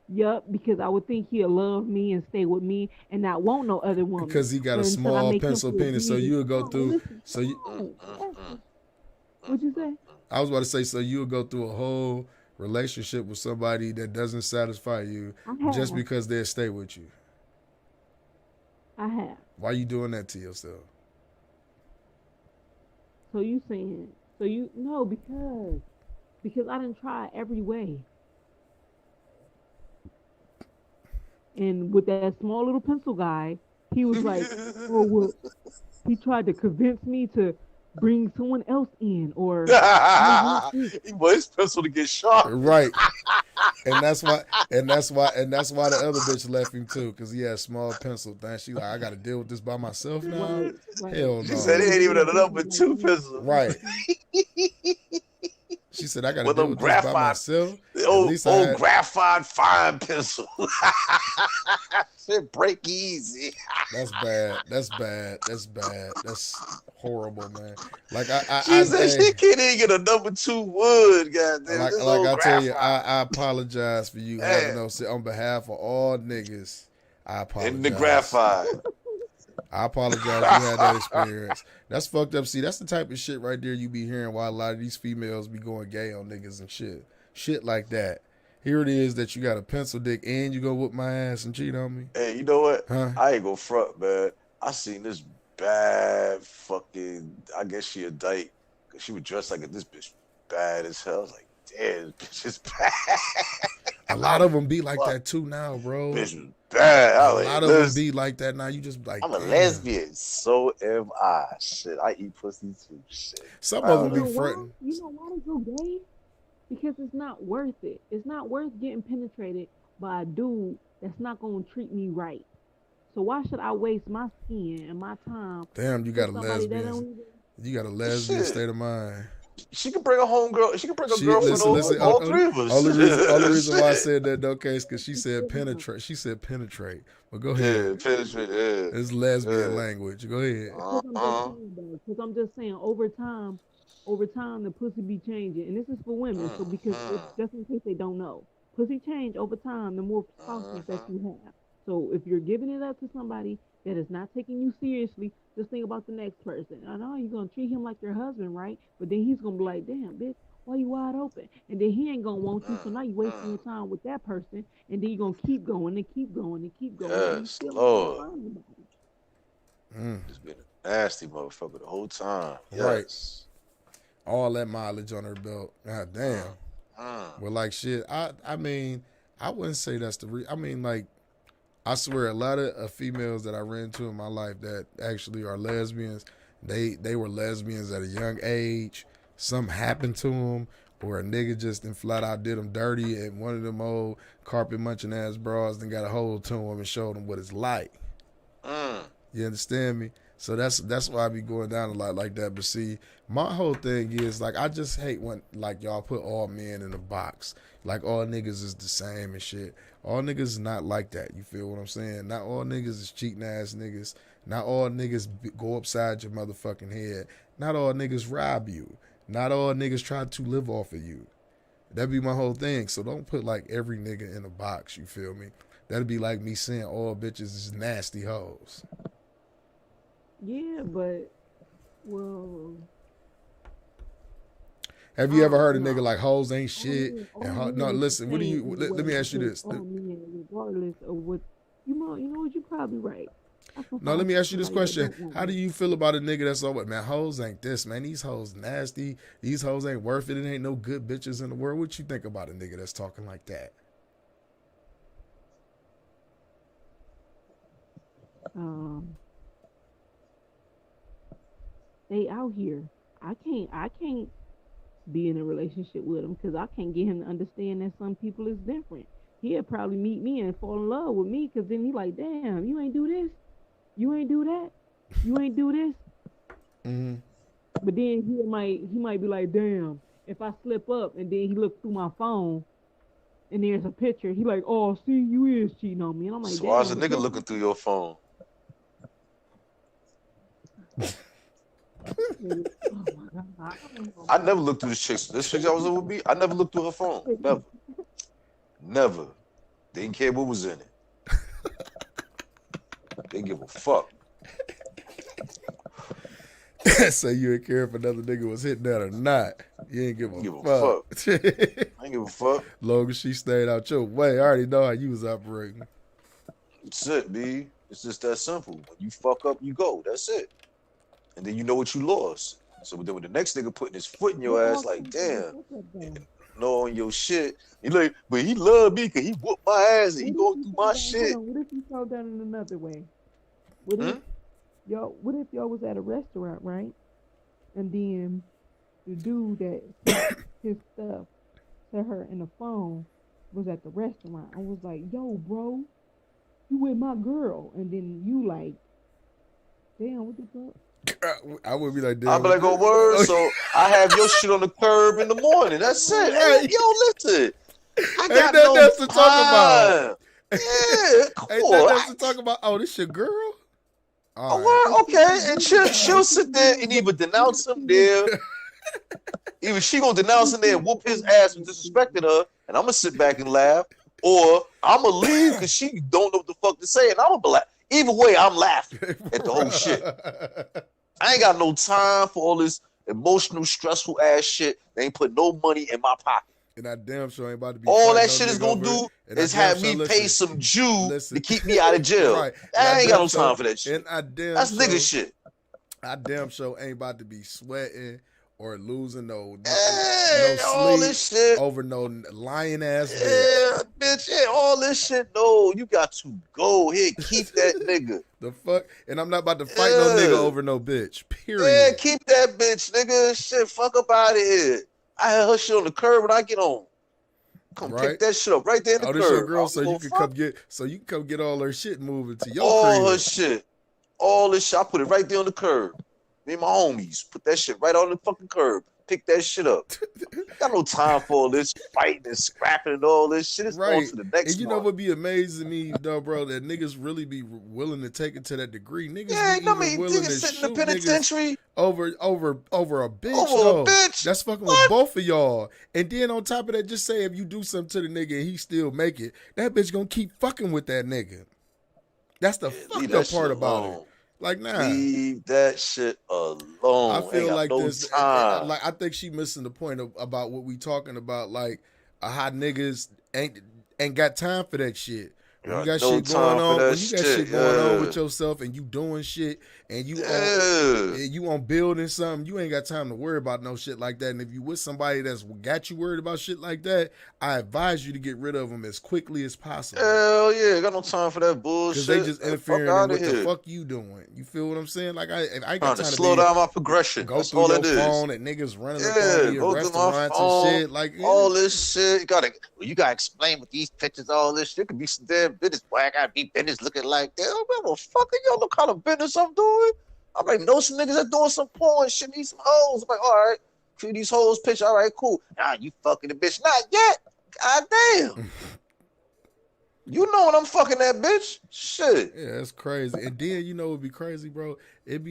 Yup, because I would think he'll love me and stay with me and not want no other woman. Because he got But a until I small make him pencil feel penis, so big, you would go no, through. listen, So you, no, what'd you say? I was about to say, so you would go through a whole relationship with somebody that doesn't satisfy you I just have, because they'll stay with you. I have. Why you doing that to yourself? So you saying, so you no, because I didn't try every way. And with that small little pencil guy, he was like, oh well, he tried to convince me to bring someone else in, or I want this. He wants his pencil to get sharp. Right. And that's why the other bitch left him too, because he had a small pencil thing. She like, I gotta deal with this by myself now. Right, right. Hell She He said no. it wanted ain't to even get a number busy like two me. pencil. Right. She said, I gotta With deal them with this by graphite, myself. the At old least I old had graphite fine pencil. Shit break easy. that's bad. That's bad. That's bad. That's horrible, man. Like She said hey, she can't even get a number two wood. Goddamn, this like old I tell you, graphite. I apologize for you having Man, those on behalf of all niggas. I in the apologize. graphite. I apologize you had that experience. That's fucked up. See, that's the type of shit right there you be hearing while a lot of these females be going gay on niggas and shit. Shit like that. Here it is that you got a pencil dick and you go whoop my ass and cheat on me. Hey, you know what? Huh? I ain't gonna front, man. I seen this bad fucking. I guess she a dyke. Cause she was dressed like this bitch bad as hell. I was like, damn, this bitch is bad. A lot of them be like that too now, bro. Bitch was bad. I A was lot like, of them listen, be like that now. You just like, I'm a damn. lesbian. So am I. Shit, I eat pussy too. Shit. Some I of don't them You be know know. why? fronting. You know why they go gay? Because it's not worth it. It's not worth getting penetrated by a dude that's not gonna treat me right. So why should I waste my skin and my time Damn, you for got a somebody that lesbian. don't even? You got a lesbian Shit. state of mind. She can bring a homegirl. She can bring a She girlfriend listen, over. listen. All three of us. Only reason why I Shit. said that though, case because she said penetrate. She said penetrate. But go Yeah, ahead. penetrate. Yeah, It's lesbian yeah. language. Go ahead. Because I'm just Uh-uh. saying though. Because I'm just saying over time the pussy be changing, and this is for women. So because Uh-huh. just in case they don't know, pussy change over time. The more spouses that you have. So if you're giving it up to somebody that is not taking you seriously, just think about the next person. I know you're gonna treat him like your husband, right? But then he's gonna be like, damn, bitch, why you wide open? And then he ain't gonna want you. So now you wasting your time with that person, and then you're gonna keep going and keep going and keep going, and you Yes, still ain't gonna Lord. find anybody. Mm, It's been a nasty motherfucker the whole time. right. Yes. All that mileage on her belt. God damn. Uh, Well, like shit. I mean, I wouldn't say that's I mean, like, I swear, a lot of females that I ran into in my life that actually are lesbians, they were lesbians at a young age. Something happened to them, or a nigga just and flat out did them dirty, and one of them old carpet munching ass bras then got a hold to him and showed them what it's like. uh, You understand me? So that's why I be going down a lot like that. But see, my whole thing is like I just hate when like y'all put all men in a box. Like all niggas is the same and shit. All niggas is not like that. You feel what I'm saying? Not all niggas is cheating ass niggas. Not all niggas go upside your motherfucking head. Not all niggas rob you. Not all niggas try to live off of you. That'd be my whole thing. So don't put like every nigga in a box. You feel me? That'd be like me saying all bitches is nasty hoes. Yeah, but well, Have I you ever don't heard a nigga know. like hoes ain't All shit? men, And all men no, is the listen. What do same you? in a Let me way ask you because this. all men, regardless of what you know what, you're probably right. I can No, let find me ask you this somebody that question. don't want How do me. you feel about a nigga that's all what man? Hoes ain't this, man. These hoes nasty. These hoes ain't worth it. It ain't no good bitches in the world. What you think about a nigga that's talking like that? Um, they out here. I can't be in a relationship with him because I can't get him to understand that some people is different. He'll probably meet me and fall in love with me because then he like, damn, you ain't do this, you ain't do that, you ain't do this. Mm-hmm. But then he might be like, damn, if I slip up and then he look through my phone and there's a picture, he like, oh, see, you is cheating on me, and I'm like, so why is damn, a but nigga that's looking through your phone? nigga. Oh my god, I don't know, I man. never looked through this chick. This chick that was over me, I never looked through her phone. Never. Never. Didn't care what was in it. Didn't give a fuck. So you ain't care if another nigga was hitting that or not. You ain't give Didn't a give a fuck. fuck. I ain't give a fuck. Long as she stayed out your way, I already know how you was operating. That's it, B. It's just that simple. When you fuck up, you go. That's it. And then you know what you lost. So then when the next nigga putting his foot in What your ass, all like, comes from the damn, fuck up though? know on your shit. He like, but he loved me because he whooped my ass and he What if going you through fall my down? Hold shit. on. What if you fall down in another way? What if Hmm? y'all was at a restaurant, right? And then the dude that sent his stuff to her in the phone was at the restaurant. I was like, yo, bro, you with my girl. And then you like, damn, what the fuck? I would be like, I'll damn, be what like, oh, word. the? So I have your shit on the curb in the morning. That's it. Right. Hey, yo, listen. I Ain't got nothing no else to talk about. time. Yeah, Ain't cool. nothing else to talk about. Oh, this your girl? All right. Oh, It word, shouldn't okay. be And weird. she'll It sit shouldn't be there weird, and but either what denounce if him she was, there, either she gonna what denounce if him she there and was whoop his over ass for disrespecting her, and I'm gonna sit back and laugh, or I'm gonna leave because she don't know what the fuck to say, and I'm gonna be like, either way, I'm laughing at the whole shit. I ain't got no time for all this emotional, stressful ass shit. They ain't put no money in my pocket. And I damn sure ain't about to be All fighting that no shit is nigga gonna over it. do And I is damn have sure me pay listen. some Jew to Listen. keep me out of jail. Right. And I I ain't got damn no sure time for that shit. and I damn That's nigga sure shit. I damn sure ain't about to be sweating or losing no Hey, all sleep this shit. over no lying ass bitch. Yeah, bitch, yeah, all this shit. No, you got to go here. Keep that nigga. The fuck? And I'm not about to fight no nigga Yeah, over no bitch. yeah, Period. keep that bitch, nigga. Shit, fuck up out of here. I had her shit on the curb when I get home. Come pick Right? that shit up right there in the Oh, this your curb. girl, I so don't you go can fuck come get all her shit moving to your all her crib. shit. All this shit, I put it right there on the curb. Me and my homies put that shit right on the fucking curb. pick that shit up. I got no time for all this fighting and scrapping and all this shit. It's on Right. to the next And you know month. what be amazing me though, bro, that niggas really be willing to take it to that degree. Niggas Yeah, be I even mean, willing niggas to sit in the shoot niggas penitentiary over a bitch over a though. bitch. That's fucking with What? both of y'all. And then on top of that, just say if you do something to the nigga and he still make it, that bitch gonna keep fucking with that nigga. That's the Yeah, leave fucked that up shit part about it. alone. Like, nah. Leave that shit I alone. Ain't feel got like no this, time. like I think she missing the point about what we talking about, like how niggas ain't got time for that shit. When you Got got no shit going time for on, that when you got shit. shit going on Yeah. with yourself and you doing shit and Yeah. you on building something, you ain't got time to worry about no shit like that. And if you with somebody that's got you worried about shit like that, I advise you to get rid of them as quickly as possible. Hell yeah. Got no time for that bullshit. Cause they just Fuck interfering in out of what the here. fuck you doing. You feel what I'm saying? Like I ain't got Trying to time to slow be down my progression. go That's through all your it is. phone and niggas running up on Yeah, me in go through my restaurants and phone. shit. Like, yeah. All this shit. You gotta explain with these pictures, all this shit. Could be some damn business. Boy, I gotta be business looking like that. Oh, man, well, fucking y'all know kind of business I'm doing. I'm like, know some niggas that doing some porn shit, need some hoes. I'm like, all right, few these hoes picture. All right, cool. Nah, you fucking the bitch. Not yet. God damn. You know when I'm fucking that bitch. Shit. Yeah, that's crazy. And then you know it'd be crazy, bro. It'd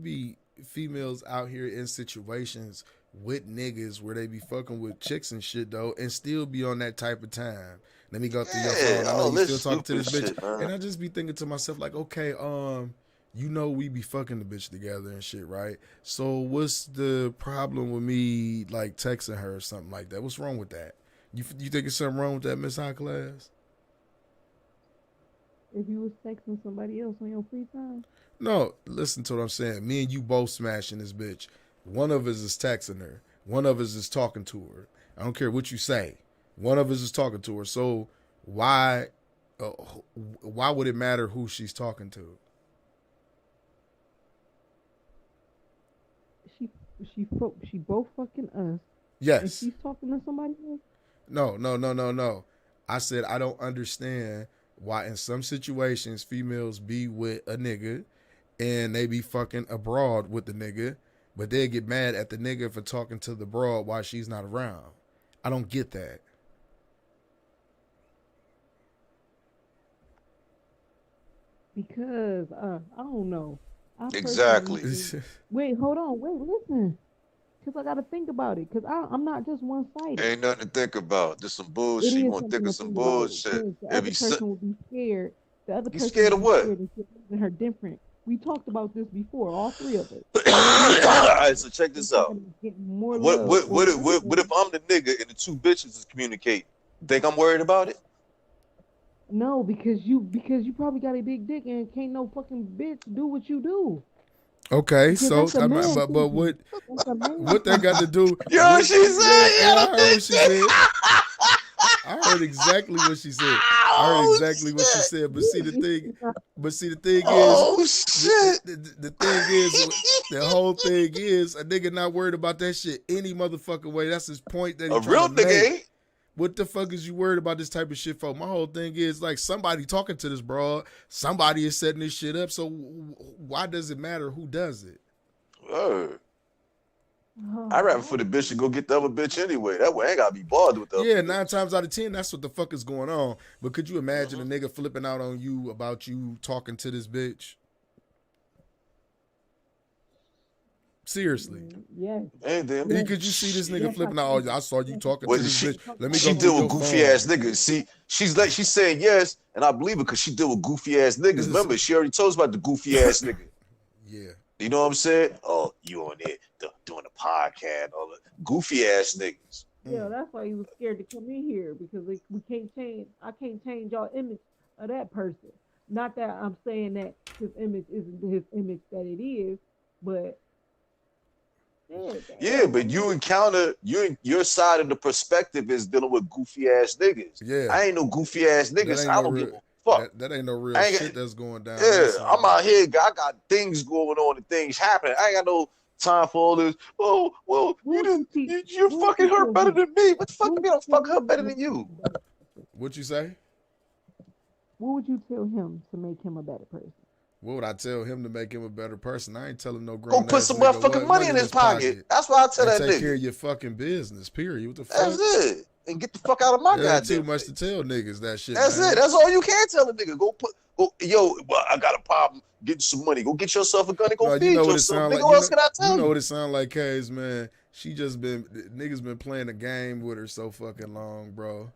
be females out here in situations with niggas where they be fucking with chicks and shit though, and still be on that type of time. Let me go through your phone. I know all you this still talking to this stupid bitch, shit, man. and I just be thinking to myself like, okay, you know we be fucking the bitch together and shit, right? So what's the problem with me like texting her or something like that? What's wrong with that? You think it's something wrong with that, Miss High Class? If you was texting somebody else on your free time, No, listen to what I'm saying. Me and you both smashing this bitch. One of us is texting her. One of us is talking to her. I don't care what you say. One of us is talking to her. So why would it matter who she's talking to? she both fucking us, and Yes. she's talking to somebody else. No. I said I don't understand why in some situations females be with a nigga and they be fucking abroad with the nigga, but they get mad at the nigga for talking to the broad while she's not around. I don't get that. Because I don't know. I Exactly. personally- Wait, hold on. Wait, listen. Because I got to think about it. Because I'm not just one-sided. Ain't nothing to think about. Just some It bullshit. You is want to think something of to some think about. bullshit. 'Cause the other person will be scared. The other You person scared will of be what? scared and she'll look at her different. We talked about this before, all three of us. All right, so check this out. Getting more What love what or what if I'm the nigga and the two bitches is communicating? Think I'm worried about it? No, because you probably got a big dick and can't no fucking bitch do what you do. Okay, Because so that's a man but thinking. That's a man what that got to do? Yo, what- she said, yeah, yo, I heard what she said. bitch. I heard exactly what she said. I heard Oh, exactly what she shit. said. But see the thing is, Oh shit. the thing is, the whole thing is a nigga not worried about that shit any motherfucking way. That's his point that A he's real trying to nigga make. ain't. What the fuck is you worried about this type of shit for? My whole thing is like somebody talking to this broad, somebody is setting this shit up. So why does it matter who does it? Word. I'd rather for the bitch to go get the other bitch anyway. That way I ain't gotta be bothered with the other Yeah, bitch. 9 times out of 10, that's what the fuck is going on. But could you imagine a nigga flipping out on you about you talking to this bitch? Seriously. Yes. Ain't them. Could you see this nigga flipping out? Oh, I saw you talking to Well, this she bitch. Let me she go deal through with your goofy phone. ass niggas. See, she's saying yes, and I believe it because she deal with goofy ass niggas. Remember, she already told us about the goofy ass nigga. Yeah. You know what I'm saying? Oh, you on there doing a podcast, all the goofy ass niggas. Yeah, that's why he was scared to come in here because we can't change. I can't change y'all image of that person. Not that I'm saying that his image isn't his image that it is, but Yeah, but you encounter your side of the perspective is dealing with goofy ass niggas. Yeah. I ain't no goofy ass That niggas. ain't I no don't real, give a fuck. that ain't no real I ain't shit that's going down. Yeah, That's I'm out here. I got things going on and things happening. I ain't got no time for all this. Oh, well, you're fucking her better than me. What the fuck? You don't fuck her better than you. What you say? What would you tell him to make him a better person? What would I tell him to make him a better person? I ain't telling no Go grown put ass some nigga motherfucking what money in his pocket. That's what I tell and that take care nigga. of your fucking business. Period. What the That's fuck? it. And get the fuck out of my It ain't too goddamn much face. to tell niggas that shit. That's man. it. That's all you can tell a nigga. Yo, well, I got a problem getting some money. Go get yourself a gun and go No, feed you know what it yourself. sound Nigga, like. what else can I tell You know you? what it sound like, K's, man. She just been niggas been playing a game with her so fucking long, bro.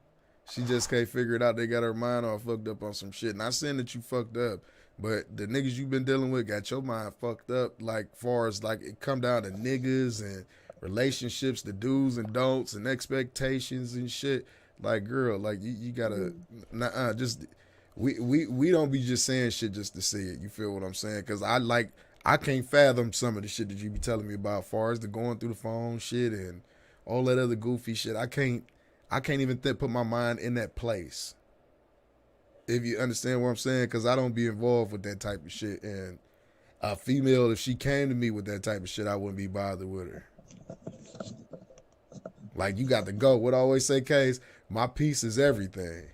She just can't figure it out. They got her mind all fucked up on some shit. Not saying that you fucked up, but the niggas you been dealing with got your mind fucked up. Like far as like it come down to niggas and relationships, the do's and don'ts and expectations and shit. Like girl, like you gotta just we don't be just saying shit just to see it. You feel what I'm saying? Because I can't fathom some of the shit that you be telling me about, as far as the going through the phone shit and all that other goofy shit. I can't even put my mind in that place. If you understand what I'm saying, because I don't be involved with that type of shit. And a female, if she came to me with that type of shit, I wouldn't be bothered with her. Like you got to go. What I always say, Case, my peace is everything.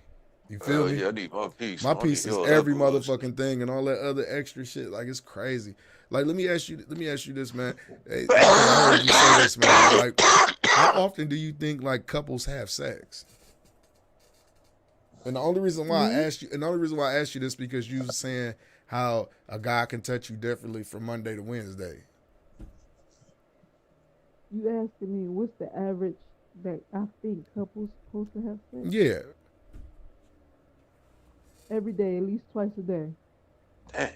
You feel me? Yeah, I need my piece. My piece is every motherfucking thing, and all that other extra shit. Like it's crazy. Like let me ask you this, man. Hey, I heard you say this, man. Like, how often do you think like couples have sex? And the only reason why I asked you, this because you was saying how a guy can touch you differently from Monday to Wednesday. You asking me what's the average that I think couples supposed to have sex? Yeah. Every day, at least twice a day. Damn.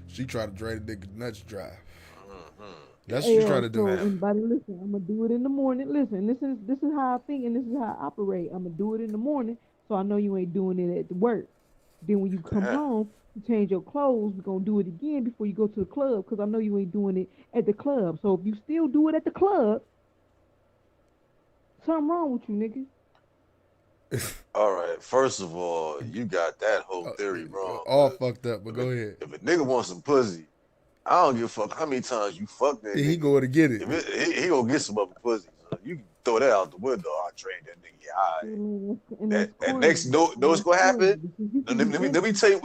She tried to drain the nigga nuts dry. Mm-hmm. That's what she tried to do. So anybody listen, I'm gonna do it in the morning. Listen, this is how I think and this is how I operate. I'm gonna do it in the morning, so I know you ain't doing it at the work. Then when you come home, you change your clothes. We're gonna do it again before you go to the club, because I know you ain't doing it at the club. So if you still do it at the club, something wrong with you, nigga. All right. First of all, you got that whole theory wrong. All fucked up, but go ahead. If a nigga wants some pussy, I don't give a fuck how many times you fuck that nigga. He going to get it. He gonna get some other pussy. So you can throw that out the window. I trained that nigga. Yeah, all right. And next, know what's gonna happen? Let me tell you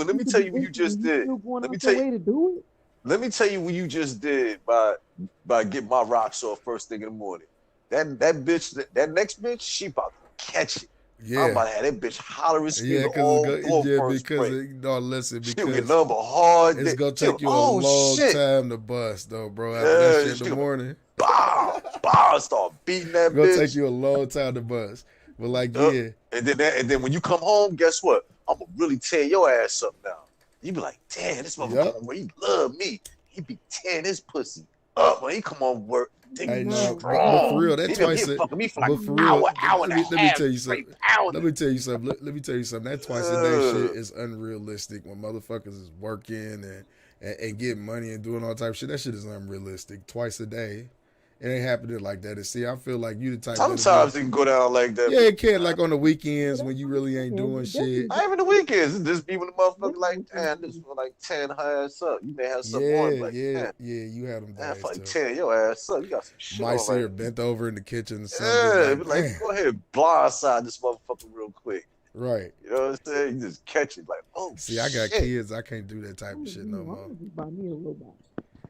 what you just did. Let me tell you. Let me tell you what you just did by getting my rocks off first thing in the morning. That bitch, that next bitch, she about to catch it. Yeah. I'm about to have that bitch holler and scream all because she'll get number hard. It's gonna take you a long time to bust though, bro. After that shit in the morning. Bow, start beating that bitch. It's gonna take you a long time to bust. But like, yeah. And then when you come home, guess what? I'm gonna really tear your ass up now. You be like, damn, this motherfucker, where he love me. He be tearing his pussy up when he come on work. I know, but for real, that twice. But for real, let me tell you something. Let me tell you something. That twice a day shit is unrealistic. When motherfuckers is working and getting money and doing all type of shit, that shit is unrealistic. Twice a day, it ain't happening like that. And see, I feel like you the type. Sometimes it can go down like that. Yeah, it can. Like on the weekends when you really ain't doing shit. Not even the weekends. It's just be when the motherfucker like, damn, this for like 10 her ass up. You may have something on like, yeah, you had them days. Like 10 your ass up. You got some shit. Might see her bent over in the kitchen or something. Yeah, like go ahead, blindside this motherfucker real quick. Right. You know what I'm saying? You just catch it like, oh. See, I got kids. I can't do that type of shit no more. Buy me a robot.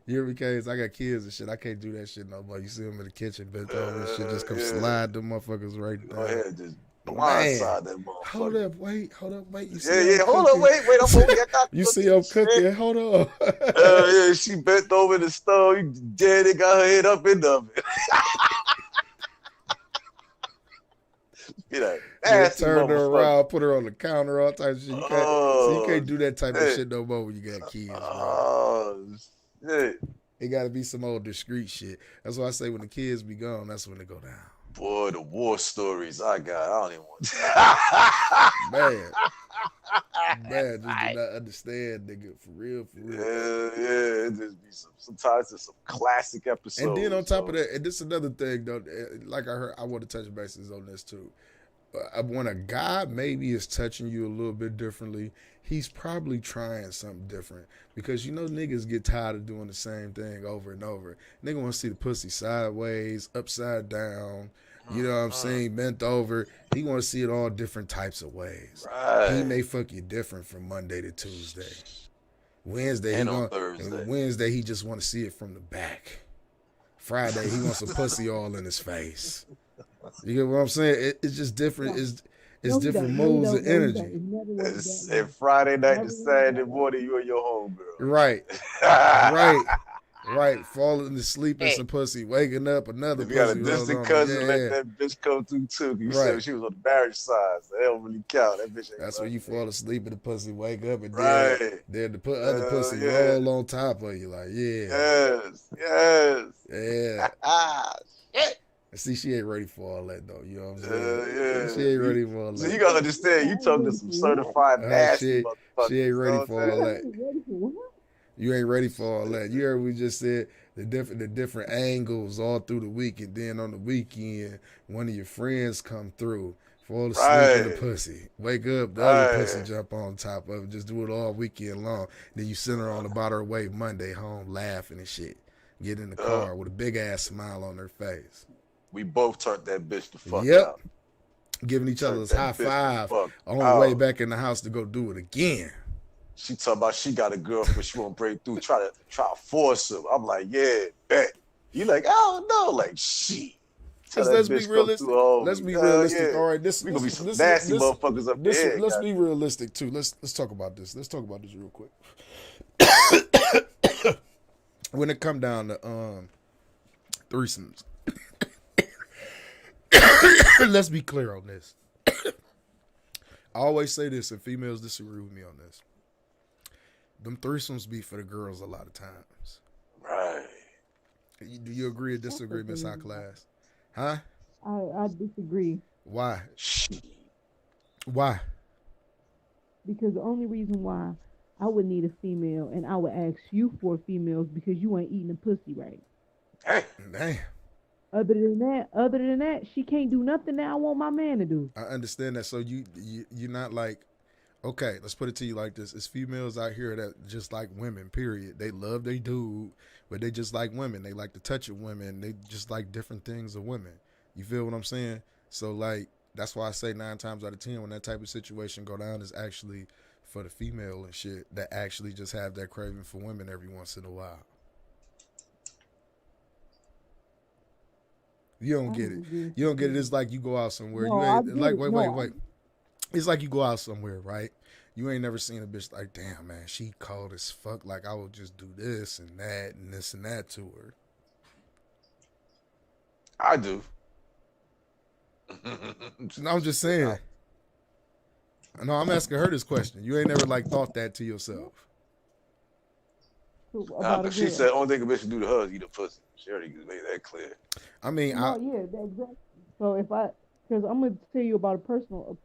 You hear me, Case? I got kids and shit. I can't do that shit no more. You see them in the kitchen bent over and shit. Just come slide them motherfuckers right there. Go ahead, just blindside that motherfucker. Hold up, wait. You see hold up, wait. I'm over here. You see I'm cooking. Hold on. Yeah, she bent over the stove. You dead. It got her head up in the oven. Turn her around, put her on the counter, all types of shit. You can't do that type of shit no more when you got kids, bro. Oh, shit. It got to be some old discreet shit. That's why I say when the kids be gone, that's when they go down. Boy, the war stories I got, I don't even want to. Man, just do not understand, nigga. For real. Yeah, it just be sometimes it's some classic episodes. And then on top of that, and this is another thing, though, like I want to touch bases on this, too. When a guy maybe is touching you a little bit differently, he's probably trying something different. Because you know niggas get tired of doing the same thing over and over. Nigga want to see the pussy sideways, upside down, you know what I'm saying, bent over. He want to see it all different types of ways. Right. He may fuck you different from Monday to Tuesday. Wednesday And on Thursday. Wednesday he just want to see it from the back. Friday he wants some pussy all in his face. You get what I'm saying? It's just different. It's No, he different don't. No, he modes don't. of No, he energy. don't. It never worked It's that way. Friday night Never to worked Saturday that way. morning, you and your homegirl. Right, right, right. Falling asleep in some pussy, waking up another If you got a pussy. rolls distant on. cousin, Yeah, let yeah. that bitch come through too. You Right. said she was on the marriage side, so that don't really count. That bitch ain't That's when you fucking fall asleep in the pussy, wake up, and Right. then the other pussy Yeah. roll on top of you. Like, yeah, Yes. yeah. Shit. And see, she ain't ready for all that though. You know what I'm saying? Yeah. She ain't ready for all So you that. gotta understand, you talking to some certified nasty motherfuckers. She ain't ready for all that. Ready for what? You ain't ready for all that. You heard we just said the different angles all through the week, and then on the weekend, one of your friends come through, fall asleep in the Right. pussy, wake up, the other pussy Right. jump on top of it, just do it all weekend long. Then you send her on about her way Monday home laughing and shit. Get in the car with a big ass smile on her face. We both turned that bitch the fuck Yep. out. Giving each other Turned this that high bitch the five fuck on the way out. back in the house to go do it again. She talking about she got a girlfriend, she won't break through, try to force him. I'm like, yeah, bet. You like, I don't know, like shit. Let's be realistic. Let's be realistic. Yeah. All right, this We gonna be some this- nasty this- motherfuckers up this- there. Let's be realistic too. Let's talk about this. Let's talk about this real quick. When it come down to threesomes, let's be clear on this. I always say this, and females disagree with me on this. Them threesomes be for the girls a lot of times. Right. Do you agree or disagree, Miss High Class? Huh? I disagree Why? Shit. Why? because the only reason why I would need a female and I would ask you for females because you ain't eating the pussy right. Hey. Damn. Other than that, she can't do nothing that I want my man to do. I understand that. So you're not like, okay, let's put it to you like this. It's females out here that just like women, period. They love their dude, but they just like women. They like the touch of women. They just like different things of women. You feel what I'm saying? So like, that's why I say 9 times out of 10 when that type of situation go down is actually for the female and shit that actually just have that craving for women every once in a while. You don't get it. You don't get it. It's like you go out somewhere. No, You I ain't get like it. wait. It's like you go out somewhere, right? You ain't never seen a bitch like, damn man, she cold as fuck. Like I would just do this and that and this and that to her. I do. No, I'm just saying. No, I'm asking her this question. You ain't never like thought that to yourself. About a But she girl. said only thing a bitch can do to her is eat a pussy. She already made that clear. I mean, No, yeah, exactly. So because I'm gonna tell you about a personal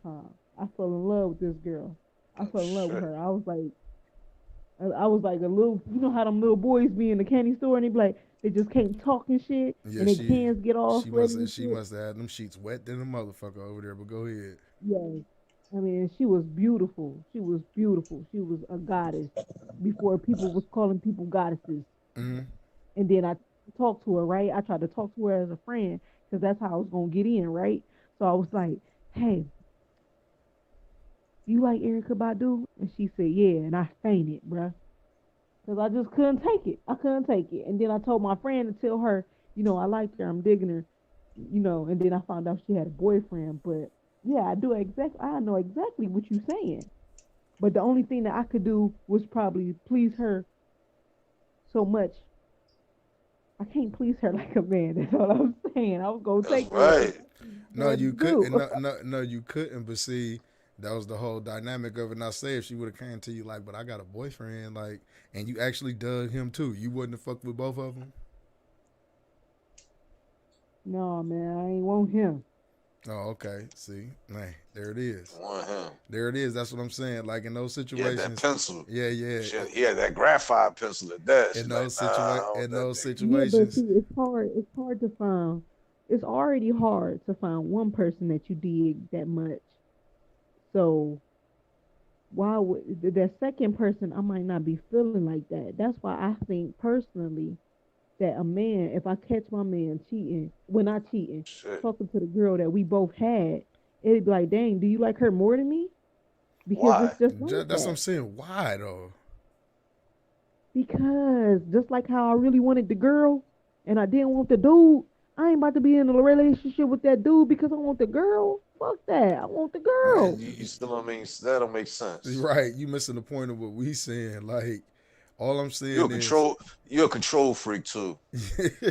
time. I fell in love with this girl. I fell in love with her. I was like a little, you know how them little boys be in the candy store and they be like, they just can't talk and shit, yeah, and their hands get all sweaty. She must have had them sheets wet than a motherfucker over there. But go ahead. Yeah, I mean, she was beautiful. She was beautiful. She was a goddess before people was calling people goddesses. Mm-hmm. And then I talked to her, right? I tried to talk to her as a friend because that's how I was going to get in, right? So I was like, hey, you like Erykah Badu? And she said, yeah. And I fainted, bruh. Because I just couldn't take it. I couldn't take it. And then I told my friend to tell her, you know, I liked her. I'm digging her, you know. And then I found out she had a boyfriend. But, yeah, I know exactly what you're saying. But the only thing that I could do was probably please her so much. I can't please her like a man. That's all I'm saying. I was gonna take Right. No, you couldn't. No, you couldn't. But see, that was the whole dynamic of it. Now, say if she would have came to you like, but I got a boyfriend, like, and you actually dug him too, you wouldn't have fucked with both of them. No, man, I ain't want him. Oh, okay. See, man, there it is. Want him. There it is. That's what I'm saying. Like in those He had situations. that pencil. Yeah. He had that graphite pencil at that. In She's those like, situations. Yeah, but see, it's hard to find. It's already hard to find one person that you dig that much. So why would that second person? I might not be feeling like that. That's why I think personally that a man, if I catch my man cheating, when I cheating, Shit. talking to the girl that we both had, it'd be like, dang, do you like her more than me? Because Why? it's just like That's that. what I'm saying. Why though? Because just like how I really wanted the girl and I didn't want the dude, I ain't about to be in a relationship with that dude because I want the girl. Fuck that. I want the Man, girl. you still don't mean that don't make sense. Right, you missing the point of what we saying. Like, all I'm You're a saying is, control you're a control freak too.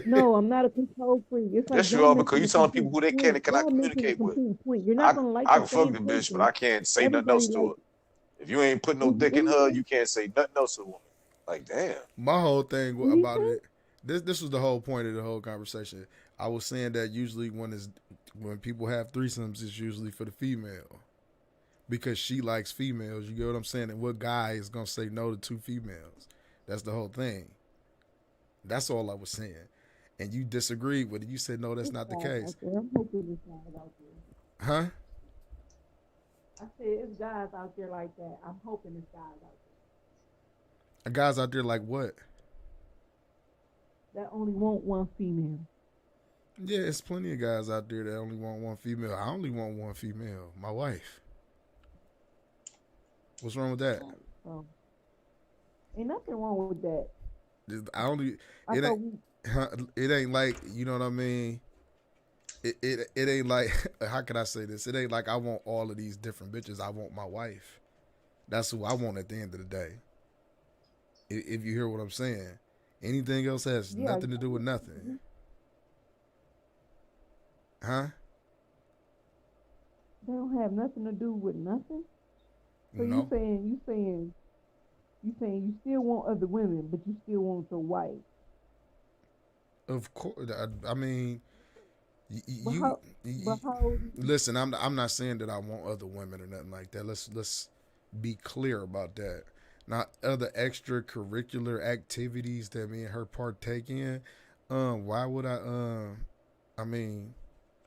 No, I'm not a control freak. It's like Yes, you y'all are because missing you the telling complete people who they can point. and cannot Y'all missing the communicate with. complete point. You're not I gonna like I the can fuck same the bitch, but person. I can't say nothing Everybody else like to her. If you ain't putting no dick in her, anything, you can't say nothing else to a woman. Like, damn. my whole thing about anything. it. This was the whole point of the whole conversation. I was saying that usually when people have threesomes, it's usually for the female because she likes females. You get what I'm saying? And what guy is gonna say no to two females? That's the whole thing. That's all I was saying. And you disagreed with it. You said no, that's It's not the guys case, out there. I'm hoping it's guys out there. huh? I said it's guys out there like that. I'm hoping it's guys out Guys out there like what? there that only want one female. Yeah, it's plenty of guys out there that only want one female. I only want one female, my wife. What's wrong with that? Right. So ain't nothing wrong with that. I only I it thought ain't we it ain't like you know what I mean. It ain't like how can I say this? It ain't like I want all of these different bitches. I want my wife. That's who I want at the end of the day. If you hear what I'm saying, anything else has yeah, nothing to do with nothing, huh? they don't have nothing to do with nothing. So No, you saying you still want other women, but you still want your wife. of course. I mean, But you, how you but how listen. I'm not saying that I want other women or nothing like that. Let's be clear about that. Not other extracurricular activities that me and her partake in. Why would I? I mean,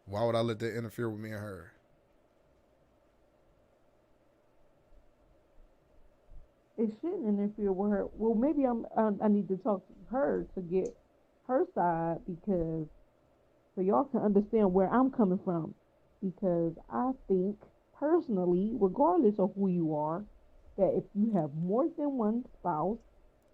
why would I let that interfere with me and her? it shouldn't interfere with her. Well, maybe I need to talk to her to get her side because so y'all can understand where I'm coming from. Because I think personally, regardless of who you are, that if you have more than one spouse,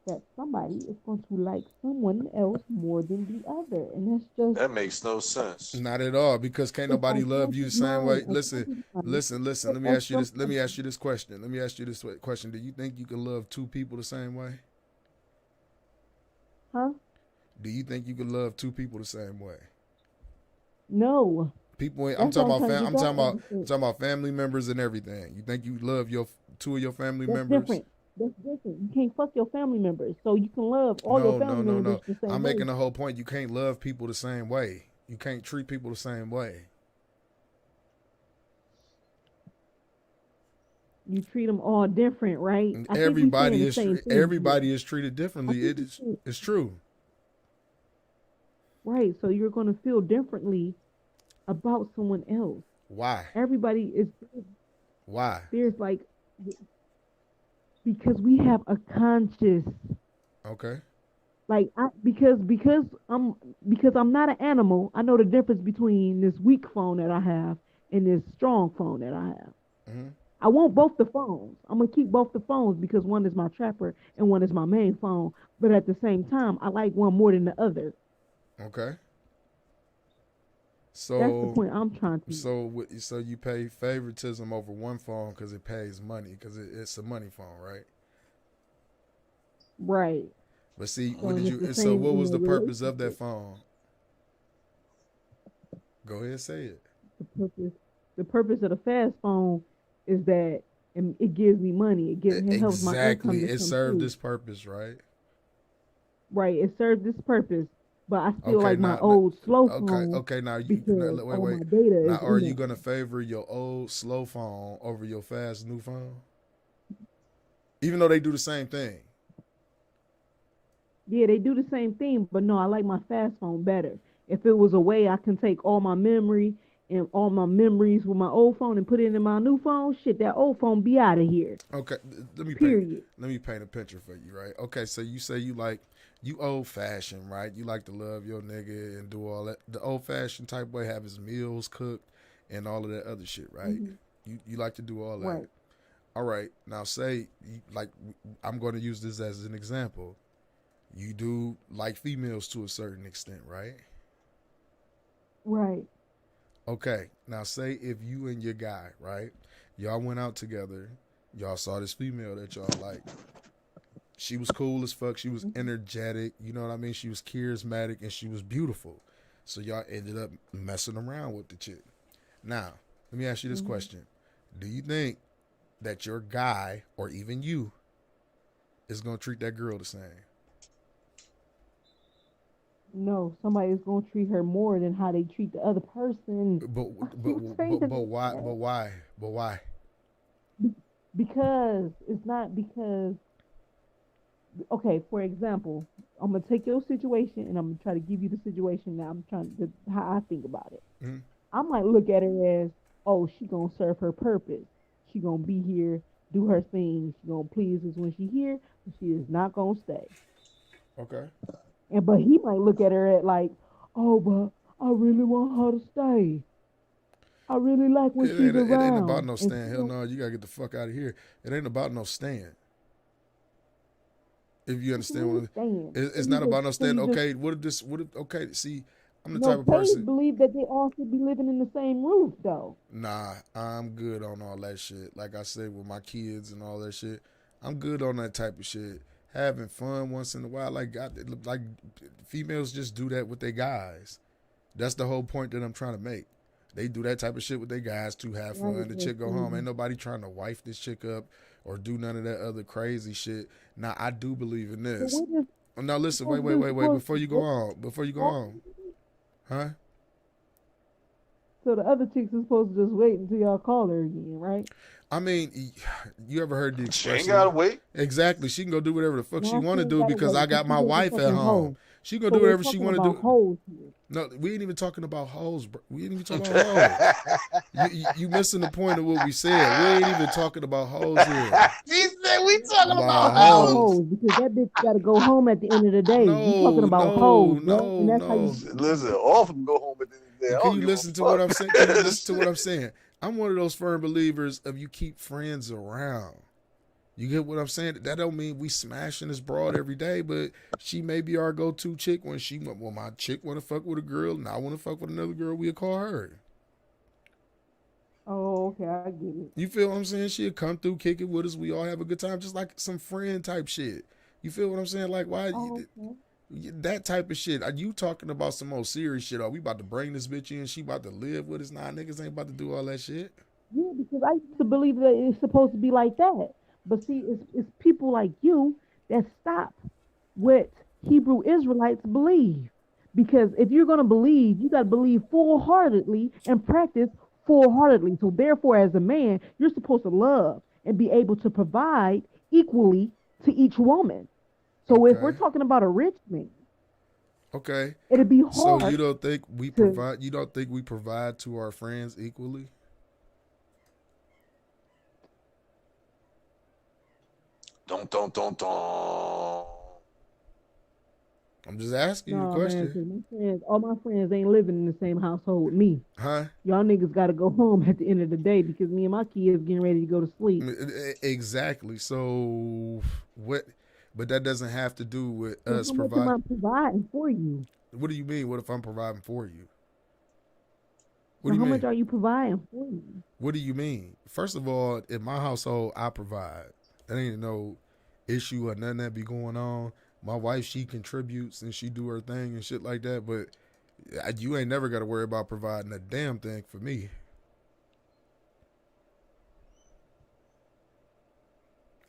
that somebody is going to like someone else more than the other, and that's just That makes no sense. Not at all, because can't it's nobody a love you the conscious same way. mind, a Listen, conscious mind. listen, listen. But Let me that's ask you your this. Let me ask you this question. Let me ask you this question. Do you think you can love two people the same way? huh? Do you think you can love two people the same way? No, People, that's what I'm trying to get I'm y'all talking to about, understand. family members and everything. You think you love your two of your family That's members? different. That's different. You can't fuck your family members, so you can love all your No, family no, no, members no. the I'm same way. making the whole point. You can't love people the same way. You can't treat people the same way. You treat them all different, right? And I think we saying the same thing here. everybody is treated I differently. think It we is saying, it's true. right. So you're gonna feel differently about someone else. Why? Everybody is Why? there's like because we have a conscious Okay. like I because I'm not an animal. I know the difference between this weak phone that I have and this strong phone that I have. Hmm. I want both the phones. I'm gonna keep both the phones because one is my trapper and one is my main phone. But at the same time, I like one more than the other. Okay. That's the So point I'm trying to make. so you pay favoritism over one phone because it pays money because it's a money phone, right? Right. But see, what So and did it's the you? So same what in was a the purpose of that relationship. phone? Go ahead, say it. The purpose the purpose of the fast phone is that it gives me money. It helps my income Exactly. to It come served through. this purpose, right? Right. It serves this purpose. But I still Okay, like my now, old slow okay, phone okay. Now you now, because wait, all wait. my data Now, is are in you there. gonna favor your old slow phone over your fast new phone? Even though they do the same thing. Yeah, they do the same thing, but no, I like my fast phone better. If it was a way I can take all my memory and all my memories with my old phone and put it in my new phone, shit, that old phone be out of here. Okay, Period. let me paint a picture for you, right? Okay, so you say you old fashioned, right? You like to love your nigga and do all that the old fashioned type way, have his meals cooked and all of that other shit, right? Hmm. You like to do all that. Right. All right, now say like I'm going to use this as an example. You do like females to a certain extent, right? Right. Okay. Now say if you and your guy, right? Y'all went out together. Y'all saw this female that y'all like. She was cool as fuck. She was energetic. You know what I mean? She was charismatic and she was beautiful. So y'all ended up messing around with the chick. Now, let me ask you this question. Do you think that your guy or even you is going to treat that girl the same? No, somebody is gonna treat her more than how they treat the other person. Why? But why? Because it's not because. Okay, for example, I'm gonna take your situation and I'm gonna try to give you the situation that I'm trying to how I think about it. Mhm. I might look at her as, oh, she gonna serve her purpose. She gonna be here, do her thing. She gonna please us when she here, but she is not gonna stay. Okay. But he might look at her at like, oh, but I really want her to stay. I really like when she's It ain't about around. no And stand. she Hell don't no, you gotta get the fuck out of here. It ain't about no stand. If you understand what stand. it's Can you not about just no can stand. you just Okay, okay, see, I'm the no type of K's person. believe that they all should be living in the same roof though. Nah, I'm good on all that shit. Like I said, with my kids and all that shit, I'm good on that type of shit. Having fun once in a while, like females just do that with their guys. That's the whole point that I'm trying to make. They do that type of shit with their guys to have Right, fun. The that's chick go home. Ain't nobody trying to wife this chick up or do none of that other crazy shit. Now I do believe in So this. what is Now listen, supposed wait. to supposed Before you go on, huh? so the other chicks is supposed to just wait until y'all call her again, right? I mean, you ever heard the She ain't gotta expression? wait. Exactly. She can go do whatever the fuck she Now she want to ain't do gotta because wait I because got she my just a wife at fucking home. hoe. She can So do we're whatever she talking want to about do. hoes here. No, we ain't even talking about hoes, bro. We ain't even talking about hoes. You missing the point of what we said. We ain't even talking about hoes here. She said we We're talking About about talking about hoes. hoes. hoes because that bitch gotta go home at the end of the day. We talking No, about hoes, no, bro. And no, that's how you no. Listen, all of them go home at the end of the day. I Can don't you give a listen to what fuck. I'm saying? Can you listen to what I'm saying? I'm one of those firm believers of you keep friends around. You get what I'm saying? That don't mean we smashing this broad every day, but she may be our go-to chick when my chick want to fuck with a girl and I want to fuck with another girl, we'll call her. Oh, okay, I get it. You feel what I'm saying? She'll come through, kick it with us. We all have a good time, just like some friend type shit. You feel what I'm saying? Like, why Oh, okay. that type of shit? Are you talking about some more serious shit? Are we about to bring this bitch in? She about to live with us? Nah, niggas ain't about to do all that shit. Yeah, because I used to believe that it's supposed to be like that. But see, it's people like you that stop what Hebrew Israelites believe. Because if you're going to believe, you got to believe full heartedly and practice full heartedly. So, therefore, as a man, you're supposed to love and be able to provide equally to each woman. So, if we're Okay. talking about a rich man, Okay. it'd be So you hard don't think we to. provide? You don't think we provide to our friends equally? Don't. I'm just asking you the No, man, question, because all my friends ain't living in the same household with me. huh? Y'all niggas got to go home at the end of the day because me and my kids getting ready to go to sleep. Exactly. So what? But that doesn't have to do with So us how much am provide. I providing for you? What do you mean? What if I'm providing for you? What So do you how much mean? are you providing for you? What do you mean? First of all, in my household, I provide. That ain't no issue or nothing that be going on. My wife, she contributes and she do her thing and shit like that. But you ain't never got to worry about providing a damn thing for me.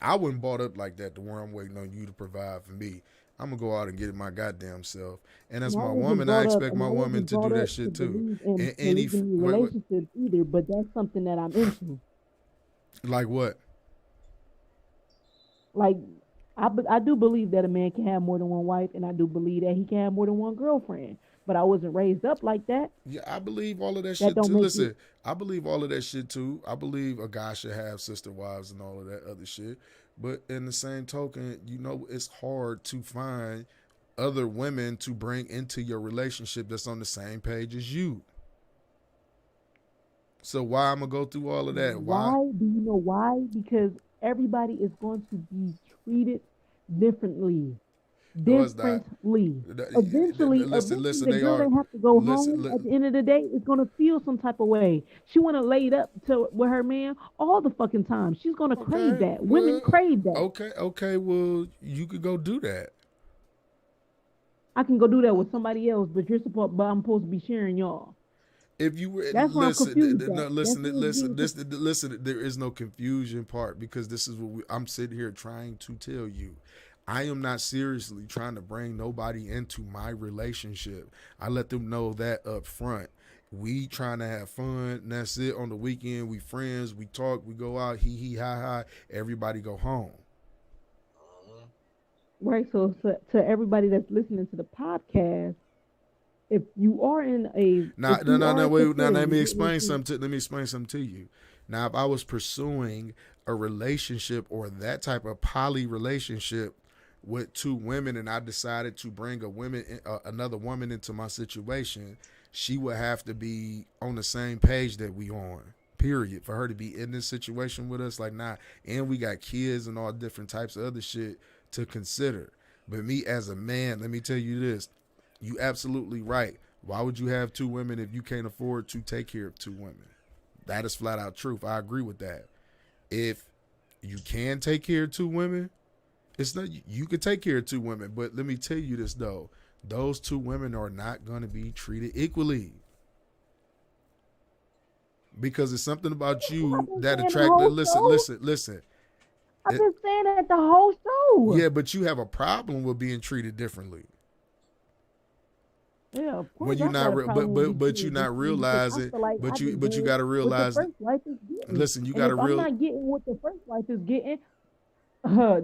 I wasn't brought up like that to where I'm waiting on you to provide for me. I'm gonna go out and get it my goddamn self. And as And I my wasn't woman, I brought up, expect and my I woman wasn't to do brought that up to shit too. believe in And any polygamy wait, relationships either. But that's something that I'm into. like what? Like I do believe that a man can have more than one wife, and I do believe that he can have more than one girlfriend. But I wasn't raised up like that. Yeah, I believe all of that That shit don't too. make it. Listen, I believe all of that shit too. I believe a guy should have sister wives and all of that other shit. But in the same token, it's hard to find other women to bring into your relationship that's on the same page as you. So why I'm gonna go through all of that? Why? Why? Do you know why? Because everybody is going to be treated differently. No, it's not. differently. Eventually, Listen. the They girl are. that have to go Listen. home at the end of the day is gonna feel some type of way. She wanna laid up to with her man all the fucking time. She's gonna crave Okay. that. Women Well. crave that. Okay. Okay. Well, you could go do that. I can go do that with somebody else, but I'm supposed to be sharing y'all. If you were That's why I'm confused no, at. That's what it's being listen. There is no confusion part because this is what I'm sitting here trying to tell you. I am not seriously trying to bring nobody into my relationship. I let them know that up front. We trying to have fun. And that's it. On the weekend, we friends. We talk. We go out. Hee ha ha. Everybody go home. right. So to everybody that's listening to the podcast, if you are in a Now, if no, you no, are no. Wait. Now, considering let me getting explain into something. Let me explain something to you. Now, if I was pursuing a relationship or that type of poly relationship with two women, and I decided to bring another woman into my situation, she would have to be on the same page that we on. Period. For her to be in this situation with us, like nah. And we got kids and all different types of other shit to consider. But me as a man, let me tell you this: you absolutely right. Why would you have two women if you can't afford to take care of two women? That is flat out truth. I agree with that. If you can take care of two women, it's not you can take care of two women, but let me tell you this though. Those two women are not going to be treated equally. Because it's something about I've you been that saying the attract whole show. listen. I've It, been saying that the whole show. yeah, but you have a problem with being treated differently. Yeah, of When course you I got not a problem with being but you treated not differently because I realizing feel like I but you deserve got to what the realize that, first wife is getting. listen, you And got to if I'm real not getting what the first wife is getting,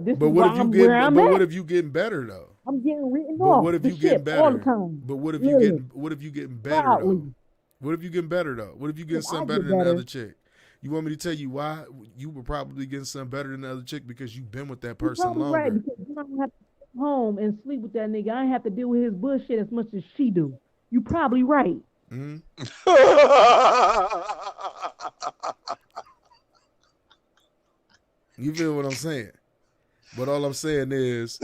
this but is what why if you I'm getting where I'm but what at. if you getting better though? I'm getting written But off what if the you getting ship all the better? time. But Literally, what if you getting better proudly. though? What if you getting better though? What if you getting If I something better get than the better, other chick? You want me to tell you why you were probably getting something better than the other chick because you've been with that you're person probably right longer. because you don't have to come home and sleep with that nigga. I ain't have to deal with his bullshit as much as she do. You probably right. Hmm. You feel what I'm saying? But all I'm saying is,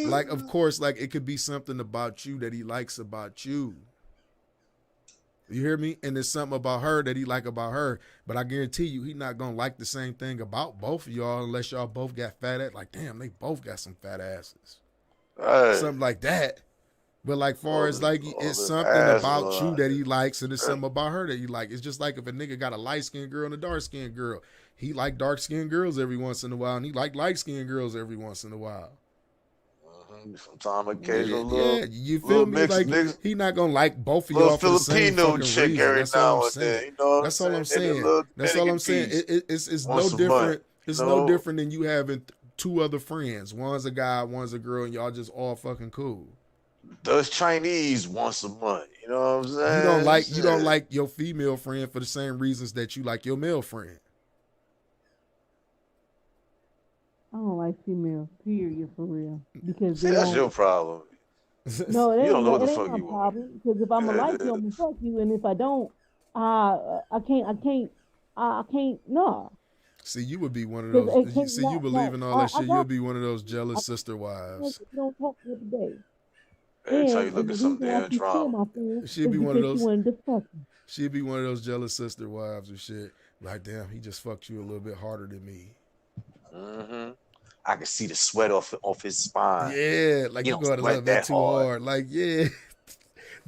like, of course, like it could be something about you that he likes about you. You hear me? And there's something about her that he like about her. But I guarantee you, he not gonna like the same thing about both of y'all unless y'all both got fat ass. Like, damn, they both got some fat asses. Hey, Something like that. But like far as like all it's them something asses about you on that he likes and it's something about her that he like. It's just like if a nigga got a light skinned girl and a dark skinned girl. He like dark skinned girls every once in a while and he like light skinned girls every once in a while. Sometimes Yeah, occasional yeah, you feel little me? mix Like niggas, he not gonna like both of little y'all for the same Filipino fucking chick reason. every That's all I'm now and saying. then. You know what I'm That's all I'm saying? Maybe a saying. little That's all I'm Dominican saying. piece It's no once a month. different. You It's no know, different than you having two other friends. One's a guy, one's a girl, and y'all just all fucking cool. does Chinese once a month. You know what I'm saying? You don't Shit. like your female friend for the same reasons that you like your male friend. I don't like females, period, for real, because See, they that's don't. your problem. No, You don't know what the it ain't fuck my you want. problem. Because if I'ma Yeah, it like you, is. I'ma fuck you, and if I don't, I can't. No, See, you would be one of because those. it can't. See, you believe in all that I shit. You'll got. be one of those I jealous sister can't. wives. You don't talk to me every day. Every time you And look the at some reason why damn she's still drama. my friend She'd is be one of because she those. wanted to fuck me. She'd be one of those jealous sister wives and shit. Like, damn, he just fucked you a little bit harder than me. Hmm I can see the sweat off his spine. Yeah, like He you don't going a little sweat bit that too hard. hard. Like, yeah,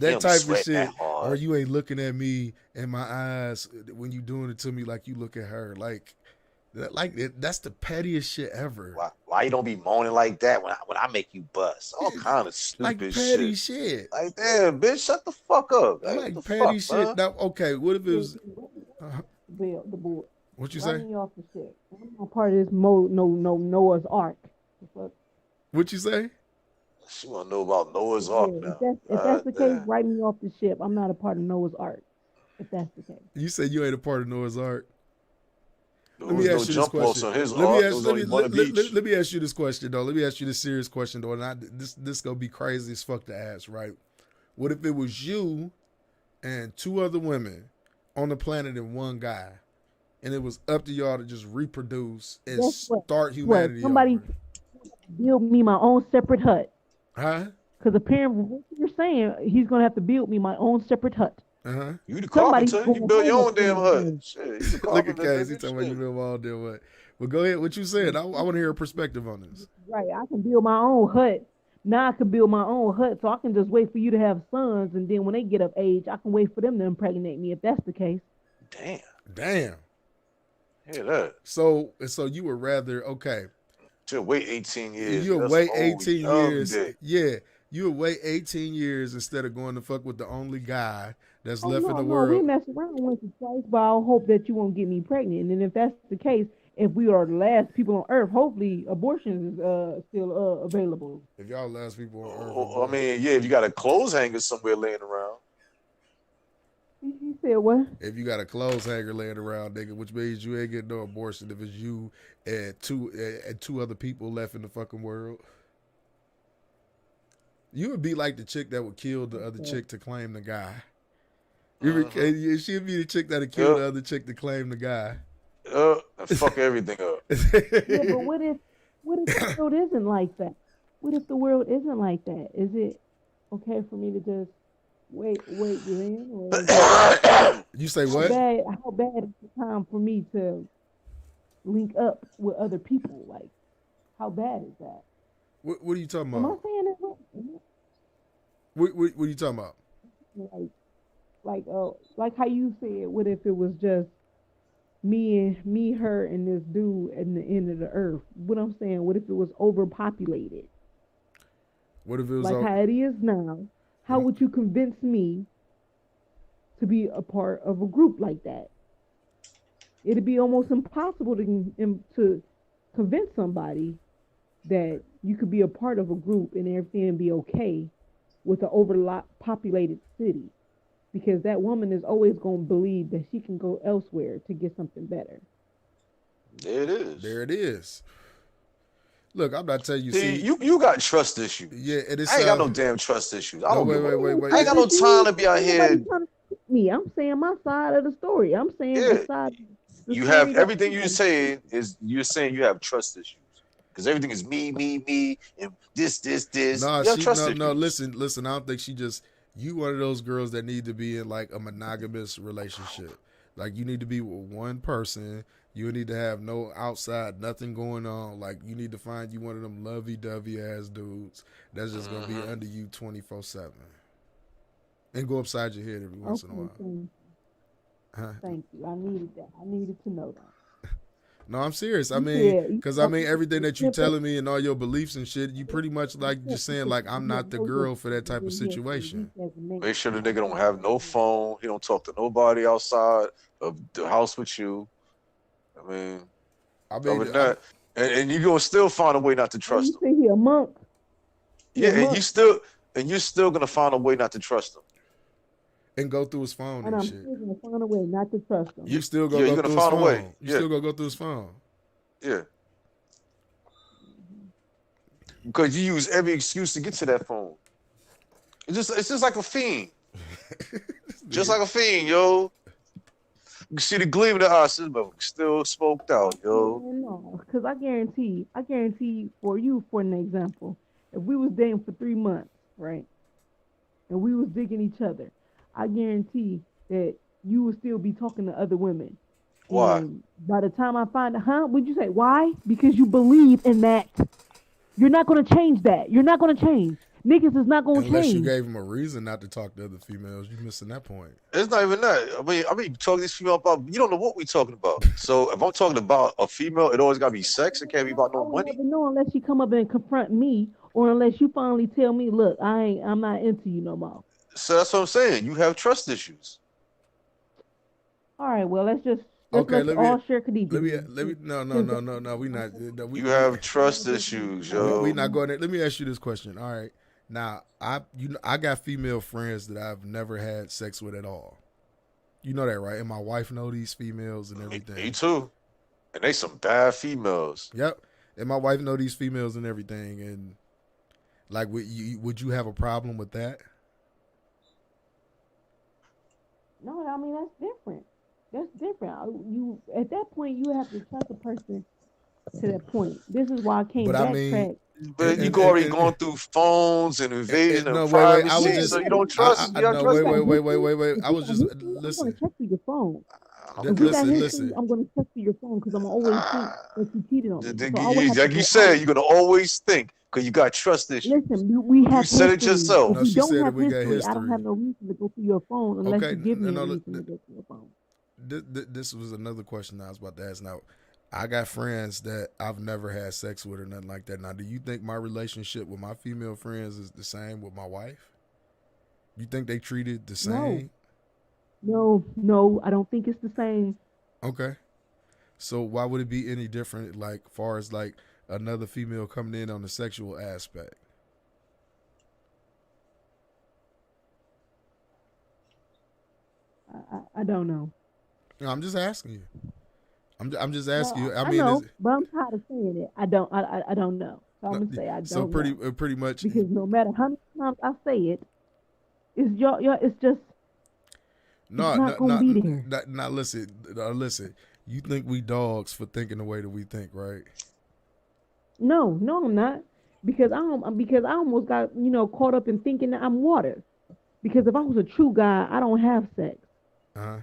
He that don't be type of sweating that shit. Or hard. you ain't looking at me in my eyes when you doing it to me like you look at her. That's the pettiest shit ever. Why you don't be moaning like that when I make you bust? All kind of Like stupid petty shit. shit. Like, damn, bitch, shut the fuck up. Like, what the Like petty fuck, shit. man? Now, okay, what if it Yeah, was? Uh, Bill, the boy, what you write say? me off the shit. I'm not part of this Noah's Ark. The fuck? What you say? She wanna know about Noah's Ark Yeah, now. if that's the case, Damn. write me off the ship. I'm not a part of Noah's Ark. If that's the case. You say you ain't a part of Noah's Ark. There Let me was no ask you this jump offs question. on his ark. There was only one a beach. Let me ask you this question though. Let me ask you this serious question though. And this gonna be crazy as fuck to ask, right? What if it was you and two other women on the planet and one guy, and it was up to y'all to just reproduce and Guess what? start humanity Somebody over? build me my own separate hut. Huh? Because apparently, what you're saying, he's gonna have to build me my own separate hut. Uh-huh. You the Somebody's carpenter. You going build your home own at the end damn of the hut. day. Shit, you the Look at carpenter, Casey nigga. talking about you Shit. know all damn what. Well, go ahead. What you said? I want to hear a perspective on this. Right, I can build my own hut. Now I can build my own hut, so I can just wait for you to have sons, and then when they get of age, I can wait for them to impregnate me if that's the case. Damn. Damn. Hear that. So you would rather Just wait 18 years. you would That's wait old 18 young years. dick. Yeah, you would wait 18 years instead of going to fuck with the only guy that's Oh left in the no, we world. mess around once or twice, but I'll hope that you won't get me pregnant. And if that's the case, if we are the last people on Earth, hopefully abortion is still available. If y'all last people on Earth, I mean, yeah, if you got a clothes hanger somewhere laying around. He said what? if you got a clothes hanger laying around, nigga, which means you ain't getting no abortion if it's you and two other people left in the fucking world. You would be like the chick that would kill the other chick to claim the guy. She'd be the chick that'd kill the other chick to claim the guy. And fuck everything up. Yeah, but what if the world isn't like that? What if the world isn't like that? Is it okay for me to just wait then? Or You say what? how bad is the time for me to link up with other people? Like, how bad is that? What are you talking Am I about? saying that right? What are you talking about? Like how you said, what if it was just me, her, and this dude at the end of the earth? What I'm saying, what if it was overpopulated? What if it was Like how it is now? How would you convince me to be a part of a group like that? It'd be almost impossible to convince somebody that you could be a part of a group and everything be okay with an overpopulated city, because that woman is always going to believe that she can go elsewhere to get something better. There it is. There it is. Look, I'm not telling you. See, you got trust issues. Yeah, and it's I ain't got no damn trust issues. I No, don't wait. I ain't got no time to be out here. Me, I'm saying my side of the story. I'm saying the side. You have everything you're saying is you're saying you have trust issues because everything is me, and this. No, you have trust issues. Listen. I don't think she just. You one of those girls that need to be in like a monogamous relationship. Like you need to be with one person. You need to have no outside, nothing going on. Like you need to find you one of them lovey-dovey ass dudes that's just gonna be under you 24/7 and go upside your head every once in a while. Thank you. I needed that. I needed to know that. No, I'm serious. I mean, because everything that you telling me and all your beliefs and shit, you pretty much like just saying like I'm not the girl for that type of situation. Make sure the nigga don't have no phone. He don't talk to nobody outside of the house with you. I mean that, and you gonna still find a way not to trust him. You say he a monk? And you're still gonna find a way not to trust him. And go through his phone and shit. I'm still gonna find a way not to trust him. You still gonna go through his phone. You still gonna go through his phone. Yeah. Because you use every excuse to get to that phone. It's just like a fiend. Just like a fiend, yo. You can see the gleam in the eyes, but still smoked out, yo. No, because I guarantee for you, for an example, if we was dating for 3 months, right, and we was digging each other, I guarantee that you would still be talking to other women. Why? And by the time I find out, would you say why? Because you believe in that. You're not going to change that. You're not going to change. Niggas is not going to change. Unless you gave him a reason not to talk to other females. You're missing that point. It's not even that. I mean, talking to this female about, you don't know what we talking about. So if I'm talking about a female, it always got to be sex. It can't be about no money. I never know unless you come up and confront me, or unless you finally tell me, look, I'm not into you no more. So that's what I'm saying. You have trust issues. All right, well, let's all share Khadija. Let me. No. We not. You have trust issues, yo. We not going there. Let me ask you this question. All right. Now, I got female friends that I've never had sex with at all. You know that, right? And my wife know these females and everything. Me too. And they some bad females. Yep. And my wife know these females and everything. And like, would you have a problem with that? No, I mean that's different. That's different. You at that point you have to trust the person to that point. This is why I can't backtrack. But you already gone through phones and invasion of no, wait. I was privacy, just, so you don't I trust. You don't no, trust wait. people. Wait. I If we was got just history, I'm gonna listen, check through your phone. I don't If we give got a history, listen. I'm gonna check through your phone because I'm gonna always think that you cheated on me. So I would have to Like you go said, out. you're gonna always think because you got trust issues. Listen, we You have said it history. If yourself. No, we she don't said that have we got history, I don't history. have no reason to go through your phone unless Okay, you give me a no, reason to go through your phone. this was another question I was about to ask. Now, I got friends that I've never had sex with or nothing like that. Now, do you think my relationship with my female friends is the same with my wife? You think they treated the No, same? no, I don't think it's the same. Okay. So why would it be any different, like, far as like another female coming in on the sexual aspect? I don't know. No, I'm just asking you. I'm just asking No, you. I I mean, is know, but I'm tired of saying it. I don't know. So I'm no, gonna say I so don't know pretty much. because no matter how many times I say it, it's it's just it's No, not no, gonna no, be there. not listen. Listen. You think we dogs for thinking the way that we think, right? No, I'm not because I almost got caught up in thinking that I'm water. Because if I was a true guy, I don't have sex. Uh huh.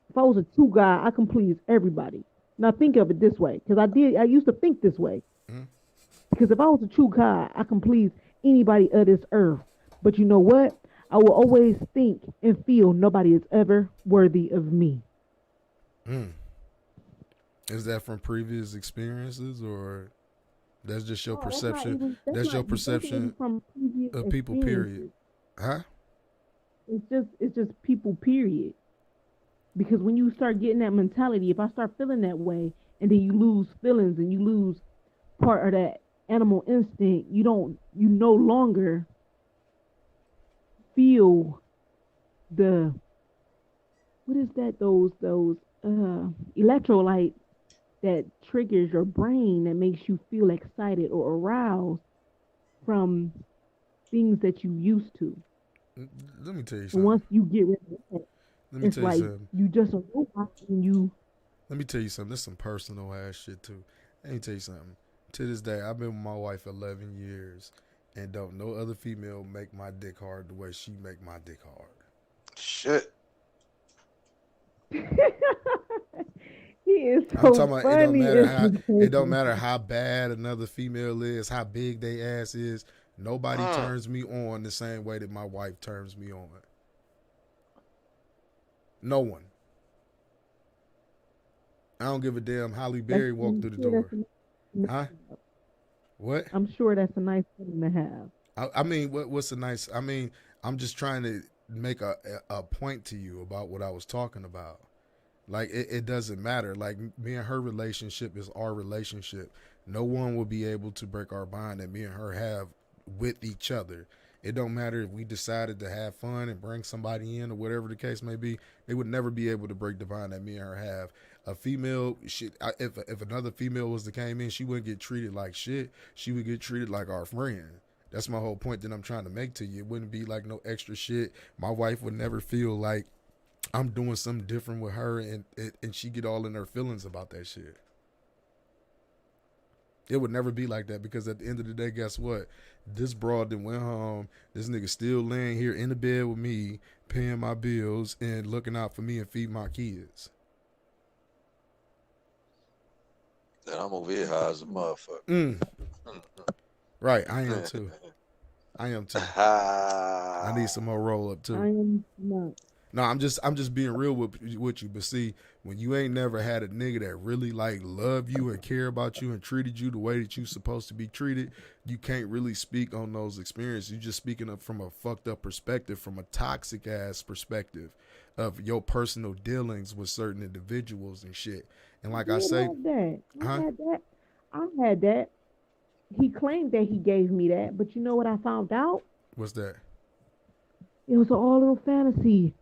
If I was a true guy, I can please everybody. Now think of it this way, because I used to think this way. Mm-hmm. Because if I was a true guy, I can please anybody of this earth. But you know what? I will always think and feel nobody is ever worthy of me. Mm. Is that from previous experiences, or that's just your No, that's not perception? even that's That's not your that's not even perception from previous of people. Period. experiences. Huh? It's just people period. Because when you start getting that mentality, if I start feeling that way and then you lose feelings and you lose part of that animal instinct, you no longer feel the what is that those electrolyte that triggers your brain that makes you feel excited or aroused from things that you used to. Let me tell you And something. once you get rid of that, Let me it's tell you like something. you just a robot and you Let me tell you something. This is some personal ass shit too. Let me tell you something. To this day, I've been with my wife 11 years, and don't no other female make my dick hard the way she make my dick hard. Shit. he is I'm so talking about funny. it don't matter how bad another female is, how big they ass is. Nobody Mm. turns me on the same way that my wife turns me on. No one. I don't give a damn. Holly That's, Berry walked I'm through the sure door. that's a, Huh? What? I'm sure that's a nice thing to have. I mean, what's a nice? I mean, I'm just trying to make a point to you about what I was talking about. Like it doesn't matter. Like me and her relationship is our relationship. No one will be able to break our bond that me and her have with each other. It don't matter if we decided to have fun and bring somebody in or whatever the case may be. They would never be able to break the bond that me and her have. A female, if another female was to came in, she wouldn't get treated like shit. She would get treated like our friend. That's my whole point that I'm trying to make to you. It wouldn't be like no extra shit. My wife would never feel like I'm doing something different with her, and she get all in her feelings about that shit. It would never be like that because at the end of the day, guess what? This broad that went home, this nigga still laying here in the bed with me, paying my bills and looking out for me and feed my kids. And I'm over here high as a motherfucker. Mm. Right, I am too. I am too. I need some more roll up I too. am not. No, I'm just being real with you. But see, when you ain't never had a nigga that really like love you and care about you and treated you the way that you supposed to be treated, you can't really speak on those experiences. You just speaking up from a fucked up perspective, from a toxic ass perspective of your personal dealings with certain individuals and shit. And like I Did say, have that. huh? I had that. He claimed that he gave me that, but you know what I found out? What's that? It was all a little fantasy.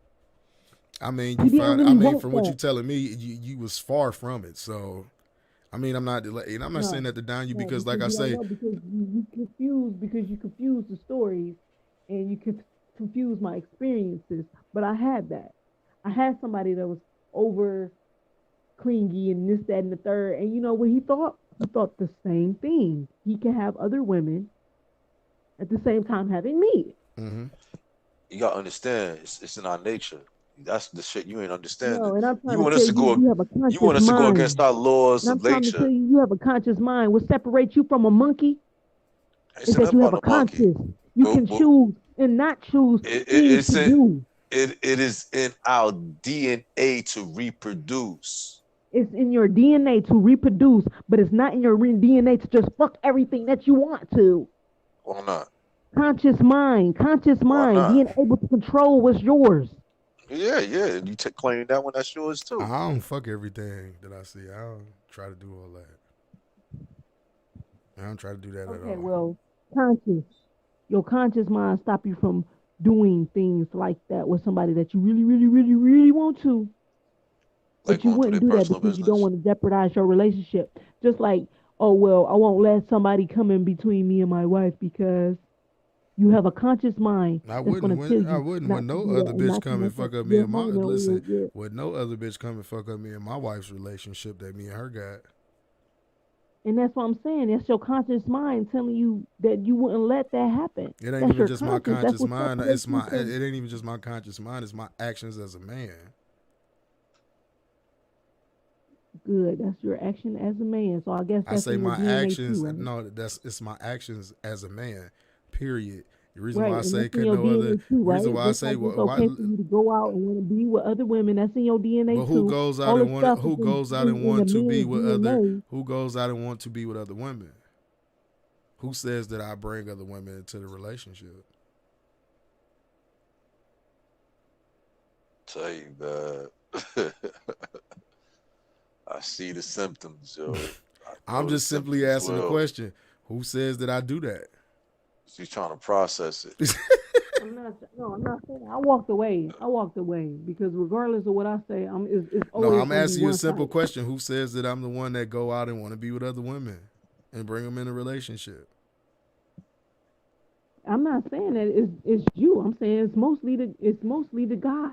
I mean, He didn't I really mean, want from what you that. telling me, you was far from it. So, I mean, I'm not saying No, that to down you no, because, like because I you don't say, know because you confuse the stories and you confuse my experiences. But I had that. I had somebody that was over clingy and this, that, and the third. And you know what he thought? he thought the same thing. He can have other women at the same time having me. Mm-hmm. You gotta understand, it's in our nature. That's the shit you ain't understanding. No, and I'm You trying to want tell us to you, go. you have a You want conscious us to go against mind. our laws And I'm of trying to tell nature. you, you have a conscious mind. What separates you from a monkey I ain't is saying that nothing you have about a no monkey. conscience. You But, can choose and not choose things it's to in do. it is in our DNA to reproduce. It's in your DNA to reproduce, but it's not in your DNA to just fuck everything that you want to. Why not? Conscious Why mind, not? being able to control what's yours. Yeah, yeah. You claim that one. That's yours I too. don't fuck everything that I see. I don't try to do all that. I don't try to do that at Okay, all. well, conscious. Your conscious mind stop you from doing things like that with somebody that you really, really, really, really want to. Like But you going through wouldn't their do that personal because you don't business. want to jeopardize your relationship. Just like, oh well, I won't let somebody come in between me and my wife because you have a conscious mind I that's wouldn't gonna tell when I you wouldn't not when to no do that other and bitch not to come and mess up fuck up me your and my honey. listen. Yeah. With no other bitch come and fuck up me and my wife's relationship that me and her got. And that's what I'm saying. That's your conscious mind telling you that you wouldn't let that happen. It ain't That's even your just my conscience. That's conscious what mind. separates It's you my. from. It ain't even just my conscious mind. It's my actions as a man. Good. That's your action as a man. So I guess I that's say in your my DNA actions. too, right? No, that's it's my actions as a man. Period. The reason Right. why I And say that's in could your no other. DNA too, Reason right? why I Just say like it's why. okay for you to go out and want to be with other women. That's in your DNA But who too. goes out All the and want? stuff is Who goes out and in the want to be man's with other? DNA. Who goes out and want to be with other women? Who says that I bring other women into the relationship? Tell you, man. I see the symptoms, yo. I I'm know the just simply symptoms as asking the well. question: who says that I do that? She's trying to process it. I'm not. No, I'm not saying. I walked away. I walked away because regardless of what I say, it's No, always I'm gonna be asking you a one simple sided. question: who says that I'm the one that go out and want to be with other women and bring them in a relationship? I'm not saying that it's you. I'm saying it's mostly the guy.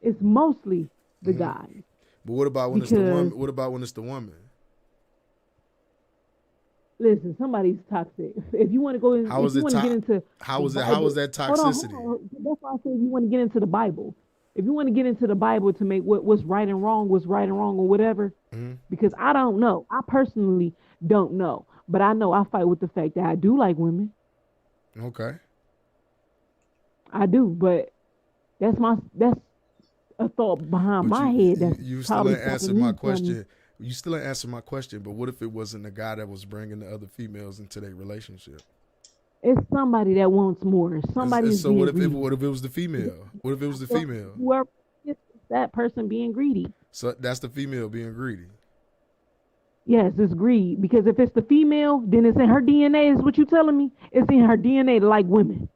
It's mostly the Hmm. guy But what about when it's the because woman? What about when it's the woman? listen, somebody's toxic. If you want to go in, How if is you it? want to get into How the is it? How is Bible, that hold on, toxicity? hold on. That's why I said if you want to get into the Bible. If you want to get into the Bible to make what's right and wrong, or whatever, Hmm. because I don't know. I personally don't know, but I know I fight with the fact that I do like women. Okay. I do, but that's a thought behind But my you head you, that's you still probably ain't answered stopping my me from. question. You still ain't answered my question. But what if it wasn't the guy that was bringing the other females into their relationship? It's somebody that wants more. Somebody is So what being if greedy. what if it was the Because female? What if it I was the feel like female? whoever is that person being greedy. So that's the female being greedy. Yes, it's greed. Because if it's the female, then it's in her DNA. Is what you telling me? It's in her DNA to like women.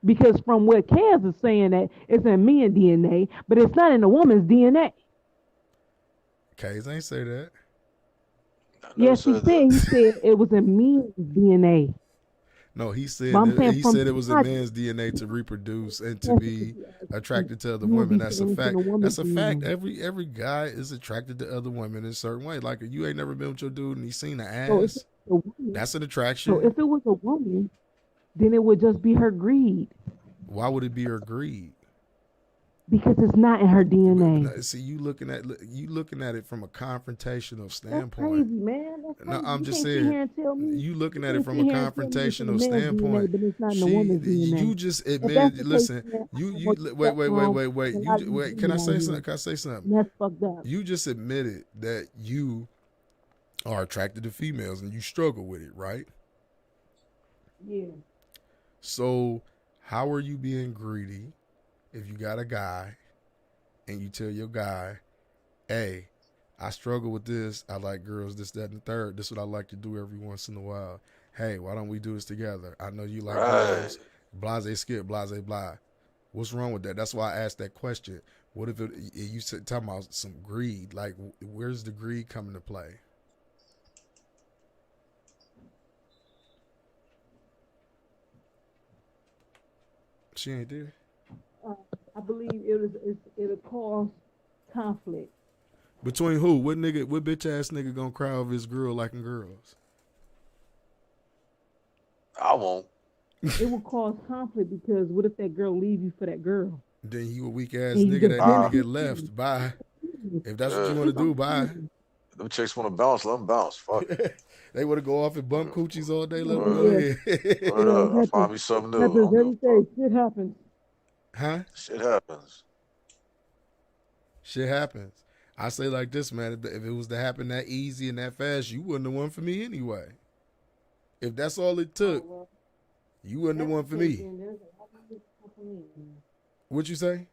Because from what Kaz is saying, that it's in men's DNA, but it's not in the woman's DNA. Kays ain't say that. I never Yes, he said said. He that. said it was in men's DNA. No, But I'm saying he from said it was a conscious, man's DNA to reproduce and to because be attracted to other you will women. be That's a saying it's in the fact. woman's That's a fact. DNA. Every guy is attracted to other women in a certain way. Like you ain't never been with your dude and he seen the So if ass. it's a woman, That's an so attraction. if it was a woman, then it would just be her greed Why would it be her greed? because it's not in her DNA. See, you looking at it from a confrontational That's crazy, standpoint. man. That's No, crazy. I'm You just can't sit saying, here and tell me. you You looking at it can't from sit a here and tell me it's in the confrontational man's DNA, standpoint. but it's not in the woman's You DNA. just If that's admitted. the case, Listen, then I don't know you what the fuck wait. with a lot of You these wait. Can I women out say here. something? Can I say something? And that's fucked up. You just admitted that you are attracted to females and you struggle with it, right? Yeah. So, how are you being greedy if you got a guy and you tell your guy, hey, I struggle with this. I like girls, this, that, and the third. This is what I like to do every once in a while. Hey, why don't we do this together? I know you like Right. girls. Blase skip, blase blah. What's wrong with that? That's why I asked that question. What if you said talking about some greed? Like, where's the greed coming to play? She ain't there. Uh, I believe it'll cause conflict. Between who? What nigga? What bitch ass nigga gonna cry over his girl liking girls? I won't. It will cause conflict because what if that girl leave you for that girl? Then you a weak ass And you nigga that need to depend. get left. Bye. If that's what you want to do, bye. Them chicks want to bounce, let them bounce. Fuck. They want to go off and bump coochies all day. Let them go Word. ahead. Word up. I find me something new. I don't give a fuck. Shit happens. Huh? Shit happens. Shit happens. I say like this, man. If it was to happen that easy and that fast, you wasn't the one for me anyway. If that's all it took, you wasn't the one for me. What you say?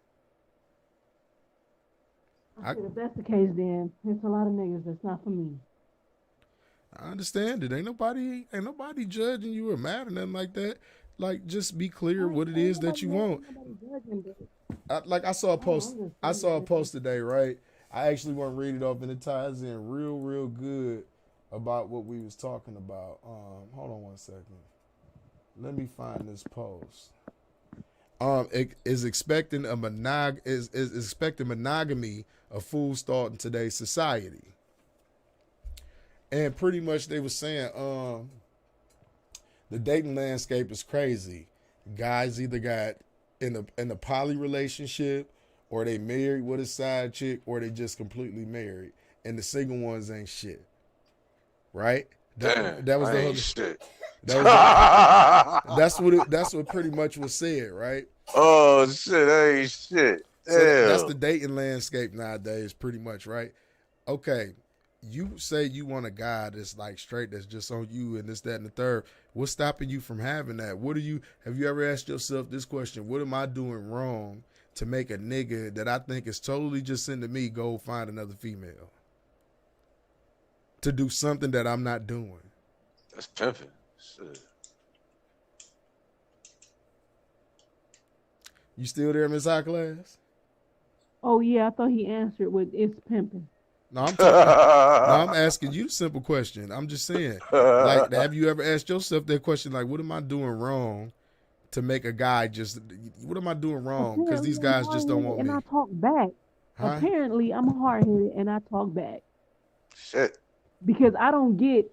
I said, if that's the case, then there's a lot of niggas that's not for me. I understand it. Ain't nobody judging you or mad or nothing like that. Like, just be clear what it is that you want. I saw a post. I saw a post today, right? I actually want to read it off, and it ties in real good about what we was talking about. Hold on one second. Let me find this post. Is expecting monogamy a fool's thought in today's society? And pretty much they were saying the dating landscape is crazy. Guys either got in a poly relationship, or they married with a side chick, or they just completely married, and the single ones ain't shit. Right? That was the whole shit. That's what pretty much was said, right? Oh shit, ain't shit. So that's the dating landscape nowadays, pretty much, right? Okay, you say you want a guy that's like straight, that's just on you and this, that, and the third. What's stopping you from having that? Have you ever asked yourself this question? What am I doing wrong to make a nigga that I think is totally just into me go find another female? To do something that I'm not doing. That's pimping. Shit. You still there, Miss High Class? Oh yeah, I thought he answered with it's pimping. No, I'm asking you a simple question. I'm just saying, like, have you ever asked yourself that question? Like, what am I doing wrong to make a guy just? What am I doing wrong? Because these guys just don't want me. And I talk back. Huh? Apparently, I'm hard-headed and I talk back. Shit. Because I don't get.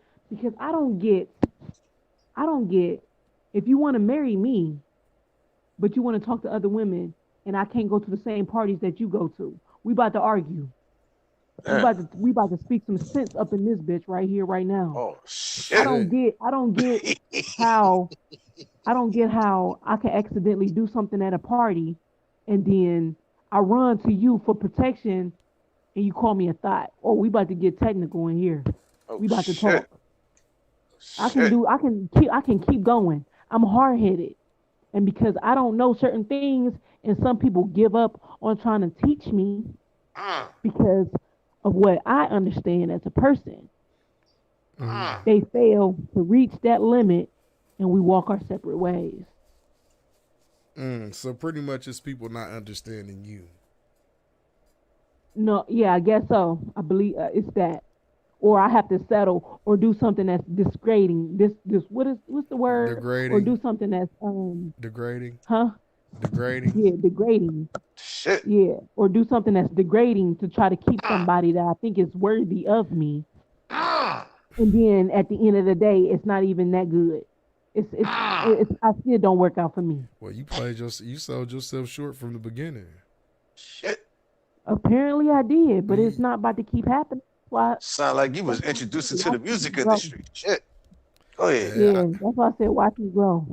If you want to marry me, but you want to talk to other women, and I can't go to the same parties that you go to, we about to argue. We about to speak some sense up in this bitch right here, right now. Oh shit! I don't get how I can accidentally do something at a party, and then I run to you for protection, and you call me a thought. Oh, we about to get technical in here. We about to talk. I can keep going. I'm hard headed, and because I don't know certain things, and some people give up on trying to teach me because of what I understand as a person. They fail to reach that limit, and we walk our separate ways. So pretty much it's people not understanding you. No, yeah, I guess so. I believe it's that, or I have to settle or do something that's degrading. What's the word? Degrading. Or do something that's degrading. Huh? Degrading. Yeah, degrading. Shit. Yeah, or do something that's degrading to try to keep somebody that I think is worthy of me. And then at the end of the day, it's not even that good. It's I still don't work out for me. Well, you sold yourself short from the beginning. Shit. Apparently I did, but it's not about to keep happening. Why? Sound like you was introduced into the music industry. Shit. Go ahead. Yeah, that's why I said watch me grow.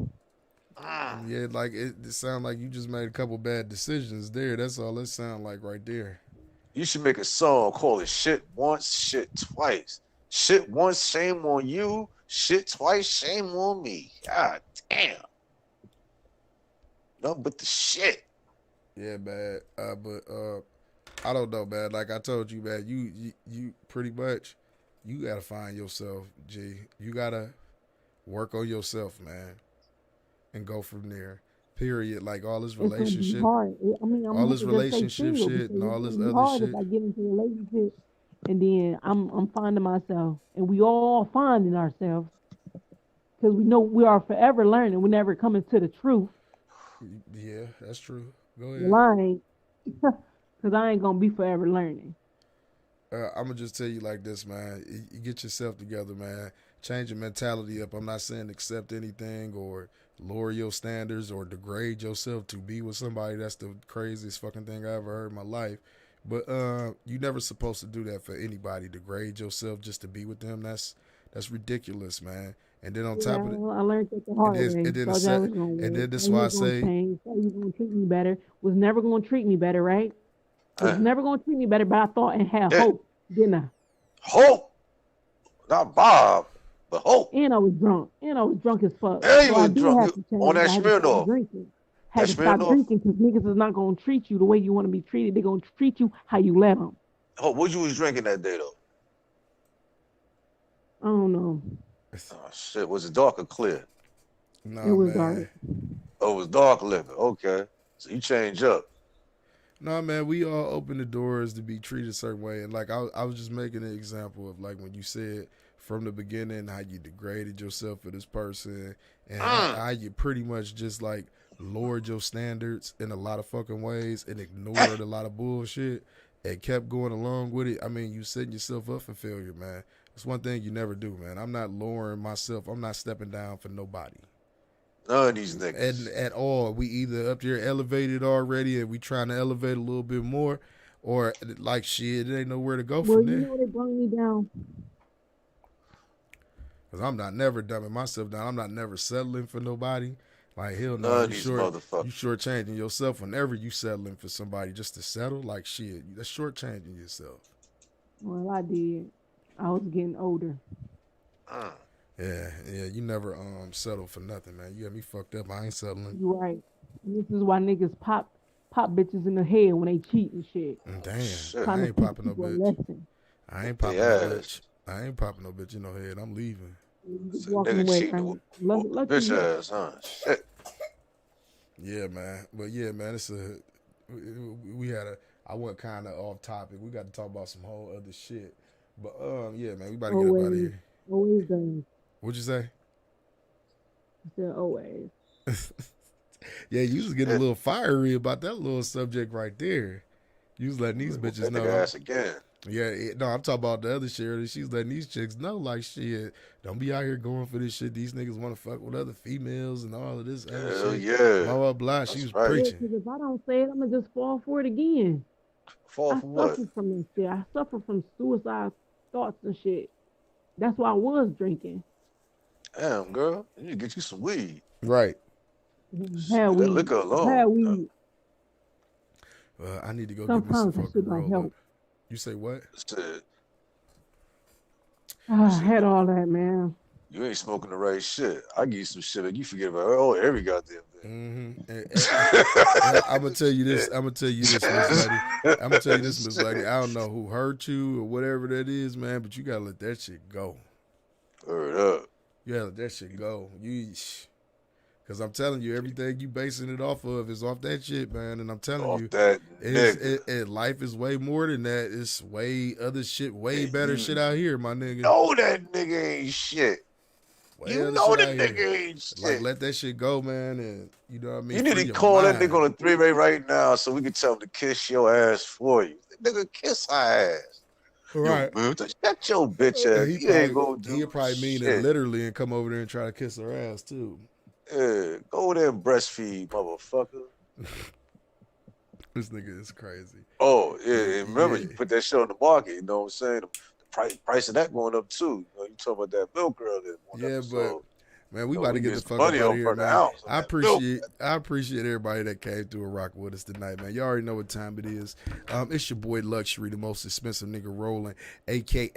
Yeah, like it sounds like you just made a couple bad decisions there. That's all it sounds like right there. You should make a song called it Shit Once, Shit Twice. Shit once, shame on you. Shit twice, shame on me. God damn. Nothing but the shit. Yeah, man. But I don't know, man. Like I told you, man, you pretty much you gotta find yourself, G. You gotta work on yourself, man, and go from there. Period. Like all this relationship, hard. I mean, all this relationship shit, and all this other hard shit. If I get into a relationship, and then I'm finding myself, and we all finding ourselves, because we know we are forever learning. We're never coming to the truth. Yeah, that's true. Go ahead. Lying, because I ain't gonna be forever learning. I'm gonna just tell you like this, man. You get yourself together, man. Change your mentality up. I'm not saying accept anything or lower your standards or degrade yourself to be with somebody. That's the craziest fucking thing I ever heard in my life. But you never supposed to do that for anybody. Degrade yourself just to be with them. That's ridiculous, man. And then on Yeah, top of it, I learned that the and hard then way. and then the Thought that set, was gonna and work. then this Thought is you why I was gonna say, change. Thought you was gonna treat me better. Was never gonna treat me better, right? Was Uh, never gonna treat me better, but I thought and had yeah. hope, didn't I? Hope, not Bob, but Hope. And I was drunk. And I was drunk as fuck. And you So I was did drunk. have You to on change. that I had to stop Smirnoff. drinking. That Had to stop Smirnoff. drinking because niggas is not gonna treat you the way you want to be treated. They're gonna treat you how you let them. Hope, what you was drinking that day though? I don't know. Oh shit, was it dark or clear? no, It was man. dark. Oh, it was dark liquor. Okay, so you change up. No, man, we all open the doors to be treated a certain way. And like I was just making an example of like when you said from the beginning how you degraded yourself for this person and how you pretty much just like lowered your standards in a lot of fucking ways and ignored a lot of bullshit and kept going along with it. I mean, you setting yourself up for failure, man. It's one thing you never do, man. I'm not lowering myself. I'm not stepping down for nobody. None of these niggas. And at all, we either up there elevated already and we trying to elevate a little bit more, or like shit, it ain't nowhere to go Well, from you there. know they brought me down. Cause I'm not never dumbing myself down. I'm not never settling for nobody. Like hell None no, of these motherfuckers. you shortchanging yourself whenever you settling for somebody just to settle. Like shit, that's shortchanging yourself. Well, I did. I was getting older. Mm. Yeah, you never settle for nothing, man. You got me fucked up. I ain't settling. You right. And this is why niggas pop bitches in the head when they cheat and shit. Damn, Shit. I Trying to ain't teach popping no people a bitch. lesson. I ain't popping no Yes. bitch. I ain't popping no bitch in no head. I'm leaving. You just So walking nigga away, cheating right? with Lucky bitch you. ass, huh? Shit. Yeah, man. But yeah, man, we had I went kind of off topic. We got to talk about some whole other shit. But yeah, man, we about to get up out of Always. here. Always does. What'd you say? I said always. Yeah, you was getting a little fiery about that little subject right there. You was letting these bitches That know. nigga ass again. Yeah, no, I'm talking about the other shit. She's letting these chicks know, like, shit, don't be out here going for this shit. These niggas want to fuck with other females and all of this other Hell shit. yeah. Blah, blah, blah. She That's was right. Yeah, preaching. because if I don't say it, I'm going to just fall for it again. Fall I for what? suffer from this shit. I suffer from suicide thoughts and shit. That's why I was drinking. Damn, girl. You need to get you some weed. Right. Shit, Had that weed. liquor alone. Had weed. I need to go get me some Sometimes that fucking shit might roll up. help. You say what? Shit, I had all that, man. you ain't smoking the right shit. I give you some shit and you forget about every goddamn thing. I'm gonna tell you this. I'm gonna tell you this, Miss Lady. I'm gonna tell you this, Miss Lady. I don't know who hurt you or whatever that is, man, but you gotta let that shit go. Word up. You gotta let that shit go. Cause I'm telling you, everything you basing it off of is off that shit, man. And I'm telling Off you, that nigga. life is way more than that. It's way other shit, way better shit out here, my nigga. Know that nigga ain't shit. Way You other know shit that out nigga here. ain't shit. Like, let that shit go, man. And you know what I mean? You need Free to your call that mind. nigga on a three-way right now so we can tell him to kiss your ass for you. Nigga, kiss her ass. Right. You, shut your bitch ass. And You ain't gonna do he'd probably mean it shit. literally and come over there and try to kiss her ass too. Yeah, go over there and breastfeed, motherfucker. This nigga is crazy. Oh, yeah, and remember, Yeah. you put that shit on the market, you know what I'm saying? The price of that going up too. You know, you talking about that milk earlier. Yeah, but man, we So about to we get get the some fuck money up out on of here, per man. ounce on I that milk. appreciate everybody that came through and rock with us tonight, man. Y'all already know what time it is. It's your boy Luxury, the most expensive nigga rolling, aka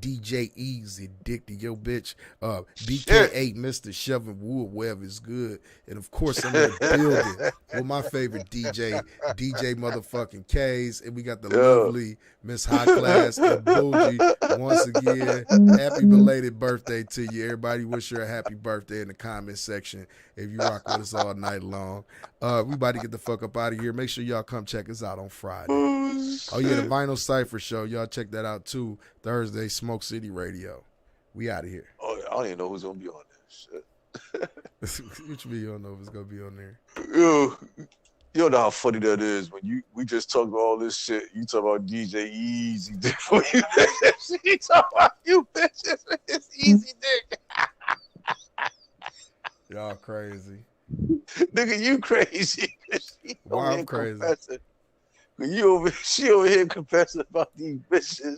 DJ Easy, Dick to your bitch. BKA Mr. Shoving Wood wherever it's good. And of course I'm in the building with my favorite DJ motherfucking K's. And we got the lovely Miss High Class and Bougie once again. Happy belated birthday to you. Everybody wish her a happy birthday in the comment section if you rock with us all night long. We about to get the fuck up out of here. Make sure y'all come check us out on Friday. Oh yeah, the Vinyl Cypher show. Y'all check that out too. Thursday, Smoke City Radio. We out of here. Oh, I don't even know who's gonna be on this shit. Which video? You don't know if it's gonna be on there. Yo, You know how funny that is when we just talk about all this shit. You talk about DJ Easy Dick for you bitches. You talk about you bitches with this Easy Dick. Y'all crazy. Nigga, you crazy. She over Why I'm here crazy? confessing. She over here confessing about these bitches